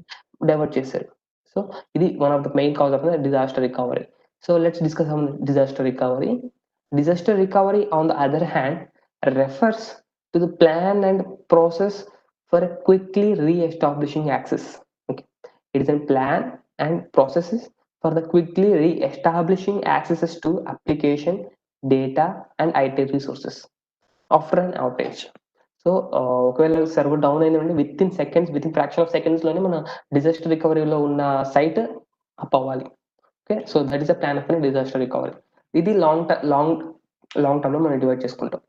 డైవర్ట్ చేశారు. సో ఇది one of the main cause of the disaster recovery. So let's discuss on disaster recovery. Disaster recovery, on the other hand, refers to the plan and process for quickly re-establishing access. Okay, it is a plan and processes for the quickly re-establishing accesses to application, data, and IT resources after an outage. So ఒకవేళ server down అయిందంటే with in fraction of seconds లోనే మన disaster రికవరీలో ఉన్న site up అవ్వాలి. Okay, so that is a plan of disaster recovery. ఇది long term లో మనం divide చేసుకుంటాం.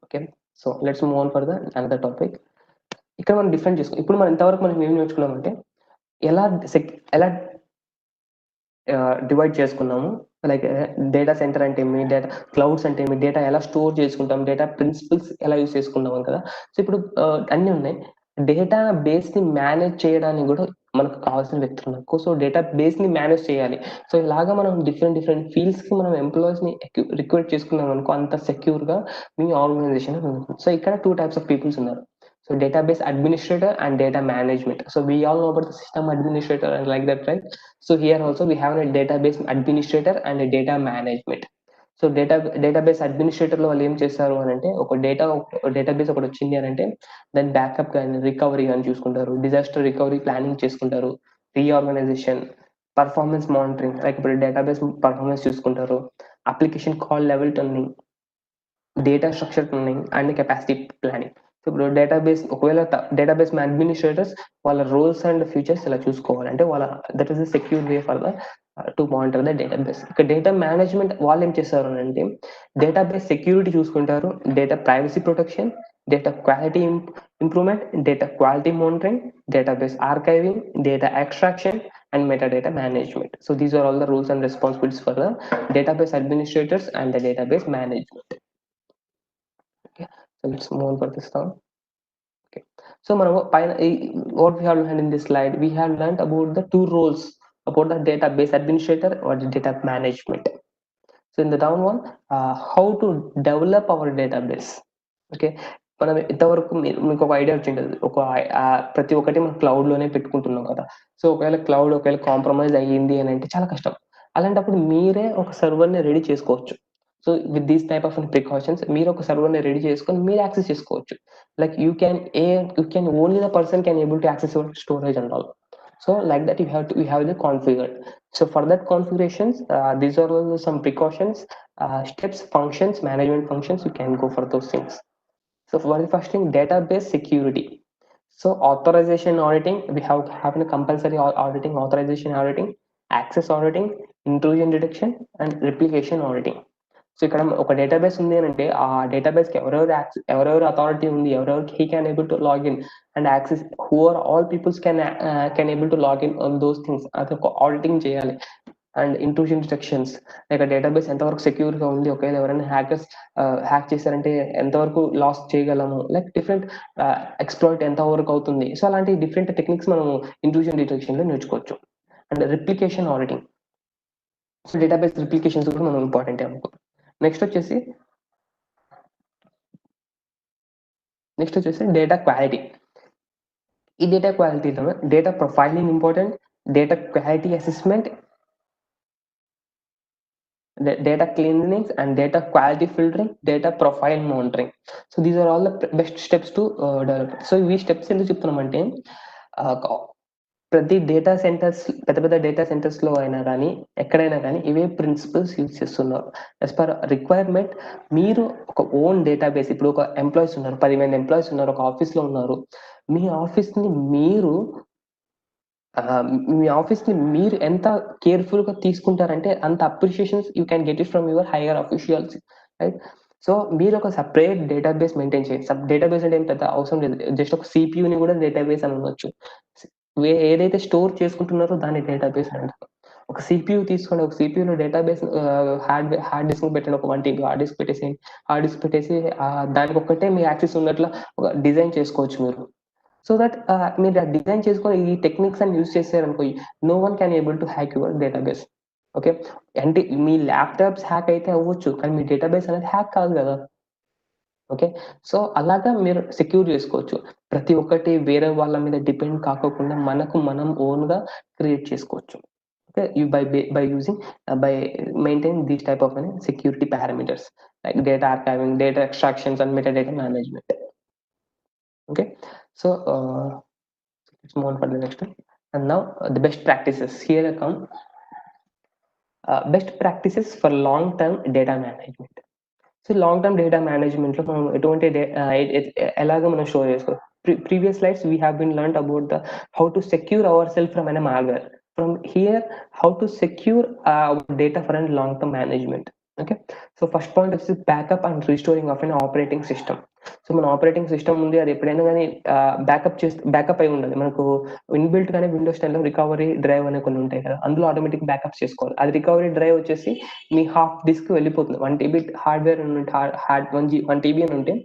Okay, so let's move on for the another topic. ఇక్కడ మనం డిఫరెంట్ చేసుకుంటాం. ఇప్పుడు మనం ఇంతవరకు మనం ఏం నేర్చుకున్నామంటే ఎలా డివైడ్ చేసుకున్నాము. లైక్ డేటా సెంటర్ అంటే ఏమి, డేటా క్లౌడ్స్ అంటే ఏమి, డేటా ఎలా స్టోర్ చేసుకుంటాం, డేటా ప్రిన్సిపల్స్ ఎలా యూస్ చేసుకుంటాం కదా. సో ఇప్పుడు అన్ని ఉన్నాయి. డేటా బేస్ ని మేనేజ్ చేయడానికి కూడా మనకు కావాల్సిన వ్యక్తులు ఉన్నారు. సో డేటా బేస్ ని మేనేజ్ చేయాలి. సో ఇలాగా మనం డిఫరెంట్ ఫీల్డ్స్ కి మనం ఎంప్లాయీస్ ని రిక్రూట్ చేసుకున్నాం అనుకో అంత సెక్యూర్ గా మీ ఆర్గనైజేషన్ ఉంటుంది. సో ఇక్కడ 2 types of పీపుల్స్ ఉన్నారు. So database administrator and data management. So we all know about the system administrator and like that, right? So here also we have a database administrator and a data management. So database administrator లో వాళ్ళు ఏం చేస్తారు అని అంటే ఒక database ఒకటి వచ్చింది అని అంటే దాని బ్యాకప్ కానీ రికవరీ కానీ చూసుకుంటారు, డిజాస్టర్ రికవరీ ప్లానింగ్ చేసుకుంటారు, రీఆర్గనైజేషన్, పర్ఫార్మెన్స్ మానిటరింగ్, లైక్ ఇప్పుడు డేటాబేస్ పర్ఫార్మెన్స్ చూసుకుంటారు, application call level turning, data structure turning and capacity planning. So ఇప్పుడు ఒకవేళ డేటాబేస్ అడ్మినిస్ట్రేటర్స్ వాళ్ళ రోల్స్ అండ్ ఫీచర్స్ ఇలా చూసుకోవాలంటే వాళ్ళ that is the secure way for the to monitor the database. ఇక data management వాళ్ళు ఏం చేస్తారు అంటే డేటాబేస్ సెక్యూరిటీ చూసుకుంటారు, data privacy protection, data quality improvement, data quality monitoring, database archiving, data extraction and metadata management. So these are all the roles and responsibilities for the database administrators and the database management. Okay, so let's move on for this now. Okay, so what we have learned in this slide, we have learned about the 2 roles about the database administrator or the data management. So in the down one, how to develop our database. Okay, మనం ఇంతవరకు మీకు ఒక idea వచ్చింటుంది, ప్రతి ఒక్కటి మనం cloud లోనే పెట్టుకుంటున్నాం కదా. సో ఒకవేళ కాంప్రమైజ్ అయ్యింది అని అంటే చాలా కష్టం. అలాంటప్పుడు మీరే ఒక సర్వర్ ని రెడీ చేసుకోవచ్చు. So with these type of precautions మీరు ఒక సర్వర్ ని రెడీ చేసుకొని మీరు యాక్సెస్ చేసుకోవచ్చు. Like you can only the person can able to access your storage and all. So like that you have the configured. So for that configurations, these are also some precautions, steps, functions, management functions. You can go for those things. So for the first thing, database security. So authorization auditing, we have having a compulsory auditing, authorization auditing, access auditing, intrusion detection, and replication auditing. So ఇక్కడ ఒక database ఉంది అని అంటే ఆ database కి ఎవరెవరు authority ఉంది, ఎవరెవరికి he can able to login and access, who are all peoples can able to login on those things, అది ఒక ఆడిటింగ్ చేయాలి. And intrusion detections, like database ఎంతవరకు సెక్యూర్ గా ఉంది, ఒకవేళ ఎవరైనా హ్యాకర్స్ హ్యాక్ చేశారంటే ఎంతవరకు లాస్ చేయగలము, లైక్ డిఫరెంట్ ఎక్స్ప్లాయిట్ ఎంత వరకు అవుతుంది. సో అలాంటి డిఫరెంట్ టెక్నిక్స్ మనం ఇంట్రూషన్ డిటెక్షన్ లో నేర్చుకోవచ్చు. And replication auditing, so database replications కూడా మనం ఇంపార్టెంట్ అనుకో. నెక్స్ట్ వచ్చేసి డేటా క్వాలిటీ. ఈ డేటా క్వాలిటీలో data profiling important, data quality assessment, data cleanliness and data quality filtering, data profile monitoring. So these are all the best steps to develop. So ఈ steps ఎందుకు చెప్తున్నామంటే ప్రతి data centres, పెద్ద data centres లో అయినా కానీ ఎక్కడైనా కానీ ఇవే ప్రిన్సిపల్స్ యూజ్ చేస్తున్నారు. యాజ్ పర్ రిక్వైర్మెంట్ మీరు ఒక ఓన్ డేటాబేస్, ఇప్పుడు ఒక ఎంప్లాయీస్ ఉన్నారు, 10 మంది ఎంప్లాయీస్ ఉన్నారు, ఒక ఆఫీస్ లో ఉన్నారు, మీ ఆఫీస్ ని మీరు ఎంత కేర్ఫుల్ గా తీసుకుంటారంటే అంత appreciations you can get it from your higher officials, right? So మీరు ఒక సపరేట్ డేటాబేస్ మెయింటైన్ చేయండి. డేటాబేస్ అంటే ఏం పెద్ద అవసరం లేదు, జస్ట్ ఒక సిపియూని కూడా డేటాబేస్ అని అనొచ్చు. ఏదైతే స్టోర్ చేసుకుంటున్నారో దాన్ని డేటాబేస్ అంటారు. ఒక సిపియూ తీసుకోండి, ఒక సిపియూలో డేటాబేస్ హార్డ్ డిస్క్ పెట్టండి, ఒక 1 TB హార్డ్ డిస్క్ పెట్టేసి దానికి ఒక్కటే మీ యాక్సెస్ ఉన్నట్లు ఒక డిజైన్ చేసుకోవచ్చు మీరు. సో దట్ మీరు డిజైన్ చేసుకొని ఈ టెక్నిక్స్ అని యూజ్ చేశారనుకో, no one can able to hack your database. Okay, అంటే మీ ల్యాప్టాప్స్ హ్యాక్ అయితే అవ్వచ్చు, కానీ మీ డేటాబేస్ అనేది హ్యాక్ కాదు కదా. ఓకే, సో అలాగా మీరు సెక్యూర్ చేసుకోవచ్చు. ప్రతి ఒక్కటి వేరే వాళ్ళ మీద డిపెండ్ కాకోకుండా మనం ఓన్ గా క్రియేట్ చేసుకోవచ్చు. Okay, by using by maintain these type of security parameters like data archiving, data extractions and metadata management. Okay, so let's move on for the next one. And now the best practices. Here come best practices for long-term data management. So long term data management లో మనం ఎటువంటి ఎలాగ మనం store చేసుకోవాలి. Previous slides we have been learned about the how to secure our self from an malware. From here how to secure our data for and long term management. Okay, so first point వచ్చి backup and restoring of an operating system. So మన operating system ఉంది, అది ఎప్పుడైనా కానీ backup అయి ఉండదు. మనకు inbuilt గానే విండోస్ 10 లో రికవరీ డ్రైవ్ అనే కొన్ని ఉంటాయి కదా, అందులో ఆటోమేటిక్ బ్యాకప్స్ చేసుకోవాలి. అది రికవరీ డ్రైవ్ వచ్చేసి మీ హాఫ్ డిస్క్ వెళ్ళిపోతుంది. 1 TB హార్డ్వేర్ 1 TB అని ఉంటే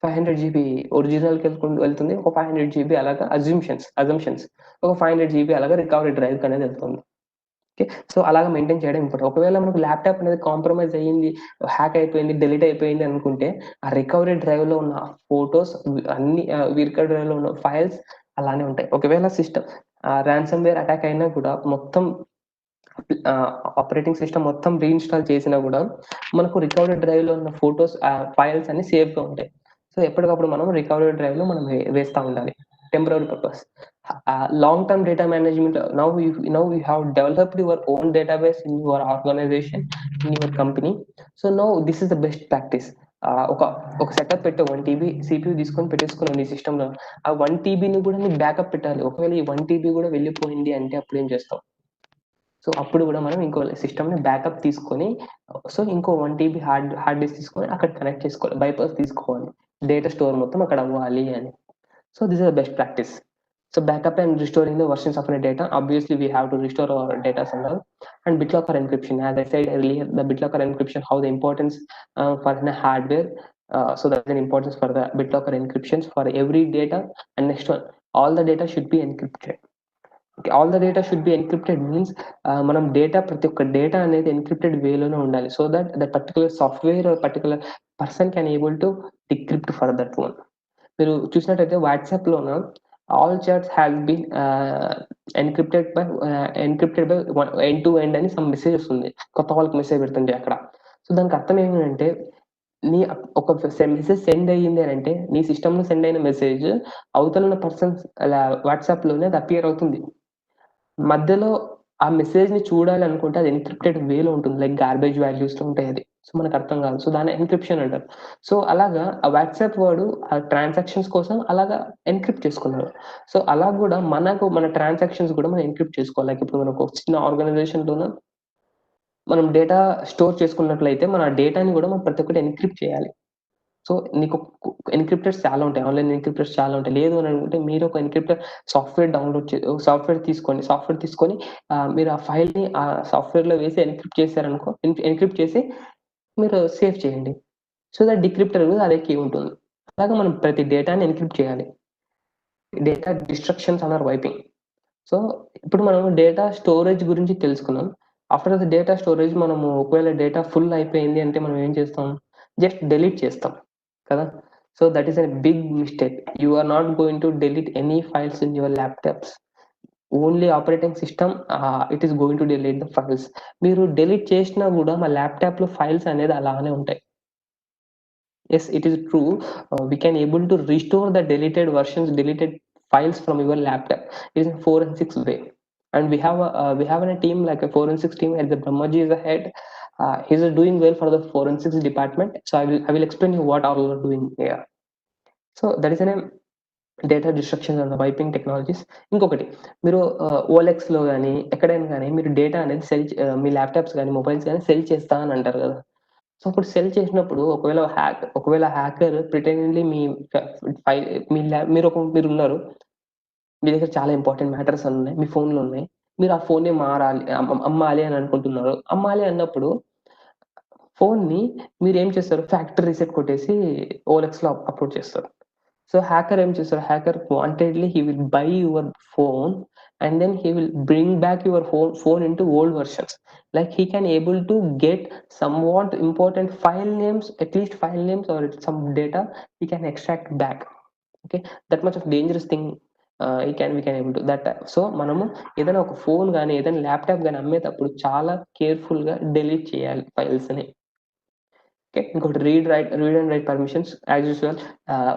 500 GB ఒరిజినల్ కి వెళ్తుంది, ఒక 500 GB అలాగా అజంప్షన్స్ ఒక 500 GB అలాగా రికవరీ డ్రైవ్ అనేది వెళ్తుంది. ఓకే, సో అలాగా మెయింటైన్ చేయడం ఇంపార్టెంట్. ఒకవేళ మనకు ల్యాప్టాప్ అనేది కాంప్రమైజ్ అయ్యింది, హ్యాక్ అయిపోయింది, డిలీట్ అయిపోయింది అనుకుంటే ఆ రికవరీ డ్రైవ్ లో ఉన్న ఫొటోస్ అన్ని, రికవరీ డ్రైవ్ లో ఉన్న ఫైల్స్ అలానే ఉంటాయి. ఒకవేళ సిస్టమ్ ర్యాన్సమ్ వేర్ అటాక్ అయినా కూడా మొత్తం ఆపరేటింగ్ సిస్టమ్ మొత్తం రీఇన్స్టాల్ చేసినా కూడా మనకు రికవరీ డ్రైవ్ లో ఉన్న ఫొటోస్ ఫైల్స్ అన్ని సేఫ్ గా ఉంటాయి. సో ఎప్పటికప్పుడు మనం రికవరీ డ్రైవ్ లో మనం వేస్తూ ఉండాలి, temporary purpose. Long term data management, now you have developed your own database in your organization, in your company. So now this is the best practice. ఒక సెటప్ పెట్టి 1 TB CPU తీసుకొని పెట్టేసుకున్నాం మీ system లో, ఆ 1 TB ని కూడా మీకు backup పెట్టాలి. ఒకవేళ ఈ 1 TB కూడా వెళ్ళిపోయింది అంటే అప్పుడు ఏం చేస్తాం? సో అప్పుడు కూడా మనం ఇంకో సిస్టమ్ ని బ్యాకప్ తీసుకొని, సో ఇంకో 1 TB హార్డ్ డిస్క్ తీసుకొని అక్కడ కనెక్ట్ చేసుకోవాలి, బైపాస్ తీసుకోవాలి, డేటా స్టోర్ మొత్తం అక్కడ అవ్వాలి అని. So this is the best practice. So backup and restoring the versions of the data. Obviously, we have to restore our data and all. And BitLocker encryption, as I said earlier, the BitLocker encryption, how the importance for the hardware. So that's an importance for the BitLocker encryptions for every data. And next one, all the data should be encrypted. Okay, all the data should be encrypted means మనం data ప్రతి ఒక్క data అనేది encrypted వేలోనే ఉండాలి, so that that particular software particular person can able to decrypt for that one. మీరు చూసినట్టయితే WhatsApp లోన all chats have been encrypted by end to end అని సమ్ మెసేజ్ వస్తుంది, కొత్త వాళ్ళకి మెసేజ్ పెడుతుంది అక్కడ. సో దానికి అర్థం ఏమిటంటే నీ ఒక మెసేజ్ సెండ్ అయ్యింది అని అంటే నీ సిస్టమ్ లో సెండ్ అయిన మెసేజ్ అవతల ఉన్న పర్సన్స్ వాట్సాప్ లోనే అది అపియర్ అవుతుంది. మధ్యలో ఆ మెసేజ్ ని చూడాలి అనుకుంటే అది ఎన్క్రిప్టెడ్ వేలో ఉంటుంది, లైక్ గార్బేజ్ వాల్యూస్ లో ఉంటాయి అది. సో మనకు అర్థం కాదు, సో దాన్ని ఎన్క్రిప్షన్ అంటారు. సో అలాగా ఆ వాట్సాప్ వాడు ఆ ట్రాన్సాక్షన్స్ కోసం అలాగా ఎన్క్రిప్ట్ చేసుకున్నాడు. సో అలా కూడా మన ట్రాన్సాక్షన్స్ కూడా మనం ఎన్క్రిప్ట్ చేసుకోవాలి. లైక్ ఇప్పుడు మనకు ఒక చిన్న ఆర్గనైజేషన్ లోన మనం డేటా స్టోర్ చేసుకున్నట్లయితే మన డేటాని కూడా మనం ప్రతి ఒక్కటి ఎన్క్రిప్ట్ చేయాలి. సో నీకు ఎన్క్రిప్టర్స్ చాలా ఉంటాయి, ఆన్లైన్ ఎన్క్రిప్టర్స్ చాలా ఉంటాయి. లేదు అని అనుకుంటే మీరు ఒక ఎన్క్రిప్టర్ సాఫ్ట్వేర్ తీసుకొని మీరు ఆ ఫైల్ ని ఆ సాఫ్ట్వేర్ లో వేసి ఎన్క్రిప్ట్ చేశారనుకో, ఎన్క్రిప్ట్ చేసి మీరు సేవ్ చేయండి. సో దట్ డిక్రిప్టర్ అదే కీ ఉంటుంది. అలాగా మనం ప్రతి డేటాని ఎన్క్రిప్ట్ చేయాలి. Data destructions or wiping. సో ఇప్పుడు మనం డేటా స్టోరేజ్ గురించి తెలుసుకున్నాం. ఆఫ్టర్ ద డేటా స్టోరేజ్ మనము ఒకవేళ డేటా ఫుల్ అయిపోయింది అంటే మనం ఏం చేస్తాం, జస్ట్ డిలీట్ చేస్తాం కదా. So that is a big mistake. You are not going to delete any files in your laptops. Only operating system it is going to delete the files. మీరు delete చేసినా కూడా మా ల్యాప్టాప్ లో files అనేది అలానే ఉంటాయి. Yes, it is true. We can able to restore the deleted files from your laptop. It is a forensics way, and we have a team like a forensics team, and the Brahmaji is the head. He's doing well for the forensics department. So I will explain you what all we are doing here. So that is a data destruction and wiping technologies. ఇంకొకటి, మీరు OLX లో కానీ ఎక్కడైనా కానీ మీరు data అనేది మీ laptops కానీ mobiles కానీ సెల్ చేస్తా అని అంటారు కదా. సో అప్పుడు సెల్ చేసినప్పుడు ఒకవేళ హ్యాకర్ ప్రిటెండ్లీ మీ ఫైల్ మీరు ఉన్నారు, మీ దగ్గర చాలా ఇంపార్టెంట్ మ్యాటర్స్ ఉన్నాయి, మీ ఫోన్లో ఉన్నాయి, మీరు ఆ ఫోన్ ని అమ్మాలి అని అనుకుంటున్నారు. అమ్మాలి అన్నప్పుడు ఫోన్ ని మీరు ఏం చేస్తారు, ఫ్యాక్టరీ రీసెట్ కొట్టేసి ఓఎల్ఎక్స్ లో అప్లోడ్ చేస్తారు. సో హ్యాకర్ ఏం చేస్తారు, hacker wantedly he will buy your phone and then he will bring back your phone into old versions. Like he can able to get somewhat important file names, at least file names or some data he can extract back. Okay, that much of dangerous thing we can able to that. So మనము ఏదైనా ఒక phone కానీ ఏదైనా laptop కానీ అమ్మేటప్పుడు చాలా careful గా delete చేయాలి ఫైల్స్ ని. ఓకే, ఇంకోటి read and right permissions. As usual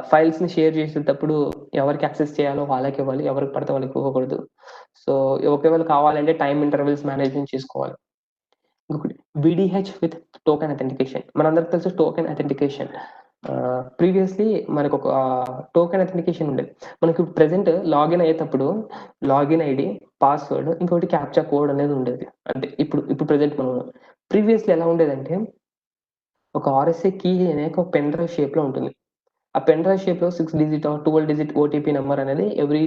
files ని షేర్ చేసేటప్పుడు ఎవరికి యాక్సెస్ చేయాలో వాళ్ళకి ఇవ్వాలి, ఎవరికి పడితే వాళ్ళకి ఇవ్వకూడదు. సో ఒకవేళ కావాలంటే టైం ఇంటర్వెల్స్ మేనేజ్మెంట్ చేసుకోవాలి. ఇంకొకటి విడిహెచ్ విత్ టోకెన్ అథెంటికేషన్. మనందరికి తెలుసు టోకెన్ అథెంటికేషన్. ప్రీవియస్లీ మనకు ఒక టోకెన్ అథెంటికేషన్ ఉండేది. మనకు ప్రెసెంట్ లాగిన్ అయ్యేటప్పుడు లాగిన్ ఐడి, పాస్వర్డ్, ఇంకోటి క్యాప్చా కోడ్ అనేది ఉండేది. అంటే ఇప్పుడు ప్రెసెంట్ మనం, ప్రీవియస్లీ ఎలా ఉండేదంటే ఒక ఆర్ఎస్ఏ కీ అనేది ఒక పెన్ డ్రైవ్ షేప్ లో ఉంటుంది. ఆ పెన్ డ్రైవ్ షేప్ లో 6 డిజిట్ 12 డిజిట్ ఓటీపీ నెంబర్ అనేది ఎవ్రీ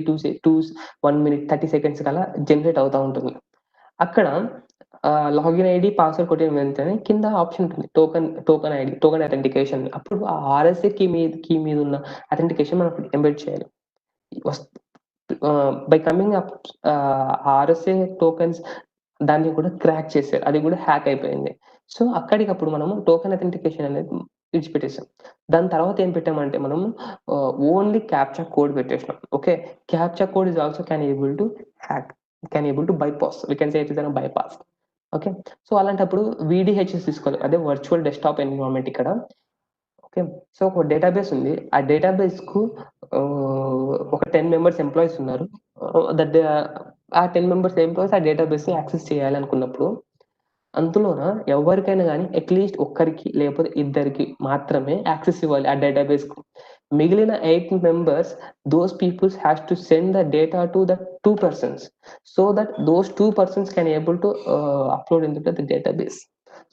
1 మినిట్ 30 సెకండ్స్ కల్లా జనరేట్ అవుతూ ఉంటుంది. అక్కడ లాగిన్ ఐడి, పాస్వర్డ్ కొట్టిన వెంటనే కింద ఆప్షన్ ఉంటుంది టోకెన్ ఐడి, టోకెన్ అథెంటికేషన్. అప్పుడు ఆ ఆర్ఎస్ఏ కీ మీద ఉన్న అథెంటికేషన్ మనం ఎంబెడ్ చేయాలి. By coming up RSA tokens దాన్ని కూడా క్రాక్ చేశారు, అది కూడా హ్యాక్ అయిపోయింది. సో అక్కడికప్పుడు మనము టోకెన్ అథెంటికేషన్ అనేది విడిచిపెట్టేసాం. దాని తర్వాత ఏం పెట్టామంటే మనం ఓన్లీ క్యాప్చా కోడ్ పెట్టేసినాం. Okay, captcha code is also can able to hack, can able to bypass, we can say it is unbypass. Okay, so అలాంటప్పుడు VDHS తీసుకోవాలి, అదే వర్చువల్ డెస్క్టాప్ ఎన్విరాన్మెంట్ ఇక్కడ. ఓకే, సో ఒక database ఉంది, ఆ database కు ఒక 10 మెంబర్స్ ఎంప్లాయీస్ ఉన్నారు. ఆ 10 మెంబర్స్ ఎంప్లాయీస్ ఆ డేటాబేస్ ని యాక్సెస్ చేయాలి అనుకున్నప్పుడు అందులోన ఎవరికైనా కానీ అట్లీస్ట్ ఒక్కరికి లేకపోతే ఇద్దరికి మాత్రమే యాక్సెస్ ఇవ్వాలి ఆ డేటాబేస్ కు. మిగిలిన 8 members, those peoples has to send the data to the 2 persons so that those 2 persons can able to upload in the database.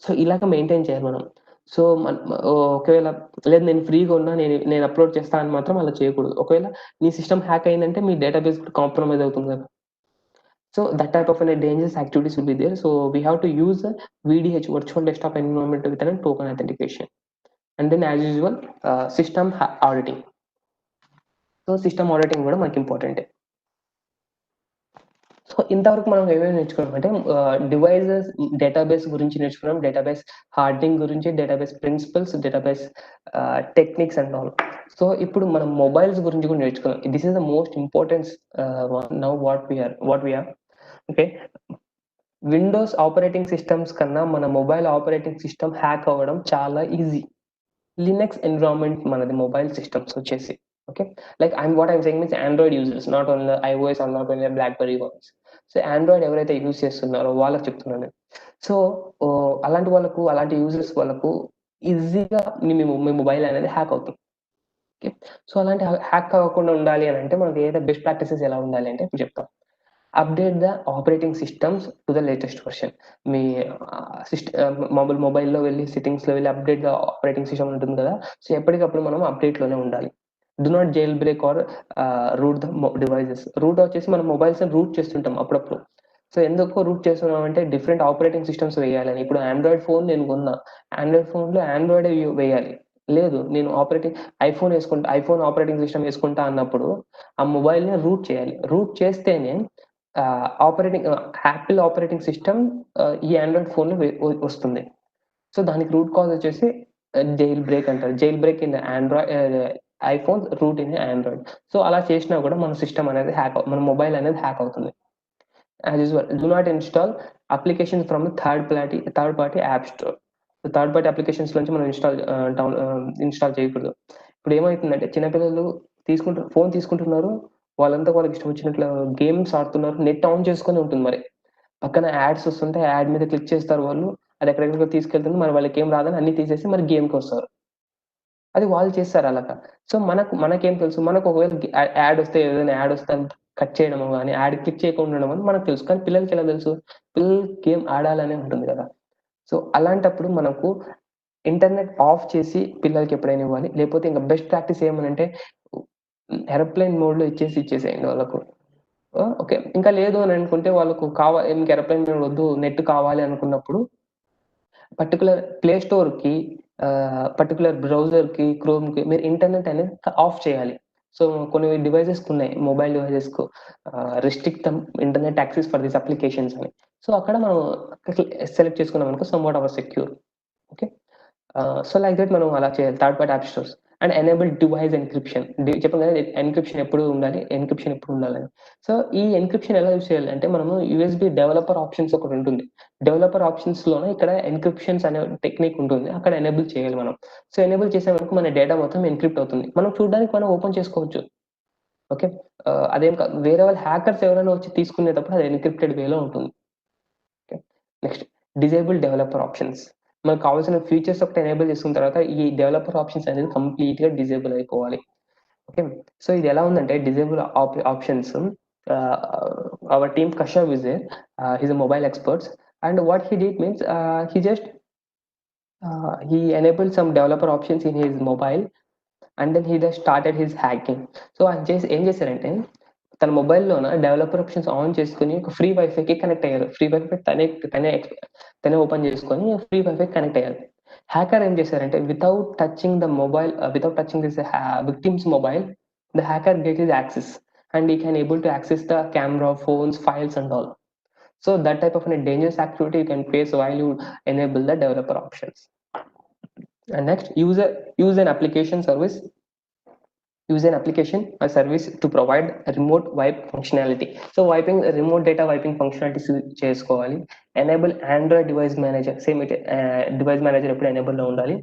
So ఇలాగ మెయింటైన్ చేయాలి మనం. సో ఒకవేళ లేదు నేను ఫ్రీగా ఉన్నా నేను అప్లోడ్ చేస్తాను అని మాత్రం అలా చేయకూడదు. ఒకవేళ నీ సిస్టమ్ హ్యాక్ అయిందంటే మీ డేటాబేస్ కాంప్రమైజ్ అవుతుంది కదా. So that type of dangerous activities will be there. So we have to use a VDH, virtual desktop environment, with a token authentication. And then as usual, system auditing. So system auditing కూడా మనకి important. So ఇంతవరకు మనం ఏమేమి నేర్చుకున్నాం అంటే devices database గురించి నేర్చుకున్నాం, database hardening గురించి, database principles, database techniques and all. So ఇప్పుడు మనం మొబైల్స్ గురించి కూడా నేర్చుకున్నాం. This is the most important now what we're. Okay, Windows operating systems కన్నా మన మొబైల్ ఆపరేటింగ్ సిస్టమ్ హ్యాక్ అవ్వడం చాలా ఈజీ. లినక్స్ ఎన్విరాన్మెంట్ మనది మొబైల్ సిస్టమ్స్ వచ్చేసి. Okay, like I'm saying means Android users, not only iOS or not only BlackBerry ones. So Android ఎవరైతే use చేస్తున్నారో వాళ్ళకి చెప్తున్నాను. సో అలాంటి వాళ్ళకు, అలాంటి యూజర్స్ వాళ్ళకు ఈజీగా మీ మొబైల్ అనేది హ్యాక్ అవుతుంది. ఓకే. సో అలాంటి హ్యాక్ అవ్వకుండా ఉండాలి అని అంటే మనకి ఏదైతే బెస్ట్ ప్రాక్టీసెస్ ఎలా ఉండాలి అంటే ఇప్పుడు చెప్తాం. Update the operating systems to the latest version. మీ మొబైల్లో వెళ్ళి సెట్టింగ్స్లో వెళ్ళి అప్డేట్ ద ఆపరేటింగ్ సిస్టమ్ ఉంటుంది కదా, సో ఎప్పటికప్పుడు మనం అప్డేట్లోనే ఉండాలి. Do not jailbreak or root the devices. Root వచ్చేసి మనం మొబైల్స్ రూట్ చేస్తుంటాం అప్పుడప్పుడు. సో ఎందుకు రూట్ చేస్తున్నాం అంటే డిఫరెంట్ ఆపరేటింగ్ సిస్టమ్స్ వేయాలని. ఇప్పుడు ఆండ్రాయిడ్ ఫోన్ నేను కొన్నా, ఆండ్రాయిడ్ ఫోన్లో ఆండ్రాయిడ్ వేయాలి. లేదు నేను ఐఫోన్ ఆపరేటింగ్ సిస్టమ్ వేసుకుంటా అన్నప్పుడు ఆ మొబైల్ని రూట్ చేయాలి. రూట్ చేస్తేనే యాపిల్ ఆపరేటింగ్ సిస్టమ్ ఈ ఆండ్రాయిడ్ ఫోన్లో వస్తుంది. సో దానికి రూట్ కాజ్ వచ్చేసి జైల్ బ్రేక్ అంటారు. Jailbreak in Android iPhone, root in Android. So అలా చేసినా కూడా మన సిస్టమ్ అనేది మన మొబైల్ అనేది హ్యాక్ అవుతుంది. As usual, do not install applications from a third party app store. Third party applications నుంచి మనం ఇన్స్టాల్ చేయకూడదు. ఇప్పుడు ఏమవుతుందంటే చిన్నపిల్లలు ఫోన్ తీసుకుంటున్నారు, వాళ్ళకి ఇష్టం వచ్చినట్లు గేమ్స్ ఆడుతున్నారు, నెట్ ఆన్ చేసుకొని ఉంటుంది. మరి పక్కన యాడ్స్ వస్తుంటే యాడ్ మీద క్లిక్ చేస్తారు వాళ్ళు, అది ఎక్కడెక్కడికో తీసుకెళ్తుంది, మరి వాళ్ళకి ఏం రాదని అన్ని తీసేసి మరి గేమ్కి వస్తారు. అది వాళ్ళు చేస్తారు అలాగా. సో మనకేం తెలుసు, మనకు ఒకవేళ యాడ్ వస్తే, ఏదైనా యాడ్ వస్తే కట్ చేయడమో కానీ యాడ్ క్లిక్ చేయకుండా ఉండడం అని మనకు తెలుసు. కానీ పిల్లలకి ఎలా తెలుసు? పిల్లలు గేమ్ ఆడాలనే ఉంటుంది కదా. సో అలాంటప్పుడు మనకు ఇంటర్నెట్ ఆఫ్ చేసి పిల్లలకి ఎప్పుడైనా ఇవ్వాలి. లేకపోతే ఇంకా బెస్ట్ ప్రాక్టీస్ ఏమనంటే ఏరోప్లేన్ మోడ్లో ఇచ్చేసేయండి వాళ్ళకు. ఓకే. ఇంకా లేదు అని అనుకుంటే వాళ్ళకు ఇంక ఏరోప్లేన్ మోడ్ వద్దు, నెట్ కావాలి అనుకున్నప్పుడు పర్టికులర్ ప్లే స్టోర్‌కి పర్టికులర్ బ్రౌజర్‌కి, క్రోమ్‌కి మీరు ఇంటర్నెట్ అనేది ఆఫ్ చేయాలి. సో కొన్ని డివైజెస్‌కి ఉన్నాయి. మొబైల్ డివైజెస్‌కు restrict the internet access for this applications అని. సో అక్కడ మనం సెలెక్ట్ చేసుకున్నాం అనుకో somewhat our secure. Okay. So like that మనం అలా చేయాలి. Third party app stores and enable device encryption. చెప్పాం కదా ఎన్క్రిప్షన్ ఎప్పుడు ఉండాలని. సో ఈ ఎన్క్రిప్షన్ ఎలా యూజ్ చేయాలి అంటే మనము యూఎస్బి డెవలపర్ ఆప్షన్స్ ఒకటి ఉంటుంది. డెవలపర్ ఆప్షన్స్ లోనే ఇక్కడ ఎన్క్రిప్షన్స్ అనే టెక్నిక్ ఉంటుంది. అక్కడ ఎనేబుల్ చేయాలి మనం. సో ఎనేబుల్ చేసే వరకు మన డేటా మొత్తం ఎన్క్రిప్ట్ అవుతుంది. మనం చూడడానికి మనం ఓపెన్ చేసుకోవచ్చు. ఓకే. అదేం కాదు, వేరే వాళ్ళు హ్యాకర్స్ ఎవరైనా వచ్చి తీసుకునేటప్పుడు అది ఎన్క్రిప్టెడ్ వేలో ఉంటుంది. Okay. Next disable developer options. మనకు కావాల్సిన ఫీచర్స్ ఒకటి ఎనేబుల్ చేసుకున్న తర్వాత ఈ డెవలపర్ ఆప్షన్స్ అనేది కంప్లీట్ గా డిజేబుల్ అయిపోవాలి. ఓకే. సో ఇది ఎలా ఉందంటే disable options, our team Kashav is there, he's a mobile expert, and what he did means he enabled some developer options in his mobile and then he just started his hacking. So ఏం చేశారంటే తన మొబైల్లోన developer options on చేసుకుని ఒక free వైఫైకి connect అయ్యారు. Free wifi తనే open చేసుకొని free wifi connect అయ్యారు. Hacker ఏం చేశారంటే without touching this victims mobile, the hacker get his access and he can able to access the camera, phones, files and all. So that type of a dangerous activity you can face while you enable the developer options. And next, use an application a service to provide remote wipe functionality. So remote data wiping functionality చేసుకోవాలి. Enable Android device manager. Same device manager ఎప్పుడు enable లో ఉండాలి.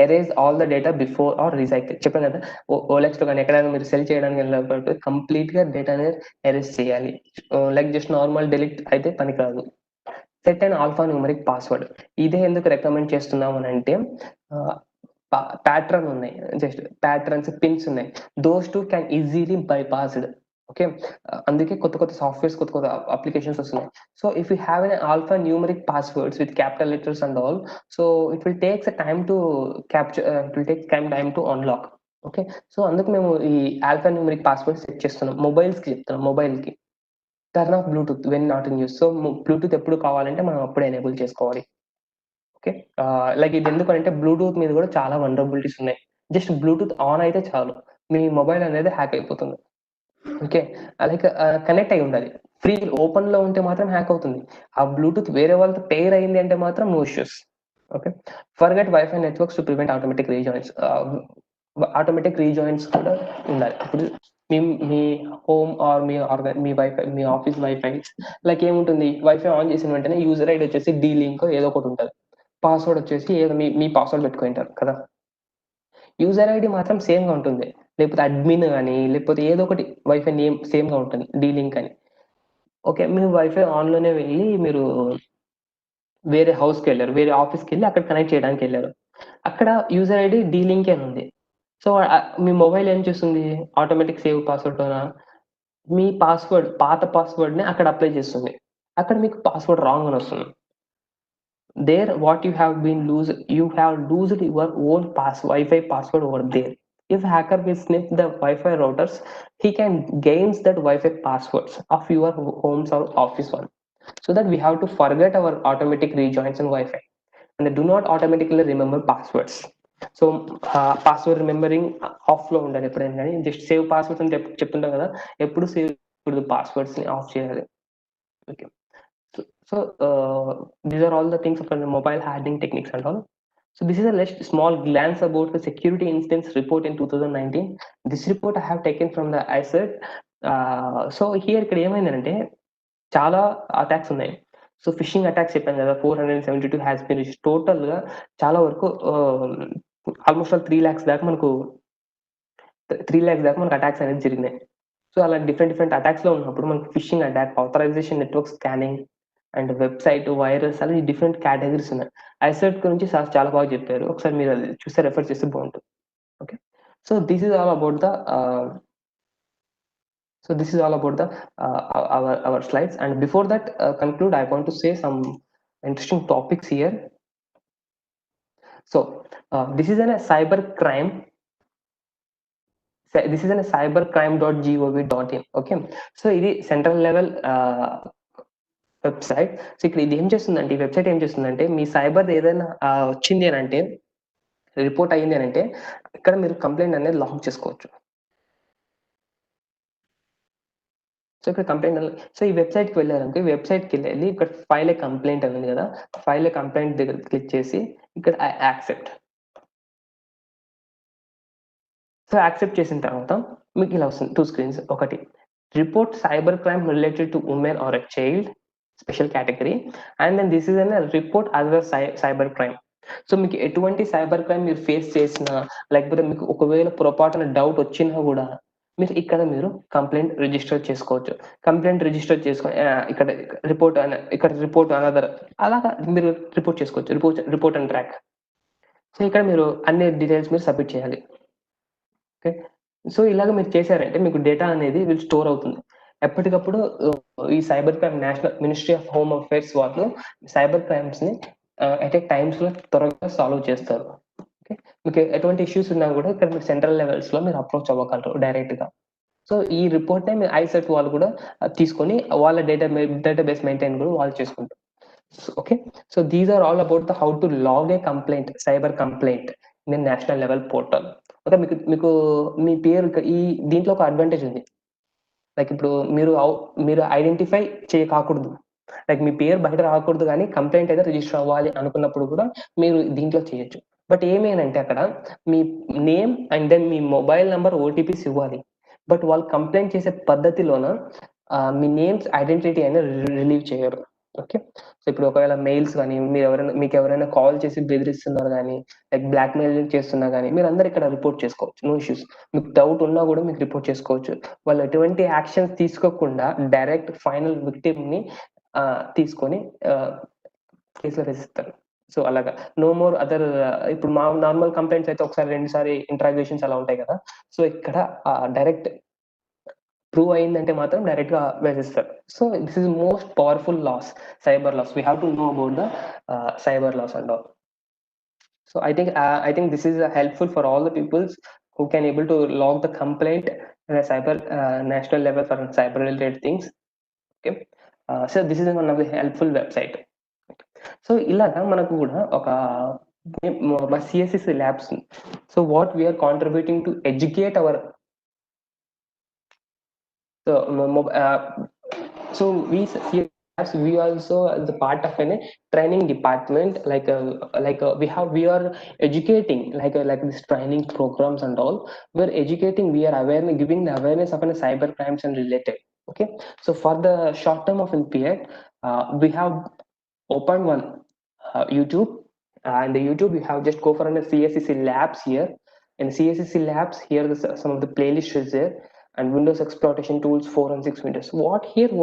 Erase all the data before or recycle. చెప్పాను కదా, ఓఎల్ఎక్స్లో కానీ ఎక్కడైనా మీరు cell చేయడానికి వెళ్ళినప్పుడు కంప్లీట్గా డేటా అనేది ఎరేజ్ చేయాలి. లైక్ జస్ట్ నార్మల్ డిలీట్ అయితే పనికిరాదు. Set and alpha numeric password. ఇదే ఎందుకు రికమెండ్ చేస్తున్నాం అని అంటే ప్యాటర్న్ ఉన్నాయి, జస్ట్ ప్యాటర్న్స్, పిన్స్ ఉన్నాయి. Those too can easily bypassed. Okay. అందుకే కొత్త సాఫ్ట్వేర్స్, కొత్త అప్లికేషన్స్ వస్తున్నాయి. So if you have an alpha numeric passwords with capital letters and all, so it will takes time to capture, it will take time to unlock. Okay. So అందుకు మేము ఈ alpha numeric password set చేస్తున్నాం. మొబైల్స్కి చెప్తున్నాం, మొబైల్కి turn off Bluetooth when not in use. So Bluetooth ఎప్పుడు కావాలంటే మనం అప్పుడే ఎనేబుల్ చేసుకోవాలి. ఓకే. లైక్ ఇది ఎందుకంటే బ్లూటూత్ మీద కూడా చాలా వల్నరబిలిటీస్ ఉన్నాయి. జస్ట్ బ్లూటూత్ ఆన్ అయితే చాలు మీ మొబైల్ అనేది హ్యాక్ అయిపోతుంది. ఓకే. లైక్ కనెక్ట్ అయి ఉండాలి. ఫ్రీ ఓపెన్ లో ఉంటే మాత్రం హ్యాక్ అవుతుంది. ఆ బ్లూటూత్ వేరే వాళ్ళతో పేర్ అయింది అంటే మాత్రం no issues. Okay. Forget wifi networks to prevent automatic rejoins కూడా ఉండాలి. ఇప్పుడు మీ హోమ్ ఆర్ మీ వైఫై, మీ ఆఫీస్ వైఫై లైక్ ఏముంటుంది, వైఫై ఆన్ చేసిన వెంటనే యూజర్ ఐడి వచ్చేసి డీ లింక్ ఏదో ఒకటి ఉంటుంది, పాస్వర్డ్ వచ్చేసి ఏదో మీ పాస్వర్డ్ పెట్టుకుంటారు కదా. యూజర్ ఐడి మాత్రం సేమ్ గా ఉంటుంది, లేకపోతే అడ్మిన్ అని లేకపోతే ఏదో ఒకటి వైఫై నేమ్ సేమ్ గా ఉంటుంది, డీ లింక్ అని. ఓకే. మీ వైఫై ఆన్‌లోనే వెళ్ళి మీరు వేరే హౌస్‌కి వెళ్లారు. వేరే ఆఫీస్‌కి వెళ్లి అక్కడ కనెక్ట్ చేయడానికి వెళ్లారు. అక్కడ యూజర్ ఐడీ డీలింక్ అని ఉంది. సో, మీ మొబైల్ ఏం చేస్తుంది? ఆటోమేటిక్ సేవ్ పాస్వర్డ్‌లోన మీ పాస్వర్డ్ పాత పాస్వర్డ్‌ని అక్కడ అప్లై చేస్తుంది. అక్కడ మీకు పాస్వర్డ్ రాంగ్ అని వస్తుంది. There what you have loosed your own Wi-Fi password over there. If hacker will sniff the Wi-Fi routers, he can gains that Wi-Fi passwords of your homes or office one. So that we have to forget our automatic rejoins and Wi-Fi, and do not automatically remember passwords. So password remembering ఆఫ్లో ఉండాలి ఎప్పుడైనా కానీ. Just save passwords అని చెప్తుంటాం కదా, ఎప్పుడు save పాస్వర్డ్స్ని of చేయాలి. Okay. So these are all the things for the mobile hardening techniques and all. So this is a small glance about the security incidents report in 2019. This report I have taken from the ICET. So here ఇక్కడ ఏమైందంటే చాలా attacks ఉన్నాయి. So fishing attacks చెప్పాను కదా, 472 has been total గా చాలా వరకు almost 3 lakhs దాకా మనకు 3 lakhs దాకా మనకు అటాక్స్ అనేది జరిగినాయి. సో అలా డిఫరెంట్ అటాక్స్ లో ఉన్నప్పుడు మనకు phishing attack, authorization network scanning and website virus అలా డిఫరెంట్ కేటగిరీస్ ఉన్నాయి. ఐసెట్ గురించి సార్ చాలా బాగా చెప్పారు, ఒకసారి మీరు అది చూస్తే రెఫర్ చేస్తే బాగుంటుంది. Okay. So this is all about the our slides, and before that conclude, I want to say some interesting topics here. So this is a cyber crime. This is a cybercrime.gov.in. okay. So ఇది central level website. So ఇక్కడ ఇది ఏం చేస్తుందంటే, ఈ website ఏం చేస్తుందంటే, మీ cyber ఏదైనా వచ్చింది అని అంటే, రిపోర్ట్ అయ్యింది అని అంటే, ఇక్కడ మీరు కంప్లైంట్ అనేది లాక్ చేసుకోవచ్చు. సో ఇక్కడ కంప్లైంట్, సో ఈ వెబ్సైట్కి వెళ్ళారంటే, ఈ వెబ్సైట్కి వెళ్ళి ఇక్కడ ఫైల్ ఏ కంప్లైంట్ అని ఉంది కదా, ఫైల్ ఏ కంప్లైంట్ దగ్గర క్లిక్ చేసి ఇక్కడ యాక్సెప్ట్. సో యాక్సెప్ట్ చేసిన తర్వాత మీకు ఇలా వస్తుంది 2 screens. ఒకటి, report cyber crime related to women or a child special category, and then this is an report other cyber crime. So మీకు ఎటువంటి సైబర్ క్రైమ్ మీరు ఫేస్ చేసినా, లేకపోతే మీకు ఒకవేళ పొరపాటున డౌట్ వచ్చినా కూడా మీరు ఇక్కడ మీరు కంప్లైంట్ రిజిస్టర్ చేసుకోవచ్చు. కంప్లైంట్ రిజిస్టర్ చేసుకొని ఇక్కడ రిపోర్ట్ అనదర్ అలాగా మీరు రిపోర్ట్ చేసుకోవచ్చు. Report and track. సో ఇక్కడ మీరు అన్ని డీటెయిల్స్ మీరు సబ్మిట్ చేయాలి. ఓకే. సో ఇలాగ మీరు చేశారంటే మీకు డేటా అనేది వీళ్ళు స్టోర్ అవుతుంది ఎప్పటికప్పుడు. ఈ cyber crime national ministry of home affairs వాళ్ళు సైబర్ క్రైమ్స్ ని అట్ ఏ టైమ్స్ లో త్వరగా సాల్వ్ చేస్తారు. ఓకే. మీకు ఎటువంటి ఇష్యూస్ ఉన్నా కూడా ఇక్కడ మీరు సెంట్రల్ లెవెల్స్ లో మీరు అప్రోచ్ అవ్వగలరు డైరెక్ట్ గా. సో ఈ రిపోర్ట్ ని ఐసెట్ వాళ్ళు కూడా తీసుకొని వాళ్ళ డేటాబేస్ మెయింటైన్ కూడా వాళ్ళు చేసుకుంటారు. Okay. So these are all about the how to log a complaint, cyber complaint in national level portal. Okay. మీకు మీ పేరు ఈ దీంట్లో ఒక అడ్వాంటేజ్ ఉంది. లైక్ ఇప్పుడు మీరు ఐడెంటిఫై చేయకూడదు, లైక్ మీ పేరు బయట రాకూడదు, కానీ కంప్లైంట్ అయితే రిజిస్టర్ అవ్వాలి అనుకున్నప్పుడు కూడా మీరు దీంట్లో చేయొచ్చు. బట్ ఏమేనంటే అక్కడ మీ నేమ్ అండ్ దెన్ మీ మొబైల్ నెంబర్ ఓటీపీస్ ఇవ్వాలి. బట్ వాళ్ళు కంప్లైంట్ చేసే పద్ధతిలోన మీ నేమ్స్ ఐడెంటిటీ అనేది రిలీవ్ చేయరు. ఓకే. సో ఇప్పుడు ఒకవేళ మెయిల్స్ కానీ మీకు ఎవరైనా కాల్ చేసి బెదిరిస్తున్నారు కానీ, లైక్ బ్లాక్ మెయిల్ చేస్తున్నా కానీ, మీరు అందరు ఇక్కడ రిపోర్ట్ చేసుకోవచ్చు. No issues. మీకు డౌట్ ఉన్నా కూడా మీకు రిపోర్ట్ చేసుకోవచ్చు. వాళ్ళు ఎటువంటి యాక్షన్స్ తీసుకోకుండా డైరెక్ట్ ఫైనల్ విక్టిమ్ ని తీసుకొని కేసులో వేసిస్తారు. సో అలాగా నో మోర్ అదర్. ఇప్పుడు మా నార్మల్ కంప్లైంట్స్ అయితే ఒకసారి 2 సారి ఇంటరాగేషన్స్ అలా ఉంటాయి కదా. సో ఇక్కడ డైరెక్ట్ ప్రూవ్ అయిందంటే మాత్రం డైరెక్ట్ గా వేసిస్తారు. So this is most powerful laws, cyber laws. We have to know about the cyber laws and all. So I think this is helpful for all the peoples who can able to log the complaint at a cyber national level for cyber related things. Okay. So this is one of the helpful website. So ilaga manaku kuda oka CSC labs. So what we are contributing to educate our so we also as a part of a training department, we are educating like this training programs and all. We are educating, we are giving the awareness of cyber crimes and related. Okay. So for the short term of period, we have opened one YouTube, and the YouTube we have just go for a CSCC labs here. In CSCC labs here some of the playlist is there. and Windows exploitation tools 4 and 6 Windows.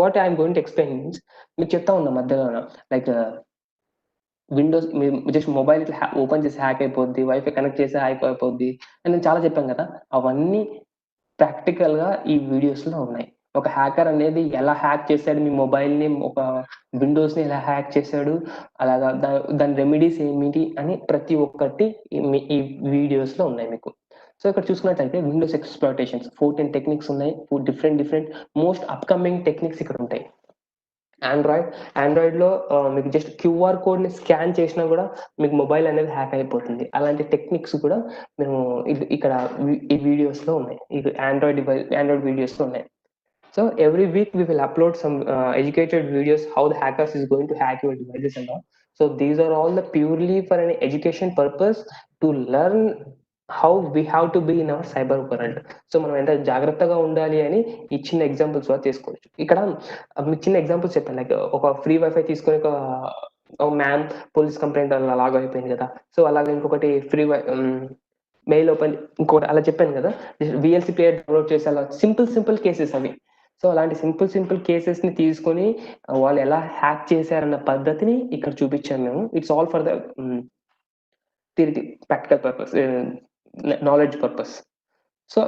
What I'm going to explain means మీకు చెప్తా ఉన్నా మధ్యలో like Windows just mobile ఇట్లా open చేసి hack అయిపోద్ది, wifi connect చేసి hack అయిపోద్ది అని నేను చాలా చెప్పాను కదా. అవన్నీ ప్రాక్టికల్ గా ఈ వీడియోస్ లో ఉన్నాయి. ఒక హ్యాకర్ అనేది ఎలా హ్యాక్ చేశాడు మీ మొబైల్ ని, ఒక విండోస్ ని ఎలా హ్యాక్ చేశాడు, అలాగా దాని రెమెడీస్ ఏమిటి అని ప్రతి ఒక్కటి ఈ వీడియోస్ లో ఉన్నాయి మీకు. సో ఇక్కడ చూసుకున్నట్లయితే విండోస్ ఎక్స్ప్లాయిటేషన్స్ 14 టెక్నిక్స్ ఉన్నాయి. డిఫరెంట్ మోస్ట్ అప్కమింగ్ టెక్నిక్స్ ఇక్కడ ఉంటాయి. ఆండ్రాయిడ్ లో మీకు జస్ట్ క్యూఆర్ కోడ్ ని స్కాన్ చేసినా కూడా మీకు మొబైల్ అనేది హ్యాక్ అయిపోతుంది. అలాంటి టెక్నిక్స్ కూడా మేము ఇక్కడ ఈ వీడియోస్ లో ఉన్నాయి, ఆండ్రాయిడ్ వీడియోస్ లో ఉన్నాయి. So every week we will upload some educated videos how the hackers is going to hack your devices and all. So these are all the purely for an education purpose to learn how we have to be in our cyber world. So మనం ఎంత జాగ్రత్తగా ఉండాలి అని ఈ చిన్న examples ద్వారా తీసుకోవచ్చు. ఇక్కడ మీకు చిన్న ఎగ్జాంపుల్స్ చెప్పాను, లైక్ ఒక ఫ్రీ వైఫై తీసుకొని ఒక మ్యామ్ పోలీస్ కంప్లైంట్ అలాగ అయిపోయింది కదా. సో అలాగే ఇంకొకటి ఫ్రీ మెయిల్ ఓపెన్ ఇంకోటి అలా చెప్పాను కదా, విఎల్సి ప్లేయర్ డౌన్లోడ్ చేసి అలా సింపుల్ కేసెస్ అవి. సో అలాంటి సింపుల్ కేసెస్ ని తీసుకొని వాళ్ళు ఎలా హ్యాక్ చేశారన్న పద్ధతిని ఇక్కడ చూపించాను మేము. It's all for the practical purpose, knowledge purpose. So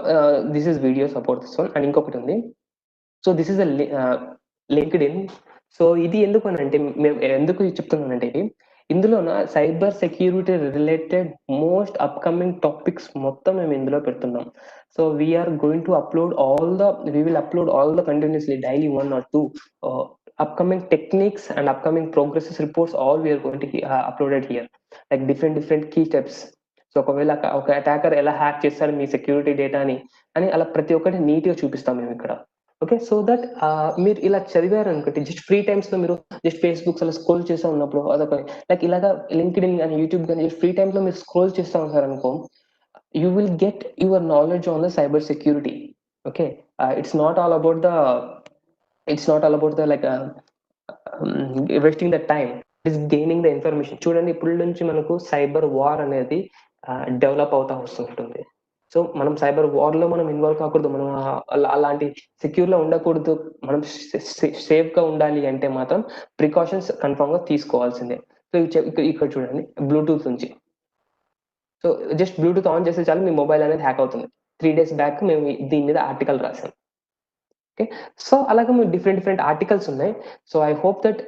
this is video support this one. And ఇంకొకటి ఉంది, so this is LinkedIn. So ఇది ఎందుకు అని అంటే, మేము ఎందుకు చెప్తున్నానంటే ఇందులోన cyber security related most upcoming topics మొత్తం మేము ఇందులో పెడుతున్నాం. So we're going to upload we will upload all the continuously daily 1 or 2 upcoming techniques and upcoming progresses reports, all we are going to uploaded here, like different key steps. So ఒకవేళ ఒక attacker ఎలా hack చేస్తాడు మీ security డేటాని అని అలా ప్రతి ఒక్కటి neat గా చూపిస్తాం మేము ఇక్కడ. ఓకే, సో దట్ మీరు ఇలా చదివారు అనుకోండి, జస్ట్ ఫ్రీ టైమ్స్ లో మీరు జస్ట్ ఫేస్బుక్ అలా స్క్రోల్ చేస్తూ ఉన్నప్పుడు అదొక లైక్ ఇలాగా లింక్డ్ ఇన్ కానీ యూట్యూబ్ కానీ ఫ్రీ టైమ్ లో మీరు స్క్రోల్ చేస్తూ ఉంటారు అనుకో, you will get your knowledge on the cyber security. Okay, it's not all about the like wasting the time, it is gaining the information. చూడండి ఇప్పుడు నుంచి మనకు సైబర్ వార్ అనేది డెవలప్ అవుతా వస్తుంటుంది. సో మనం సైబర్ వార్ లో మనం ఇన్వాల్వ్ కాకూడదు, మనం అలాంటి సెక్యూర్ లో ఉండకూడదు. మనం సేఫ్ గా ఉండాలి అంటే మాత్రం ప్రికాషన్స్ కన్ఫర్మ్ గా తీసుకోవాల్సిందే. సో ఇక్కడ చూడండి బ్లూటూత్ నుంచి, సో జస్ట్ బ్లూటూత్ ఆన్ చేస్తే చాలు మీ మొబైల్ అనేది హ్యాక్ అవుతుంది. 3 days బ్యాక్ మేము దీని మీద ఆర్టికల్ రాసాం. ఓకే, సో అలాగే మీరు డిఫరెంట్ ఆర్టికల్స్ ఉన్నాయి. సో ఐ హోప్ దట్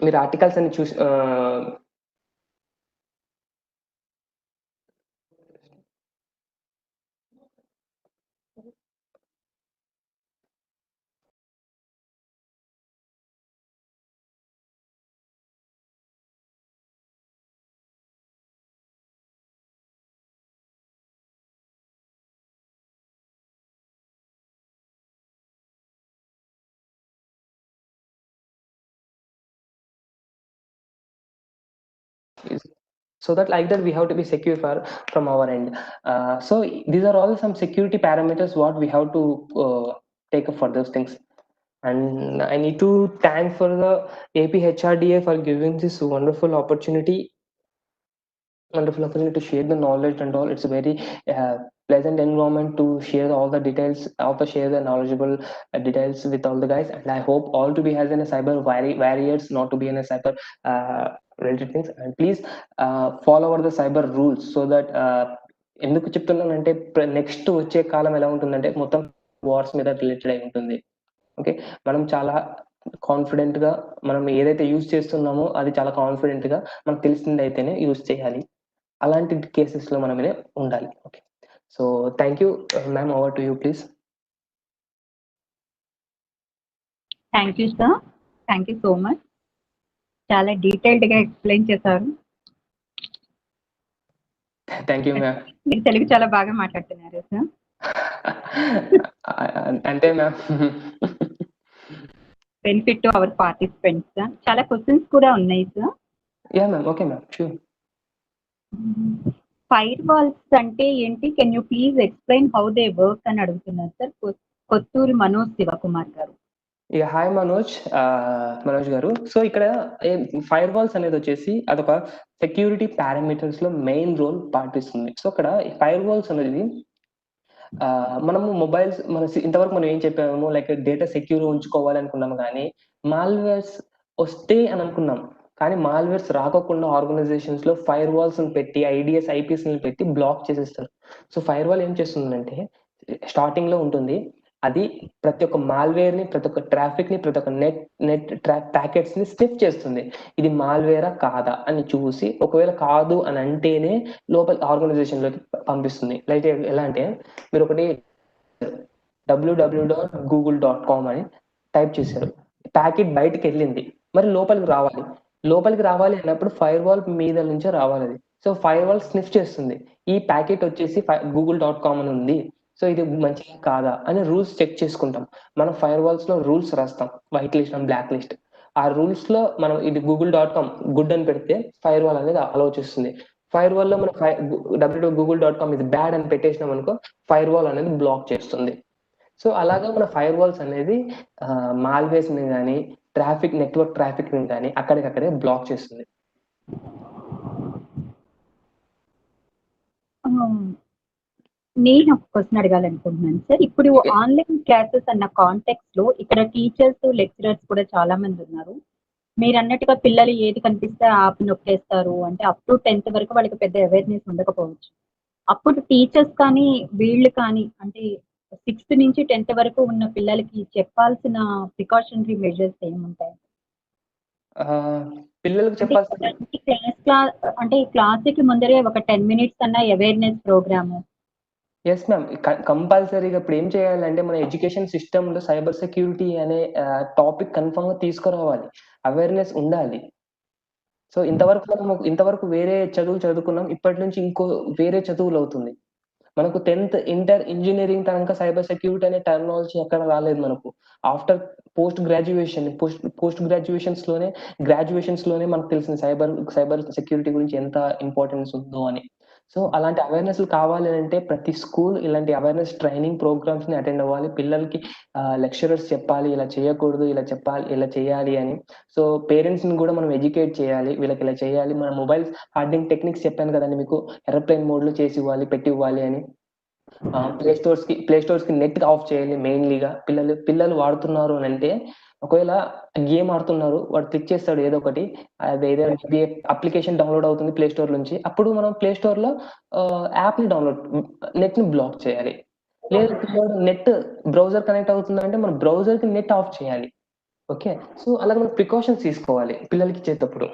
మీరు ఆర్టికల్స్ అని చూసి so that like that we have to be secure from our end. So these are all some security parameters what we have to take up for those things. And I need to thank for the APHRDA for giving this wonderful opportunity to share the knowledge and all. It's a very pleasant environment to share all the details, also share the knowledgeable details with all the guys. And I hope all to be as in a cyber warriors, not to be in a cyber related things. And please follow over the cyber rules, so that ఎందుకు చెప్తున్నానంటే next వచ్చే కాలం ఎలా ఉంటుందంటే మొత్తం wars మీద related అయి ఉంటుంది. Okay, మనం చాలా కాన్ఫిడెంట్ గా మనం ఏదైతే యూజ్ చేస్తున్నామో అది చాలా కాన్ఫిడెంట్ గా మనకు తెలిసింది అయితేనే యూజ్ చేయాలి. అలాంటి కేసెస్ లో మనమే ఉండాలి. Okay, so thank you ma'am, over to you please. Thank you sir, thank you so much. చాలా డీటెయిల్డ్ గా ఎక్స్ప్లెయిన్ చేశారు. Thank you ma'am. మీరు తెలుగు చాలా బాగా మాట్లాడుతున్నారు సార్. అంటే ma'am benefit to our participants sir. చాలా క్వశ్చన్స్ కూడా ఉన్నాయి sir. Yeah ma'am, okay ma'am, sure. Firewalls అంటే ఏంటి, can you please explain how they work అని అడుగుతున్నారు సార్ కొత్తూరు మనోజ్ శివకుమార్ గారు. హాయ్ మనోజ్ గారు. సో ఇక్కడ ఫైర్ వాల్స్ అనేది వచ్చేసి అదొక సెక్యూరిటీ పారామీటర్స్ లో మెయిన్ రోల్ పాటిస్తుంది. సో అక్కడ ఫైర్ వాల్స్ అనేది మనము మొబైల్స్ ఇంతవరకు మనం ఏం చెప్పాము, లైక్ డేటా సెక్యూర్ ఉంచుకోవాలి అనుకున్నాము, కానీ మాల్వేర్స్ వస్తే అని అనుకున్నాం. కానీ మాల్వేర్స్ రాకోకుండా ఆర్గనైజేషన్స్ లో ఫైర్ వాల్స్ పెట్టి ఐడిఎస్ ఐపీఎస్ పెట్టి బ్లాక్ చేసేస్తారు. సో ఫైర్ వాల్ ఏం చేస్తుందంటే స్టార్టింగ్ లో ఉంటుంది, అది ప్రతి ఒక్క మాల్వేర్ ని, ప్రతి ఒక్క ట్రాఫిక్ ని, ప్రతి ఒక్క నెట్ ప్యాకెట్స్ ని స్నిఫ్ చేస్తుంది. ఇది మాల్వేరా కాదా అని చూసి, ఒకవేళ కాదు అని అంటేనే లోపల ఆర్గనైజేషన్ లోకి పంపిస్తుంది. లైక్ ఎలా అంటే మీరు ఒకటి www.google.com అని టైప్ చేశారు, ప్యాకెట్ బయటకు వెళ్ళింది, మరి లోపలికి రావాలి అన్నప్పుడు ఫైర్ వాల్ మీద నుంచే రావాలి అది. సో ఫైర్ వాల్ స్నిఫ్ చేస్తుంది, ఈ ప్యాకెట్ వచ్చేసి google.com అని ఉంది, సో ఇది మంచిగా కాదా అని రూల్స్ చెక్ చేసుకుంటాం. మనం ఫైర్ వాల్స్ లో రూల్స్ రాస్తాం, white list and black list. ఆ రూల్స్ లో మనం ఇది google.com గుడ్ అని పెడితే ఫైర్ వాల్ అనేది అలౌ చేస్తుంది. ఫైర్ వాల్ లో మనం www.google.com ఇది బ్యాడ్ అని పెట్టేసినాం అనుకో, ఫైర్ వాల్ అనేది బ్లాక్ చేస్తుంది. సో అలాగా మన ఫైర్ వాల్స్ అనేది మాల్వేస్ ని కానీ నెట్వర్క్ ట్రాఫిక్ ని కానీ అక్కడికక్కడే బ్లాక్ చేస్తుంది. నేను ఒక క్వశ్చన్ అడగాలనుకుంటున్నాను సార్. ఇప్పుడు ఆన్లైన్ క్లాసెస్ అన్న కాంటెక్స్ట్ లో ఇక్కడ టీచర్స్ లెక్చరర్స్ కూడా చాలా మంది ఉన్నారు. మీరు అన్నట్టుగా పిల్లలు ఏది కనిపిస్తే ఆపి నొక్కేస్తారు, అంటే అప్ టు 10th వరకు వాళ్ళకి పెద్ద అవేర్నెస్ ఉండకపోవచ్చు. అప్పుడు టీచర్స్ కానీ వీళ్ళు కానీ అంటే 6th నుంచి 10th వరకు ఉన్న పిల్లలకి చెప్పాల్సిన ప్రికాషనరీ మెజర్స్ ఏముంటాయి? పిల్లలకు చెప్పాల్సిన అంటే క్లాస్ కి ముందరే ఒక 10 minutes అన్న అవేర్నెస్ ప్రోగ్రామ్. ఎస్ మ్యామ్, కంపల్సరీగా ఇప్పుడు ఏం చేయాలంటే మన ఎడ్యుకేషన్ సిస్టమ్ లో సైబర్ సెక్యూరిటీ అనే టాపిక్ కన్ఫర్మ్ గా తీసుకురావాలి, అవేర్నెస్ ఉండాలి. సో ఇంతవరకు వేరే చదువులు చదువుకున్నాం, ఇప్పటి నుంచి ఇంకో వేరే చదువులు అవుతుంది. మనకు 10th ఇంటర్ ఇంజనీరింగ్ తనక సైబర్ సెక్యూరిటీ అనే టెర్మినాలజీ ఎక్కడ రాలేదు మనకు. ఆఫ్టర్ పోస్ట్ గ్రాడ్యుయేషన్స్ లోనే మనకు తెలిసిన సైబర్ సెక్యూరిటీ గురించి ఎంత ఇంపార్టెన్స్ ఉందో అని. సో అలాంటి అవేర్నెస్ కావాలి అంటే ప్రతి స్కూల్ ఇలాంటి అవేర్నెస్ ట్రైనింగ్ ప్రోగ్రామ్స్ ని అటెండ్ అవ్వాలి. పిల్లలకి లెక్చరర్స్ చెప్పాలి, ఇలా చేయకూడదు, ఇలా చెప్పాలి, ఇలా చేయాలి అని. సో పేరెంట్స్ ని కూడా మనం ఎడ్యుకేట్ చేయాలి, వీళ్ళకి ఇలా చేయాలి. మన మొబైల్ హార్డింగ్ టెక్నిక్స్ చెప్పాను కదండి మీకు, ఎరోప్లేన్ మోడ్ లో చేసి ఇవ్వాలి, పెట్టి ఇవ్వాలి అని. ప్లే స్టోర్స్ కి నెట్ ఆఫ్ చేయాలి. మెయిన్లీగా పిల్లలు వాడుతున్నారు అని అంటే, ఒకవేళ గేమ్ ఆడుతున్నారు, వాడు క్లిక్ చేస్తాడు ఏదో ఒకటి, అదేదో అప్లికేషన్ డౌన్లోడ్ అవుతుంది ప్లే స్టోర్ నుంచి, అప్పుడు మనం ప్లే స్టోర్ లో యాప్ ని నెట్ ని బ్లాక్ చేయాలి. లేదు పిల్లడు నెట్ బ్రౌజర్ కనెక్ట్ అవుతుందంటే మనం బ్రౌజర్ కి నెట్ ఆఫ్ చేయాలి. ఓకే, సో అలాగే మనం ప్రికాషన్స్ తీసుకోవాలి పిల్లలకి ఇచ్చేటప్పుడు.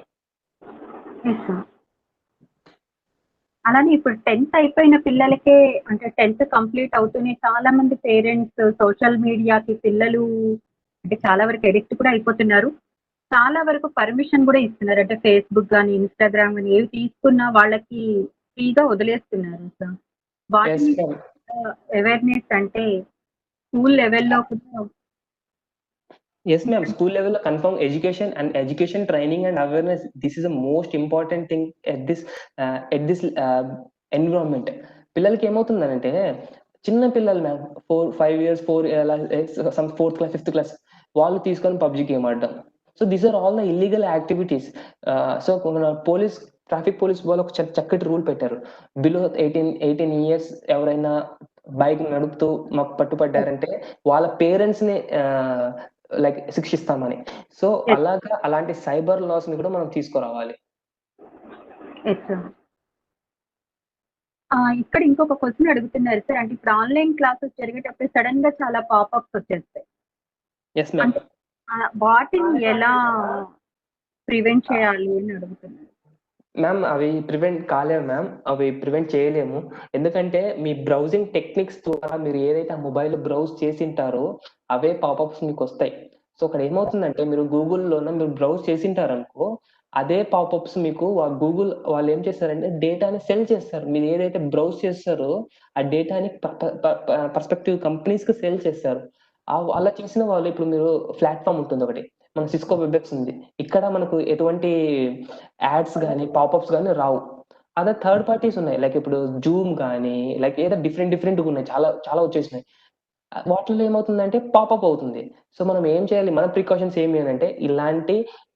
అలానే ఇప్పుడు 10th అయిపోయిన పిల్లలకే, అంటే 10th కంప్లీట్ అవుతూనే చాలా మంది పేరెంట్స్ సోషల్ మీడియాకి పిల్లలు అంటే చాలా వరకు ఎడిక్ట్ కూడా అయిపోతున్నారు. చాలా వరకు పర్మిషన్ కూడా ఇస్తున్నారు, అంటే ఫేస్బుక్ కానీ ఇన్స్టాగ్రామ్ కానీ ఏవి తీసుకున్నా వాళ్ళకి ఫ్రీగా వదిలేస్తున్నారు సార్. వాటిని అవేర్నెస్ అంటే స్కూల్ లెవెల్లో కూడా. Yes, ma'am. School level confirm education training and awareness. This is the most important thing at this environment. పిల్లలకి ఏమవుతుందంటే, చిన్న పిల్లలు ma'am 4-5 years 4th class 5th class వాళ్ళు తీసుకొని పబ్జి గేమ్ ఆడడం. So these are all the illegal activities. So traffic police వాళ్ళు ఒక చక్కటి రూల్ పెట్టారు, బిలో 18 years ఎవరైనా బైక్ నడుపుతూ మాకు పట్టుపడ్డారంటే వాళ్ళ పేరెంట్స్ ని లైక్ శిక్షిస్తామని. సో అలాంటి సైబర్ లాస్ ని కూడా మనం తీసుకురావాలి. ఇక్కడ ఇంకొక క్వశ్చన్ అడుగుతున్నారు సార్, అంటే ఇప్పుడు ఆన్లైన్ క్లాసెస్ జరిగేటప్పుడు సడన్ గా చాలా పాపప్స్ వచ్చేస్తాయి. Yes ma'am. వాటిని ఎలా ప్రివెంట్ చేయాలి అని అడుగుతున్నారు. మ్యామ్ అవి ప్రివెంట్ కాలేము మ్యామ్, అవి ప్రివెంట్ చేయలేము. ఎందుకంటే మీ బ్రౌజింగ్ టెక్నిక్స్ ద్వారా మీరు ఏదైతే ఆ మొబైల్ బ్రౌజ్ చేసింటారో అవే పాపప్స్ మీకు వస్తాయి. సో అక్కడ ఏమవుతుందంటే, మీరు గూగుల్లోన మీరు బ్రౌజ్ చేసింటారనుకో, అదే పాపప్స్ మీకు గూగుల్ వాళ్ళు ఏం చేస్తారంటే డేటాని సెల్ చేస్తారు. మీరు ఏదైతే బ్రౌజ్ చేస్తారో ఆ డేటాని పర్స్పెక్టివ్ కంపెనీస్ కి సెల్ చేస్తారు. అలా చేసిన వాళ్ళు, ఇప్పుడు మీరు ప్లాట్ఫామ్ ఉంటుంది ఒకటి, మన సిస్కో వెబ్ఎక్స్ ఉంది, ఇక్కడ మనకు ఎటువంటి యాడ్స్ కానీ పాపప్స్ కానీ రావు. అదే థర్డ్ పార్టీస్ ఉన్నాయి, లైక్ ఇప్పుడు జూమ్ కానీ, లైక్ ఏదో డిఫరెంట్ ఉన్నాయి, చాలా వచ్చేసినాయి. వాటిల్లో ఏమవుతుందంటే పాపప్ అవుతుంది. సో మనం ఏం చేయాలి, మన ప్రికాషన్స్ ఏమి అంటే ఇలాంటి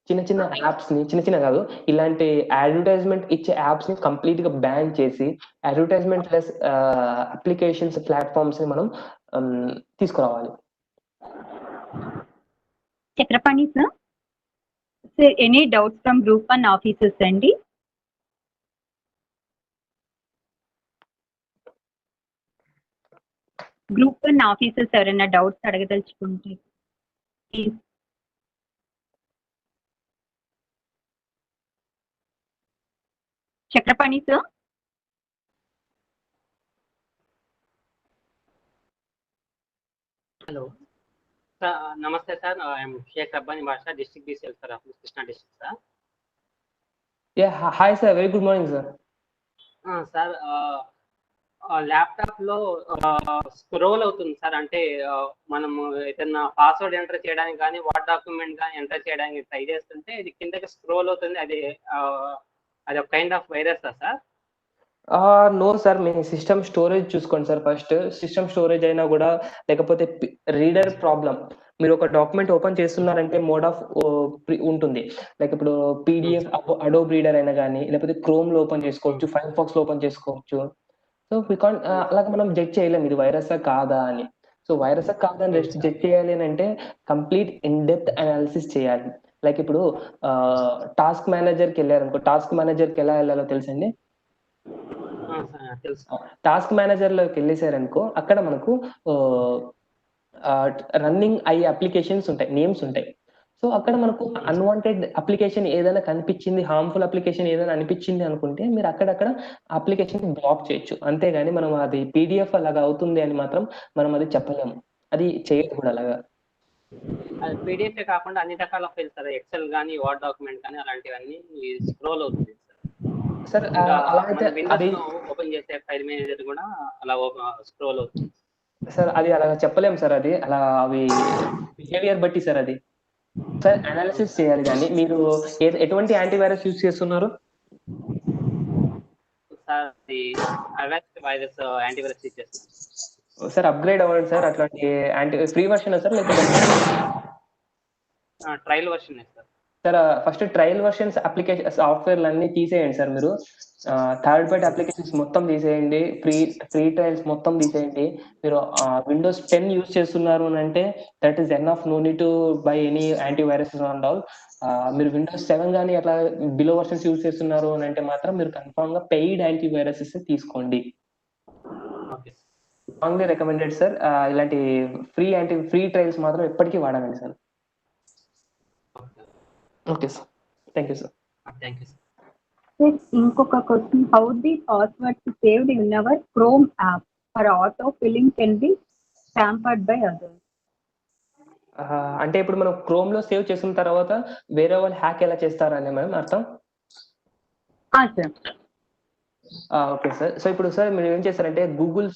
చిన్న యాప్స్ ని చిన్న కాదు, ఇలాంటి అడ్వర్టైజ్మెంట్ ఇచ్చే యాప్స్ ని కంప్లీట్ గా బ్యాన్ చేసి అడ్వర్టైజ్మెంట్ లెస్ అప్లికేషన్స్ ప్లాట్ఫామ్స్ ని మనం తీసుకురావాలి. Chakrapani sir, any doubts from group 1 officers అండి? గ్రూప్ 1 ఆఫీసర్స్ ఎవరైనా డౌట్స్ అడగదలుచుకుంటే ప్లీజ్. చక్రపాణి సార్. హలో నమస్తే sir, I'm Shaik Abbani Basha, district DCL sir, Krishna district sir. Hi sir, very good morning sir. Sir laptop లో scroll అవుతుంది సార్, అంటే మనము ఏదైనా పాస్వర్డ్ ఎంటర్ చేయడానికి కానీ వర్డ్ డాక్యుమెంట్ కానీ ఎంటర్ చేయడానికి ట్రై చేస్తుంటే ఇది కిందకి స్క్రోల్ అవుతుంది, అది ఒక kind of virus sir? No sir, me system storage చూసుకోండి సార్. ఫస్ట్ సిస్టమ్ స్టోరేజ్ అయినా కూడా, లేకపోతే రీడర్ ప్రాబ్లం. మీరు ఒక డాక్యుమెంట్ ఓపెన్ చేస్తున్నారంటే మోడ్ ఆఫ్ ఉంటుంది, లైక్ ఇప్పుడు పీడిఎఫ్ అడోబ్ రీడర్ అయినా కానీ, లేకపోతే క్రోమ్ లో ఓపెన్ చేసుకోవచ్చు, ఫైర్ ఫాక్స్ లో ఓపెన్ చేసుకోవచ్చు. సో అలాగ మనం జడ్జ్ చేయలేము ఇది వైరసా కాదా అని. సో వైరసా కాదా అని జడ్జ్ చేయాలి అని అంటే కంప్లీట్ ఇన్ డెప్త్ అనాలిసిస్ చేయాలి. లైక్ ఇప్పుడు టాస్క్ మేనేజర్కి వెళ్ళారనుకో, టాస్క్ మేనేజర్కి ఎలా వెళ్ళాలో తెలుసండి? టాస్క్ మేనేజర్ లోకి వెళ్ళేసారనుకో, అక్కడ మనకు రన్నింగ్ అయ్యే అప్లికేషన్స్ ఉంటాయి, నేమ్స్ ఉంటాయి. సో అక్కడ మనకు అన్వాంటెడ్ అప్లికేషన్ ఏదైనా కనిపించింది, హార్మ్ఫుల్ అప్లికేషన్ ఏదైనా అనిపించింది అనుకుంటే మీరు అక్కడక్కడ అప్లికేషన్ బ్లాక్ చేయొచ్చు. అంతేగాని మనం అది పీడిఎఫ్ అలాగా అవుతుంది అని మాత్రం మనం అది చెప్పలేము, అది చేయదు కూడా అలాగా. అది పీడిఎఫ్ కాకుండా అన్ని రకాల ఫైల్స్ సార్, ఎక్సెల్ కానీ వర్డ్ డాక్యుమెంట్ కానీ అలాంటివన్నీ స్క్రోల్ అవుతుంది సార్. విండోస్ లో ఓపెన్ చేసే ఫైల్ మేనేజర్ కూడా అలా స్క్రోల్ అవుతుంది సార్. అది అలా చెప్పలేము సార్, అది అలా అవి బిహేవియర్ బట్టి సార్. అది సార్ అనాలిసిస్ చేయాలి. కానీ మీరు ఎటువంటి యాంటీవైరస్ యూజ్ చేస్తున్నారు సార్? వైరస్ యాంటీవైరస్ యూజ్ చేస్తున్నాను సార్. అప్గ్రేడ్ అవ్వండి సార్. అట్లాంటి ఫ్రీ వర్షన్ సార్, లేకపోతే trial version sir? Sir first trial versions application సాఫ్ట్వేర్లు అన్ని తీసేయండి సార్. మీరు థర్డ్ పార్టీ అప్లికేషన్స్ మొత్తం తీసేయండి, ఫ్రీ ట్రయల్స్ మొత్తం తీసేయండి. మీరు విండోస్ 10 యూజ్ చేస్తున్నారు అని అంటే that is enough, no need to buy any antivirus and all. మీరు విండోస్ 7 కానీ అట్లా బిలో వర్షన్స్ యూజ్ చేస్తున్నారు అని అంటే మాత్రం మీరు కన్ఫామ్ గా పెయిడ్ యాంటీవైరసెస్ తీసుకోండి. Strongly recommended sir. ఇలాంటి ఫ్రీ ట్రయల్స్ మాత్రం ఎప్పటికీ వాడకండి sir. Okay sir, thank you sir. Thank you sir. ఇంకొక question, how the password saved in our Chrome app for auto filling can be tampered by others? అంటే ఇప్పుడు మనం chrome లో save చేసిన తర్వాత వేరే వాళ్ళు హ్యాక్ ఎలా చేస్తారని మేడం అర్థం? Okay sir. సో ఇప్పుడు సార్ మీరు ఏం చేస్తారంటే గూగుల్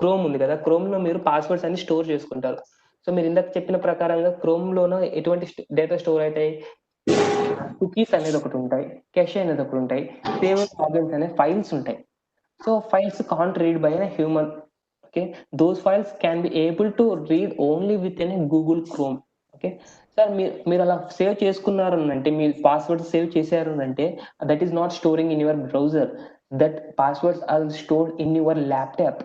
క్రోమ్ ఉంది కదా, క్రోమ్ లో మీరు పాస్వర్డ్స్ అన్ని స్టోర్ చేసుకుంటారు. సో మీరు ఇందాక చెప్పిన ప్రకారంగా క్రోమ్ లోన ఎటువంటి డేటా స్టోర్ అవుతాయి? కుకీస్ అనేది ఒకటి ఉంటాయి, కెషే అనేది ఒకటి ఉంటాయి, సేవ్ లాగిన్స్ అనే ఫైల్స్ ఉంటాయి. So files can't read by a human. Okay, those files can be able to read only with in Google chrome. Okay sir, మీరు అలా సేవ్ చేసుకున్నారు అంటే, మీ పాస్వర్డ్ సేవ్ చేశారు అంటే that is not storing in your browser, that passwords are stored in your laptop.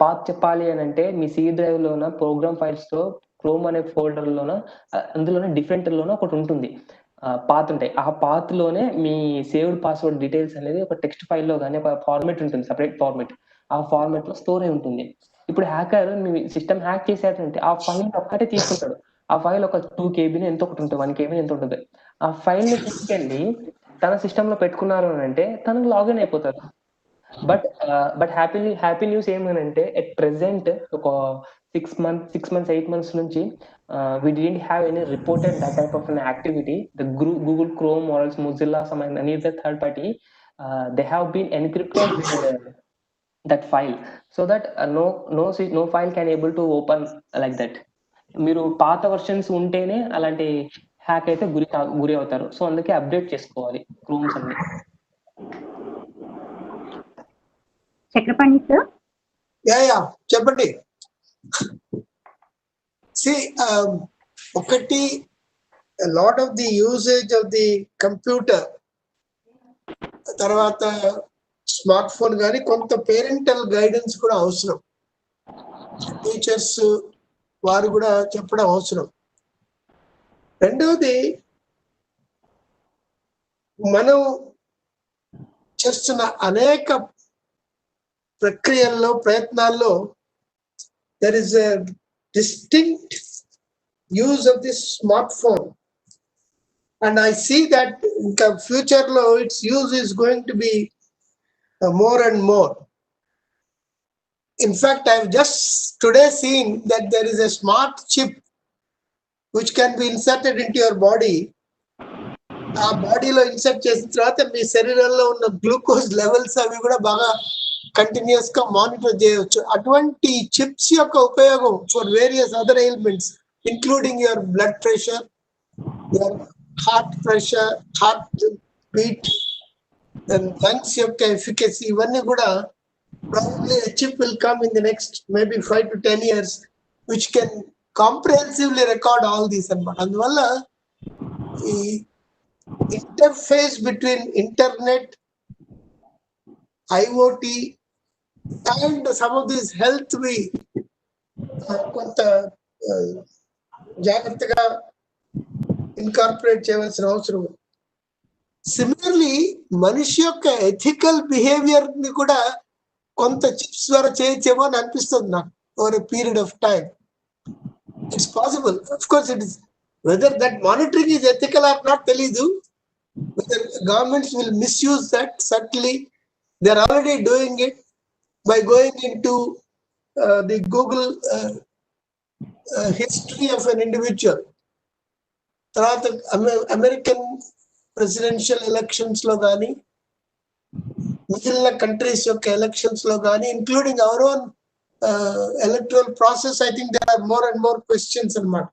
Path చెప్పాలి అని అంటే మీ సి డ్రైవ్ లోన ప్రోగ్రామ్ ఫైల్స్ లో క్రోమ్ అనే ఫోల్డర్ లోన అందులోనే డిఫరెంట్ లోన ఒకటి ఉంటుంది, పాత్ ఉంటాయి. ఆ పాత్ లోనే మీ సేవ్డ్ పాస్వర్డ్ డీటెయిల్స్ అనేది ఒక టెక్స్ట్ ఫైల్లో కానీ ఒక ఫార్మేట్ ఉంటుంది, సపరేట్ ఫార్మేట్. ఆ ఫార్మేట్ లో స్టోర్ అయి ఉంటుంది. ఇప్పుడు హ్యాకర్ మీ సిస్టమ్ హ్యాక్ చేసేటంటే ఆ ఫైల్ ఒక్కటే తీసుకుంటాడు. ఆ ఫైల్ ఒక 2 KBని ఎంత ఒకటి ఉంటుంది, 1 KB ఎంత ఉంటుంది. ఆ ఫైల్ ని తీసుకెళ్ళి తన సిస్టమ్ లో పెట్టుకున్నారు అని అంటే తనకు లాగిన్ అయిపోతారు. బట్ హ్యాపీ న్యూస్ ఏమనంటే ఎట్ ప్రెసెంట్ ఒక 6 months 8 months నుంచి we didn't have any reported that type of an activity. The Google Chrome or else Mozilla, some any other third party, they have been encrypted that file so that no file can able to open like that. మీరు పాత versions ఉంటేనే అలాంటి hack అయితే గురి అవుతారు. So అందుకే update చేసుకోవాలి chromes అన్ని. చక్రపాణి సార్. చెప్పండి. ఒకటి a lot of the usage of the computer, తర్వాత స్మార్ట్ ఫోన్ కానీ కొంత పేరెంటల్ గైడెన్స్ కూడా అవసరం. టీచర్స్ వారు కూడా చెప్పడం అవసరం. రెండవది, మనం చేస్తున్న అనేక ప్రక్రియల్లో ప్రయత్నాల్లో there is a distinct use of this smartphone, and I see that in the future its use is going to be more and more. In fact, I've just today seen that there is a smart chip which can be inserted into your body. ఆ బాడీలో insert చేసిన తర్వాత మీ శరీరంలో ఉన్న glucose levels అవి కూడా బాగా continuous గా మానిటర్ చేయవచ్చు. అటువంటి చిప్స్ యొక్క ఉపయోగం for various other ailments including your blood pressure, your heart pressure, heart beat, lungs యొక్క ఎఫికసీ, ఇవన్నీ కూడా probably a chip will come in the next maybe 5 to 10 years which can comprehensively record all these. అందువల్ల ఈ interface between internet, IoT and some of these health we కొంత జాగ్రత్తగా incorporate చేయవలసిన అవసరం. Similarly మనిషి యొక్క ఎథికల్ బిహేవియర్ ని కూడా కొంత చిప్స్ ద్వారా చేయొచ్చేమో అని అనిపిస్తుంది నాకు over a period of time. It's possible. Of course it is whether that monitoring is ethical or not తెలీదు. Whether governments will misuse that, certainly they are already doing it by going into the Google history of an individual. తర్వాత American presidential elections లో కానీ మిగిలిన countries యొక్క elections లో కానీ including our own electoral process, I think there are more and more questions అన్నమాట.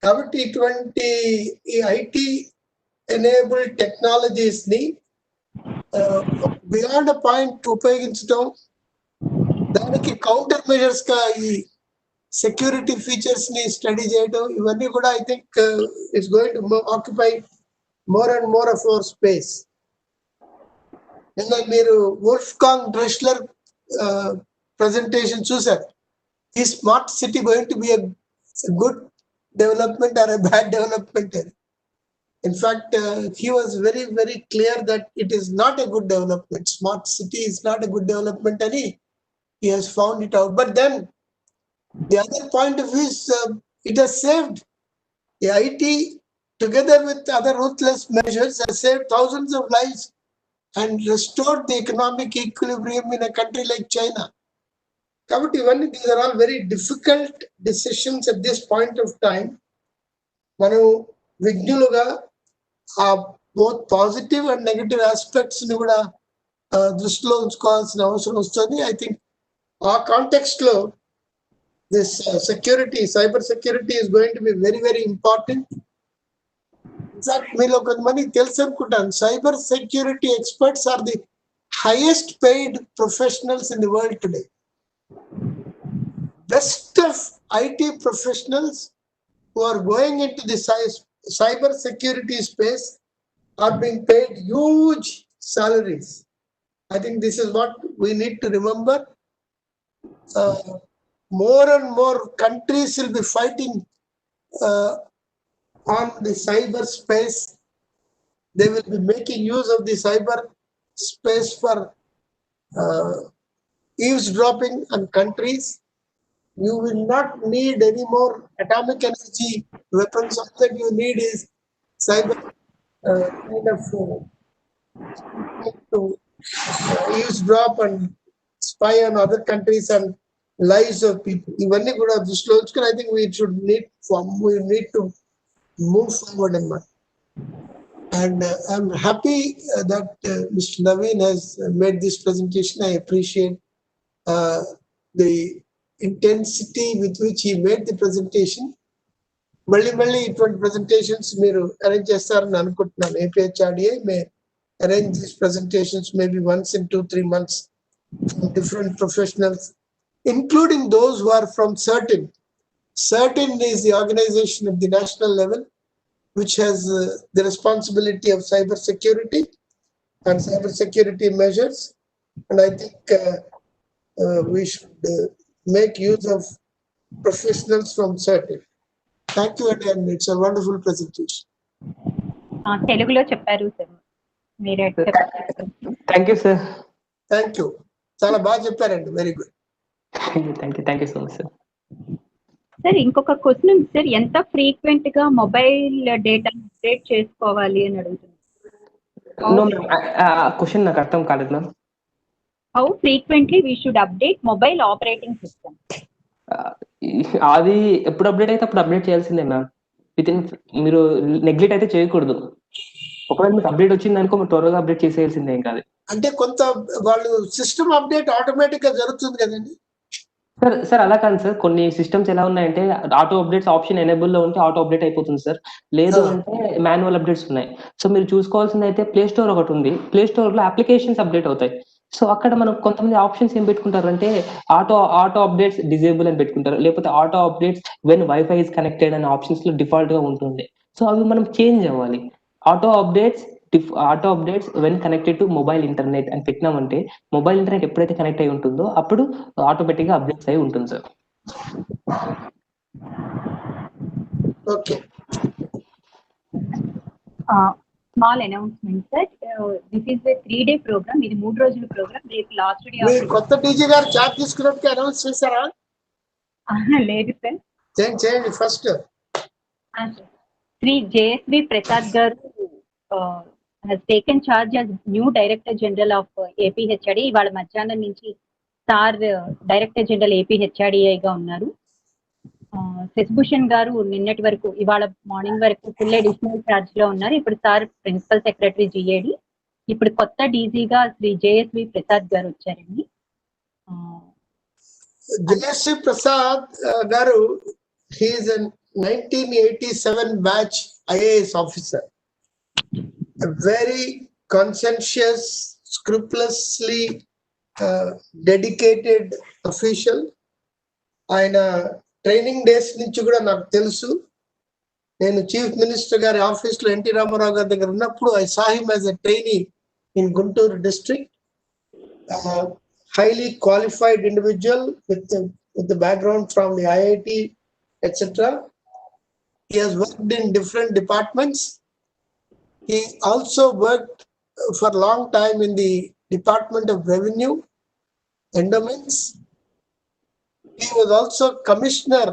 కాబట్టి ఇటువంటి ఈ ఐటీ ఎనేబుల్డ్ టెక్నాలజీస్ ని బియాండ్ అ పాయింట్ ఉపయోగించడం, దానికి కౌంటర్ మెజర్స్ గా ఈ సెక్యూరిటీ ఫీచర్స్ ని స్టడీ చేయడం, ఇవన్నీ కూడా I think it's going to occupy more and more of our space. నిన్న మీరు వోల్ఫ్గాంగ్ డ్రెస్లర్ ప్రెజెంటేషన్ చూసారు. ఈ smart city going to B a good development or a bad development. In fact, he was very, very clear that it is not a good development. Smart city is not a good development, and he has found it out. But then the other point of view is it has saved the IT, together with other ruthless measures, has saved thousands of lives and restored the economic equilibrium in a country like China. కాబట్టి ఇవన్నీ these are all very difficult decisions at this point of time. మనం విజ్ఞులుగా ఆ both positive and negative aspects ని కూడా దృష్టిలో ఉంచుకోవాల్సిన అవసరం వస్తుంది. ఐ థింక్ ఆ కాంటెక్స్ట్ లో this security, cyber security is going to be very very important. In fact మీలో కొంతమందికి తెలుసు అనుకుంటాను, cyber security experts are the highest paid professionals in the world today. Best of IT professionals who are going into the cyber security space are being paid huge salaries. I think this is what we need to remember. More and more countries will be fighting on the cyber space. They will be making use of the cyber space for eavesdropping on countries. You will not need any more atomic energy weapons. All that you need is cyber kind of to eavesdrop and spy on other countries and lives of people. Even if I think we need to move forward in that. And I'm happy that Mr. Naveen has made this presentation. I appreciate the intensity with which he made the presentation. మళ్ళీ ఇటువంటి presentations మీరు arrange చేస్తారని అనుకుంటున్నాను. APHRDA may arrange these presentations maybe once in 2-3 months from different professionals, including those who are from certain Certain is the organization at the national level which has the responsibility of cyber security and cyber security measures, and I think we should make use of professionals from Certain. Thank you again. It's a wonderful presentation. తెలుగులో చెప్పారు sir మీరే. Thank you sir. Thank you, చాలా బాగా చెప్పారండి. Very good. Thank you so much sir. Sir ఇంకొక question ఉంది sir, ఎంత frequent గా మొబైల్ డేటా అప్డేట్ చేసుకోవాలి అని అడుగుతున్నారు. క్వశ్చన్ నాకు అర్థం కాలేదు ma'am. How frequently we should update mobile operating system? అది ఎప్పుడు అప్డేట్ అయితే అప్పుడు అప్డేట్ చేయాల్సిందే మ్యామ్. మీరు నెగ్లెక్ట్ అయితే చేయకూడదు. ఒకవేళ మీకు అప్డేట్ వచ్చింది అనుకో మీరు త్వరగా అప్డేట్ చేసేయాల్సిందే. ఏం కాదు. అంటే కొంత వాళ్ళు సిస్టమ్ అప్డేట్ ఆటోమేటిక్ గా జరుగుతుంది కదండి సార్. అలా కాదు సార్, కొన్ని సిస్టమ్స్ ఎలా ఉన్నాయంటే ఆటో అప్డేట్స్ ఆప్షన్ ఎనేబుల్ లో ఉంటే ఆటో అప్డేట్ అయిపోతుంది సార్. లేదు అంటే మాన్యువల్ అప్డేట్స్ ఉన్నాయి. సో మీరు చూసుకోవాల్సింది అయితే ప్లే స్టోర్ ఒకటి ఉంది. ప్లే స్టోర్ లో అప్లికేషన్స్ అప్డేట్ అవుతాయి. సో అక్కడ మనం కొంతమంది ఆప్షన్స్ ఏం పెట్టుకుంటారు అంటే ఆటో అప్డేట్స్ డిజేబుల్ అని పెట్టుకుంటారు, లేకపోతే auto updates when wifi is connected అనే ఆప్షన్స్ లో డిఫాల్ట్ గా ఉంటుంది. సో అవి మనం చేంజ్ అవ్వాలి. Auto updates when connected to mobile internet అని పెట్టినామంటే మొబైల్ ఇంటర్నెట్ ఎప్పుడైతే కనెక్ట్ అయి ఉంటుందో అప్పుడు ఆటోమేటిక్ గా అప్డేట్స్ అయి ఉంటుంది sir. Okay. Small announcement sir, this is a 3-day program. ఇది 3 రోజుల ప్రోగ్రామ్. రేపు లాస్ట్ డే. మీరు కొత్త డీజీ గారు చార్జ్ తీసుకున్నట్టు అనౌన్స్ చేశారా? లేదు సార్. చేయండి ఫస్ట్. శ్రీ JSV ప్రసాద్ గారు has taken charge as new Director General of APHRD. ఇవాళ మధ్యాహ్నం నుంచి సార్ డైరెక్టర్ జనరల్ APHRDI గా ఉన్నారు. శశిభూషణ్ గారు నిన్నటి వరకు, ఇవాళ మార్నింగ్ వరకు ఫుల్ అడిషనల్ ఛార్జ్ లో ఉన్నారు. ఇప్పుడు సార్ ప్రిన్సిపల్ సెక్రటరీ GAD. ఇప్పుడు కొత్త డీజీగా శ్రీ JSV ప్రసాద్ గారు వచ్చారండి. JSV ప్రసాద్ గారు, he is a 1987 batch IAS officer. A very conscientious, scrupulously dedicated official. ఆయన ట్రైనింగ్ డేస్ నుంచి కూడా నాకు తెలుసు. నేను చీఫ్ మినిస్టర్ గారి ఆఫీస్ లో ఎన్టీ రామారావు గారి దగ్గర ఉన్నప్పుడు I saw him as a trainee in Guntur district. highly qualified individual with the background from the IIT, etc. He has worked in different departments. He also worked for a long time in the Department of Revenue, Endowments. He was also Commissioner,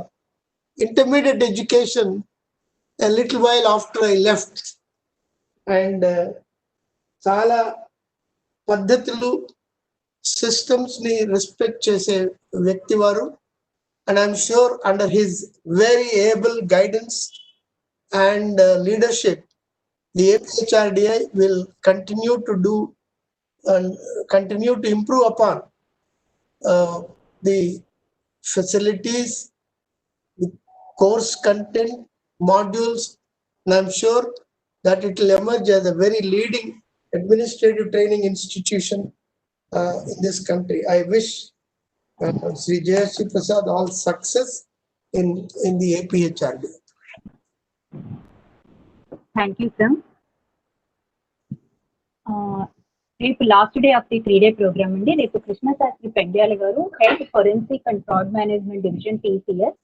Intermediate Education, a little while after I left. And చాలా పద్ధతులు, systems ni respect chese vyakti varu, and I'm sure under his very able guidance and leadership the APHRDI will continue to do and continue to improve upon the facilities, the course content, modules, and I'm sure that it will emerge as a very leading administrative training institution in this country. I wish Sri JSV Prasad all success in the APHRD. Thank you, sir. రేపు last day of the 3-day programme అండి. రేపు కృష్ణశాస్త్రి పెండ్యాల గారు, head forensic and fraud management division TCS,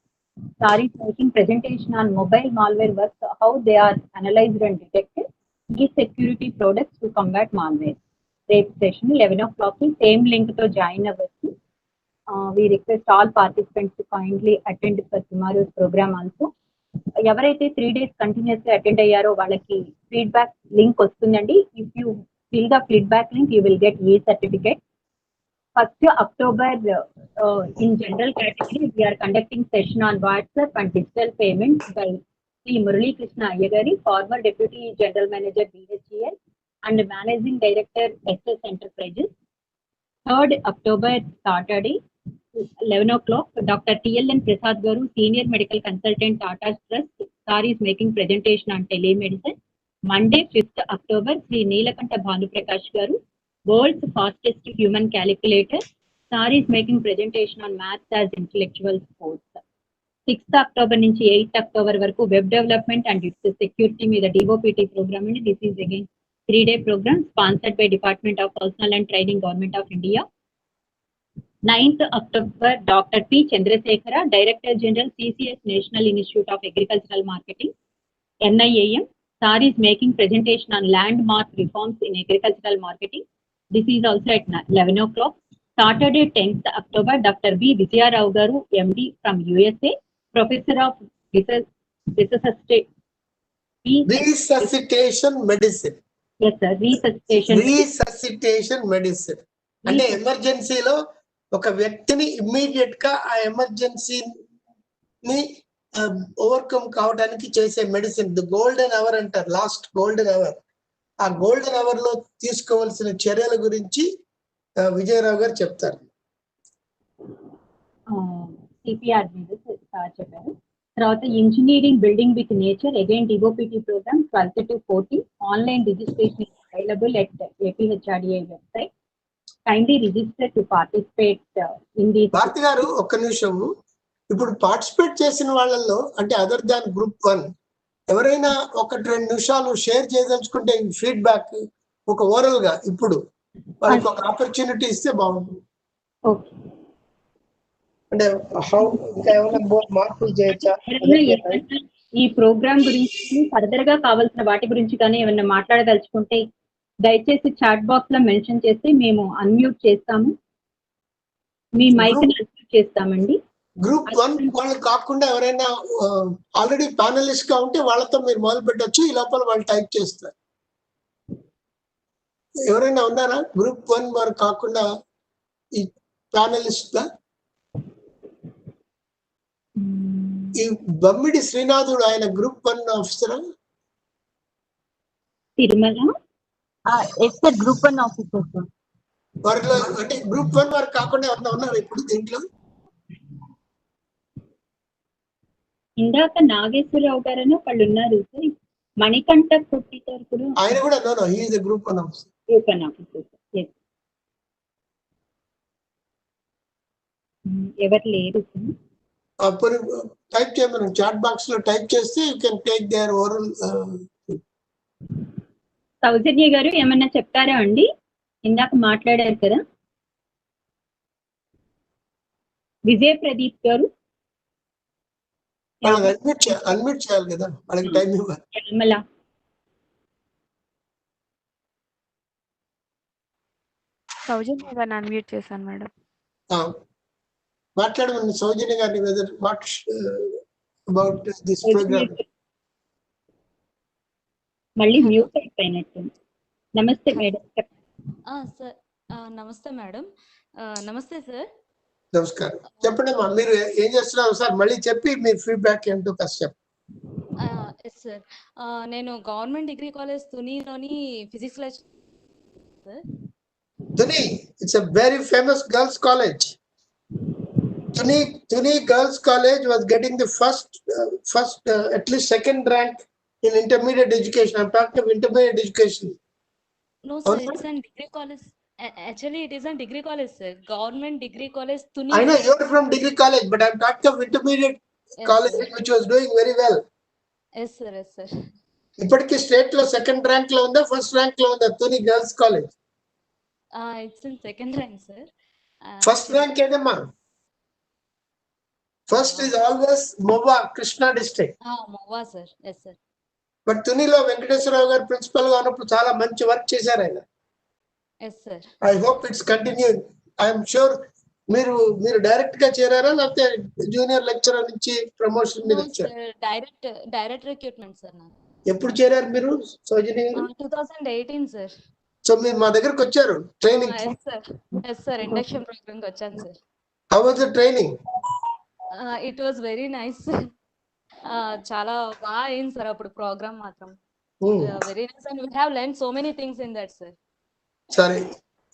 sir is making presentation on mobile malware works, how they are analysed and detected, ఈ security products to combat malware. రేపు session 11 o'clock same link తో join అవ్వచ్చు. We request all participants to kindly attend for tomorrow's programme also. ఎవరైతే 3 days continuous గా attend అయ్యారో వాళ్ళకి feedback link వస్తుందండి. If you fill the feedback link, you will get e-certificate. 1st October, in general category, we are conducting session on WhatsApp and digital payments by Sri Murali Krishna Ayyagari, former Deputy General Manager BHEL and Managing Director SS Enterprises. 3rd October, Saturday, 11 o'clock, Dr. TLN Prasad Garu, Senior Medical Consultant, Tata Trust, Sir is making presentation on telemedicine. Monday, 5th October, Sri Neelakanta Bhanuprakash Garu, world's fastest human calculator. Sir is making presentation on maths as intellectual sports. 6th October నుంచి 8th October వరకు web development and it's security మీద DOPT programme అండి. This is again 3-day program sponsored by Department of Personnel and Training, Government of India. 9th October, Dr. P. Chandrasekhara, Director General, CCS, National Institute of Agricultural Marketing, NIAM. Sir is making presentation on landmark reforms in agricultural marketing. This is also at 11 o'clock. Saturday, 10th October, Dr. B. Vijaya Rao Garu, MD from USA, Professor of Resuscitation Medicine. Yes, sir. Resuscitation medicine. అంటే ఎమర్జెన్సీలో ఒక వ్యక్తిని immediate గా ఆ ఎమర్జెన్సీని overcome కావడానికి చేసే medicine. The golden hour అంటారు, last golden hour. ఆ గోల్డెన్ అవర్ లో తీసుకోవాల్సిన చర్యల గురించి విజయరావు గారు చెప్తారు. సిపిఆర్ మీద సార్ చెప్పారు. తర్వాత engineering building with nature, again DOPT program 12th to 14th. Online registration available at APHRDI website. Kindly register to participate in the. Bharathi garu ఒక్క నిమిషము. ఇప్పుడు పార్టిసిపేట్ చేసిన వాళ్ళల్లో అంటే అదర్ దాన్ గ్రూప్ 1 ఎవరైనా 1-2 నిమిషాలు షేర్ చేయదలుచుకుంటే ఫీడ్బ్యాక్ ఒక ఓరల్ గా ఇప్పుడు వాళ్ళకి ఒక ఆపర్చునిటీ ఇస్తే బాగుంటుంది. ఓకే, అంటే ఇంకా ఏమైనా మార్పులు చేయొచ్చా ఈ ప్రోగ్రామ్ గురించి ఫర్దర్ గా కావాల్సిన వాటి గురించి కానీ ఏమైనా మాట్లాడదలుచుకుంటే దయచేసి చాట్ బాక్స్ లో మెన్షన్ చేస్తే మేము అన్మ్యూట్ చేస్తాము, మీ మైక్ అన్మ్యూట్ చేస్తామండి. గ్రూప్ 1 వాళ్ళు కాకుండా ఎవరైనా ఆల్రెడీ ప్యానలిస్ట్ గా ఉంటే వాళ్ళతో మీరు మొదలు పెట్టచ్చు. ఈ లోపల వాళ్ళు టైప్ చేస్తారు. ఎవరైనా ఉన్నారా గ్రూప్ 1 వారు కాకుండా ఈ ప్యానలిస్ట్ గా? ఈ బమ్మిడి శ్రీనాథుడు ఆయన గ్రూప్ 1 ఆఫీసరా? Tirumala group 1 officer sir. వారిలో అంటే గ్రూప్ 1 వారు కాకుండా ఎవరైనా ఉన్నారు ఇప్పుడు దీంట్లో? ఇందాక నాగేశ్వరరావు గారని వాళ్ళు ఉన్నారు సార్. మణికంఠ కొట్టి గారు కూడా ఆయన కూడా he is a group 1 officer. Group 1 officer. ఎవరు లేరు సార్. అప్పుడు టైప్ చేయమని చాట్ బాక్స్ లో టైప్ చేస్తే you can take their oral. Soujanya గారు ఏమన్నా చెప్తారా అండి? ఇందాక మాట్లాడారు కదా. విజయ ప్రదీప్ గారు అన్మ్యూట్ చేయాలి కదా, వాళ్ళకి టైం ఇవ్వాలి. సౌజన్య గారిని అన్మ్యూట్ చేశాను మేడం. మాట్లాడమని సౌజన్య గారిని అబౌట్ దిస్ ప్రోగ్రామ్. మళ్ళీ మ్యూట్ అయిపోయినట్టు. నమస్తే మేడం. సార్ నమస్తే మేడం. నమస్తే సార్. నమస్కారం. చెప్పండి అమ్మా, మీరు ఏం చేస్తున్నారు సార్? మళ్ళీ చెప్పి మీరు ఫీడ్బ్యాక్ ఏంటో కాస్త చెప్పండి. సార్ నేను గవర్నమెంట్ డిగ్రీ కాలేజ్ తునిలోని physics lecturer. Tuni, it's a very famous girls' college. Tuni Girls' College was getting the first at least second rank in intermediate education. I'm talking of intermediate education. No sir, it's a degree college. Actually, it is a degree college, sir. Government degree college. Tuni. I know you're from degree college, but I'm talking of intermediate college, sir, which was doing very well. Yes sir, yes sir. ఇప్పటికి state లో second rank లో ఉందా, first rank లో ఉందా Tuni girls college? It's in second rank, sir. First rank ఏదమ్మా? First is always Mova, Krishna district. Mova, sir. Yes, sir. But Tuniలో వెంకటేశ్వరరావు గారు principal గా ఉన్నప్పుడు చాలా మంచి వర్క్ చేశారు ఆయన. Yes, sir. I hope it's continuing. I am sure మీరు డైరెక్ట్ గా చేరారా లేకపోతే జూనియర్ లెక్చరర్ నుంచి ప్రమోషన్ మీద వచ్చారు? Direct recruitment sir. ఎప్పుడు చేరారు మీరు సౌజన్య? 2018 సార్. సో మీరు మా దగ్గరకు వచ్చారు training? Yes sir, induction program కి వచ్చాను sir. How was the training? It was very nice. చాలా బాగా అయింది సార్ అప్పుడు ప్రోగ్రామ్ మాత్రం. Very nice and we have learned so many things in that sir. సరే,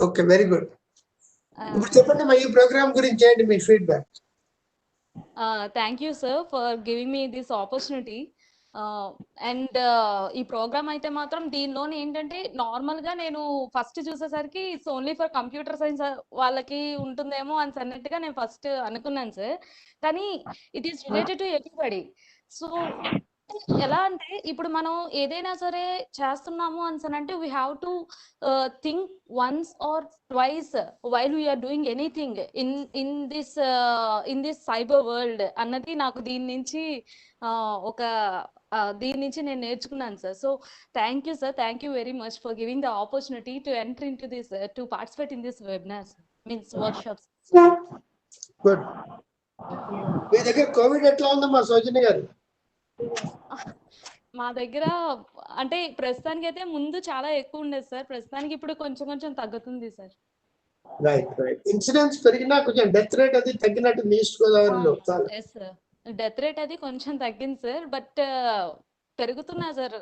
ఓకే, వెరీ గుడ్. ఇప్పుడు చెప్పండి మా ఈ ప్రోగ్రామ్ గురించి ఏంటి మీ feedback? Thank you sir for giving me this opportunity. And ఈ ప్రోగ్రామ్ అయితే మాత్రం దీనిలోనే ఏంటంటే నార్మల్ గా నేను ఫస్ట్ చూసేసరికి it's only for computer science వాళ్ళకి ఉంటుందేమో అని అన్నట్టుగా నేను ఫస్ట్ అనుకున్నాను సార్. కానీ it is related to everybody. So ఎలా అంటే ఇప్పుడు మనం ఏదైనా సరే చేస్తున్నాము అంటే we have to think once or twice while we're doing anything in this cyber world అన్నది నాకు దీని నుంచి దీని నుంచి నేను నేర్చుకున్నాను sir. So thank you sir, thank you very much for giving the opportunity to enter in to this to participate in this webinar means workshops. Good. మీ దగ్గర కోవిడ్ ఎట్లా ఉందమ్మా సౌజన్య గారు? మా దగ్గర అంటే ప్రస్తుతానికి అయితే ముందు చాలా ఎక్కువ ఉండేది సార్, ప్రస్తుతానికి ఇప్పుడు కొంచెం కొంచెం తగ్గుతుంది సార్. Right right. ఇన్సిడెంట్స్ పెరిగినా కొంచెం డెత్ రేట్ అది తగ్గినట్టు ఈస్ట్ గోదావరిలో డెత్ రేట్ అది కొంచెం తగ్గింది సార్, బట్ పెరుగుతున్నా సార్,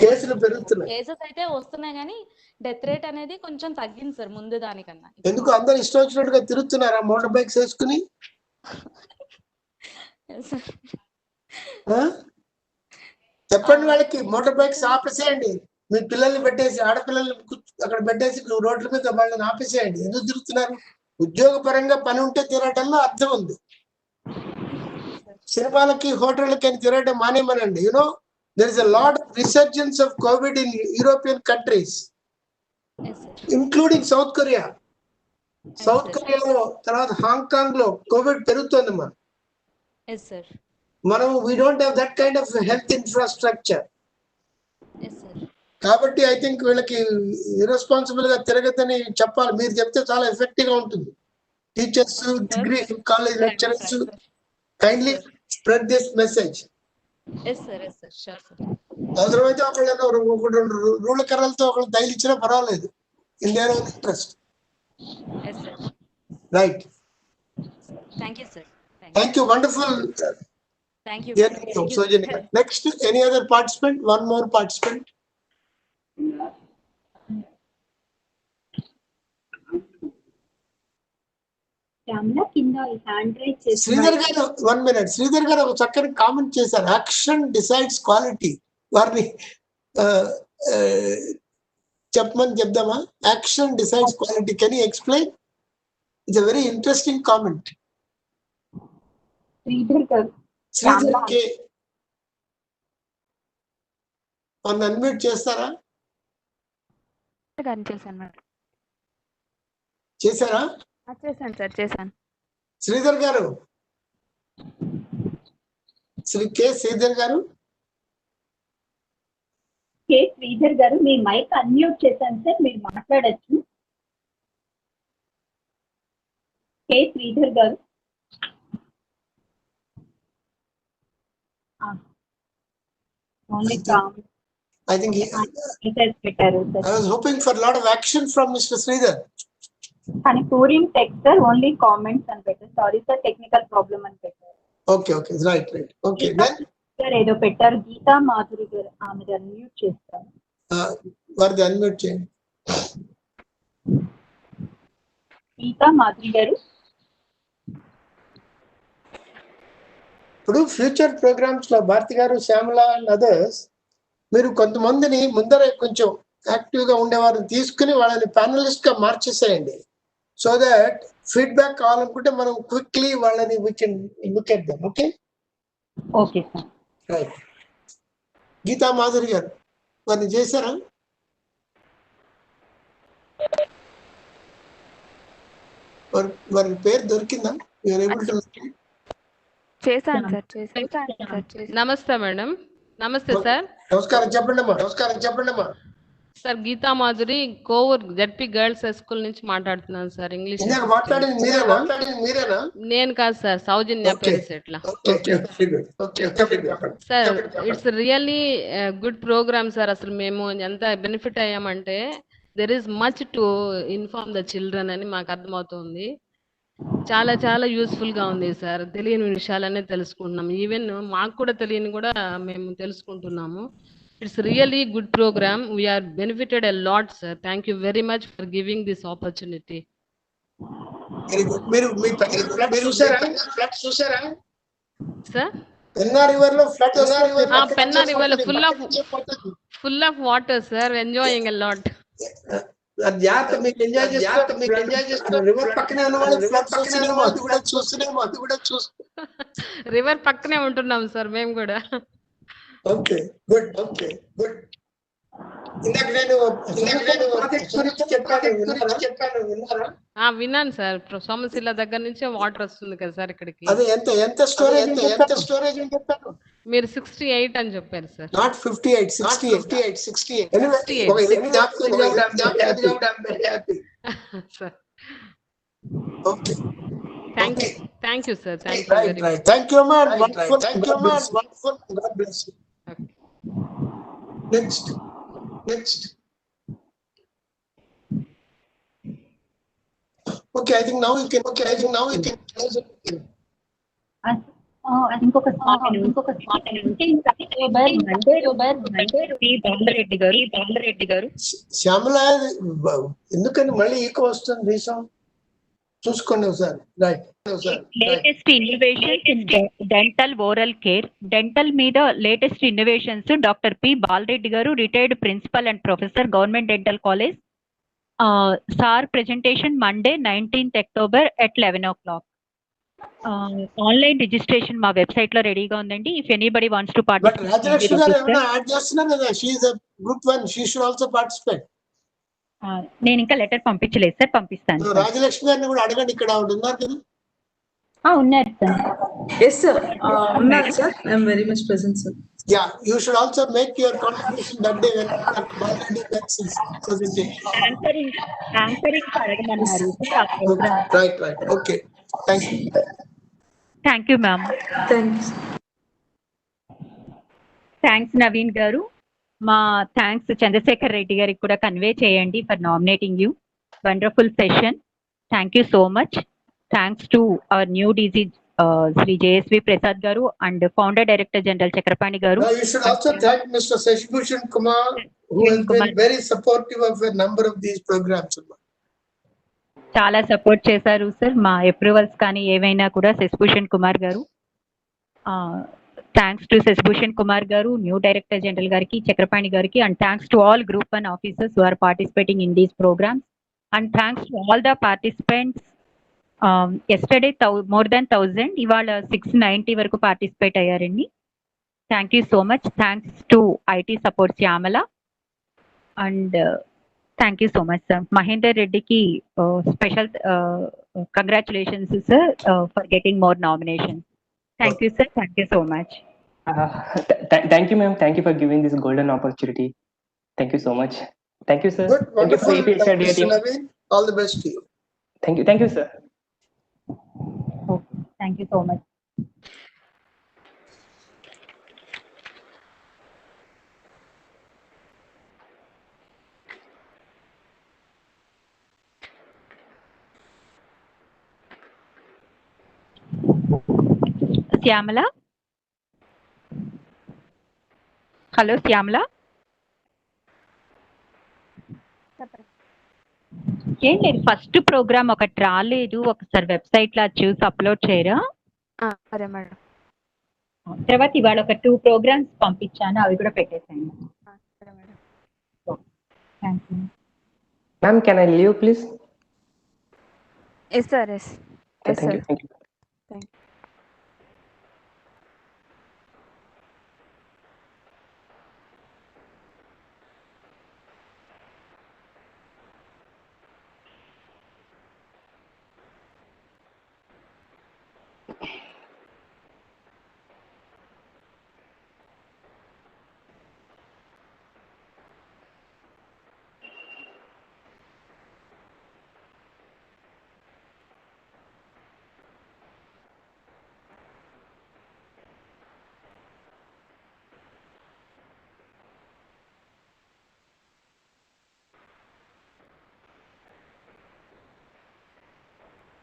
కేసులు పెరుగుతున్నాయి, కేసెస్ అయితే వస్తున్నాయి కానీ డెత్ రేట్ అనేది కొంచెం తగ్గింది సార్ ముందు దానికన్నా. ఎందుకు అందరు ఇష్టం వచ్చినట్టుగా తిరుగుతున్నారా మోటార్ బైక్స్ వేసుకుని? చెప్పండి వాళ్ళకి, మోటార్ బైక్స్ ఆపేసేయండి, మీ పిల్లల్ని పెట్టేసి ఆడపిల్లల్ని అక్కడ పెట్టేసి రోడ్ల మీద వాళ్ళని ఆపేసేయండి. ఎందుకు తిరుగుతున్నారు? ఉద్యోగపరంగా పని ఉంటే తిరగటంలో అర్థం ఉంది. సినిమాలకి హోటళ్ళకి అని తిరగడం మానేమనండి. You know there is a lot of resurgence of COVID in European countries, including South Korea. South Korea లో తర్వాత హాంకాంగ్ లో కోవిడ్ పెరుగుతోందమ్మా. మనం we don't have that kind of health infrastructure. కాబట్టి ఐ థింక్ వీళ్ళకి ఇర్రెస్పాన్సిబుల్ గా తిరగదని చెప్పాలి. మీరు చెప్తే చాలా ఎఫెక్టివ్ గా ఉంటుంది. Teachers, degree college lecturers, kindly spread this message. అవసరమైతే ఒకళ్ళు రెండు రూళ్ళ కర్రలతో ఒకళ్ళు తగిలిచ్చినా పర్వాలేదు. In their own interest. Right. Thank you. Wonderful. Thank you. Next, any other participant? One more participant. Sridhar గారు, 1 minute. శ్రీధర్ గారు ఒక చక్కని కామెంట్ చేశారు. Action decides quality. వారిని చెప్పమని చెప్దామా? Action decides quality. Can you explain? It's a very interesting comment. Sridhar K unmute చేస్తారా? చేశారా? చేశాను సార్, చేశాను. శ్రీధర్ గారు, కే శ్రీధర్ గారు, కే శ్రీధర్ గారు మీ మైక్ అన్మ్యూట్ చేశాను సార్, మీరు మాట్లాడచ్చు. కే శ్రీధర్ గారు. Only I think I was hoping for a lot of action from Mr. Sridhar. Can you pour in text, sir? Only comments and better. Sorry, sir. Technical problem and better. Okay. Right. Okay. Then. Sir, edo better. Geeta Madhuri garu, aame unmute chestaru. Vardi unmute cheyandi. Geeta Madhuri garu. ఇప్పుడు future programmes లో భారతి గారు, Shyamala and others, మీరు కొంతమందిని ముందర కొంచెం active గా ఉండేవారిని తీసుకుని వాళ్ళని ప్యానలిస్ట్ గా మార్చేసేయండి. సో దట్ ఫీడ్బ్యాక్ కావాలనుకుంటే మనం క్విక్లీ వాళ్ళని look at them. Okay sir. Right. Geetha Madhuri గారు వారిని చేశారా? వారి పేరు దొరికిందా? You're able to? చేశాను సార్. నమస్తే మేడం. నమస్తే సార్. నమస్కారం. చెప్పండమ్మా. Sir Geetha Madhuri, Kovur ZP girls school నుంచి మాట్లాడుతున్నాను సార్. ఇంగ్లీష్ నేను కాదు sir, Soujanya Perusetla. Sir it's really good programme sir. అసలు మేము ఎంత బెనిఫిట్ అయ్యామంటే there is much to inform the children అని మాకు అర్థమవుతుంది. చాలా చాలా యూస్ఫుల్ గా ఉంది సార్. తెలియని విషయాలనే తెలుసుకుంటున్నాము. ఈవెన్ మాకు కూడా తెలియని కూడా మేము తెలుసుకుంటున్నాము. It's really good programme. We're benefited a lot sir. Thank you very much for giving this opportunity. చూసారా సార్ పెన్నా రివర్ లో ఫ్లడ్ పెన్నా రివర్ లో full of water sir, enjoying a lot. జాగ్రత్త, మీకు ఎంజాయ్ చేస్తారు. రివర్ పక్కనే ఉన్న వాళ్ళు ఫ్లడ్ చూస్తున్నాము, అది కూడా రివర్ పక్కనే ఉంటున్నాం సార్ మేము కూడా. Okay good. ఇందాక నేను ప్రాజెక్ట్ గురించి చెప్పాను, విన్నారా? విన్నాను సార్. సోమశిల దగ్గర నుంచే వాటర్ వస్తుంది కదా సార్ ఇక్కడికి. అదే ఎంత స్టోరేజ్ అని చెప్పాను? మీరు 68 అని చెప్పారు sir. Not 58, 68. Sir okay, thank you sir. Thank you ma'am. Wonderful. God bless you. Next. Okay, I think now you can close it. ఇంకొక బాలరెడ్డి గారు. శ్యామల, ఎందుకని మళ్ళీ ఈకో వస్తుంది? రీసం చూసుకోండి ఒకసారి. Latest innovations in dental oral care. Dental మీద latest innovations. Doctor P Balareddy గారు, retired principal and professor, government dental college. Sir presentation Monday 19th October at 11 o'clock. Online registration మా వెబ్సైట్ లో రెడీగా ఉందండి. If anybody wants to participate. Rajalakshmi గారు ఏమైనా add చేస్తున్నారు కదా? She is a group 1, she should also participate. నేను ఇంకా లెటర్ పంపించలేదు సార్, పంపిస్తాను. రాజలక్ష్మి గారిని కూడా అడగండి, ఇక్కడ ఉన్నారు కదా? ఉన్నారు sir. Yes sir, unnadu sir, I am very much present sir. Yeah, you should also make your contribution that day when Baladi makes his presentation. Anchoring అడగమన్నారు సార్. Right. Okay, thank you ma'am. Thanks Naveen గారు. మా thanks Chandrasekhar Reddy గారికి కూడా convey చేయండి for nominating you. Wonderful session. Thank you so much. Thanks to our new DG Sri JSV Prasad garu and Founder Director General Chakrapani garu. Now you should also thank Mr. Seshbhushan Kumar, who has been very supportive of a number of these programs. చాలా support చేశారు sir. మా approvals కానీ ఏవైనా కూడా శశిభూషణ్ కుమార్ గారు. Thanks to Sasibhushan Kumar గారు, new director general గారికి, చక్రపాణి గారికి, and thanks to all Group 1 officers who are participating in these programs, and thanks to all the participants. Yesterday more than 1000, ఇవాళ 690 వరకు పార్టిసిపేట్ అయ్యారండి. Thank you so much. Thanks to IT support Shyamala, and thank you so much sir. Mahender రెడ్డికి special congratulations sir for getting more nominations. Thank you sir. Thank you so much. Thank you ma'am. Thank you for giving this golden opportunity. Thank you so much. Thank you sir. Good, wonderful. All the best to you. Thank you sir. Thank you so much. Syamala? Hello Syamala? ఏం లేదు, first programme ఒకటి రాలేదు, ఒకసారి website లో చూసి upload చేయరా? సరే madam. తర్వాత ఇవాళ ఒక 2 ప్రోగ్రామ్స్ పంపించాను, అవి కూడా పెట్టేసాను. సరే madam. Thank you. Ma'am, can I leave please? Yes sir, yes. Thank you. Thank you.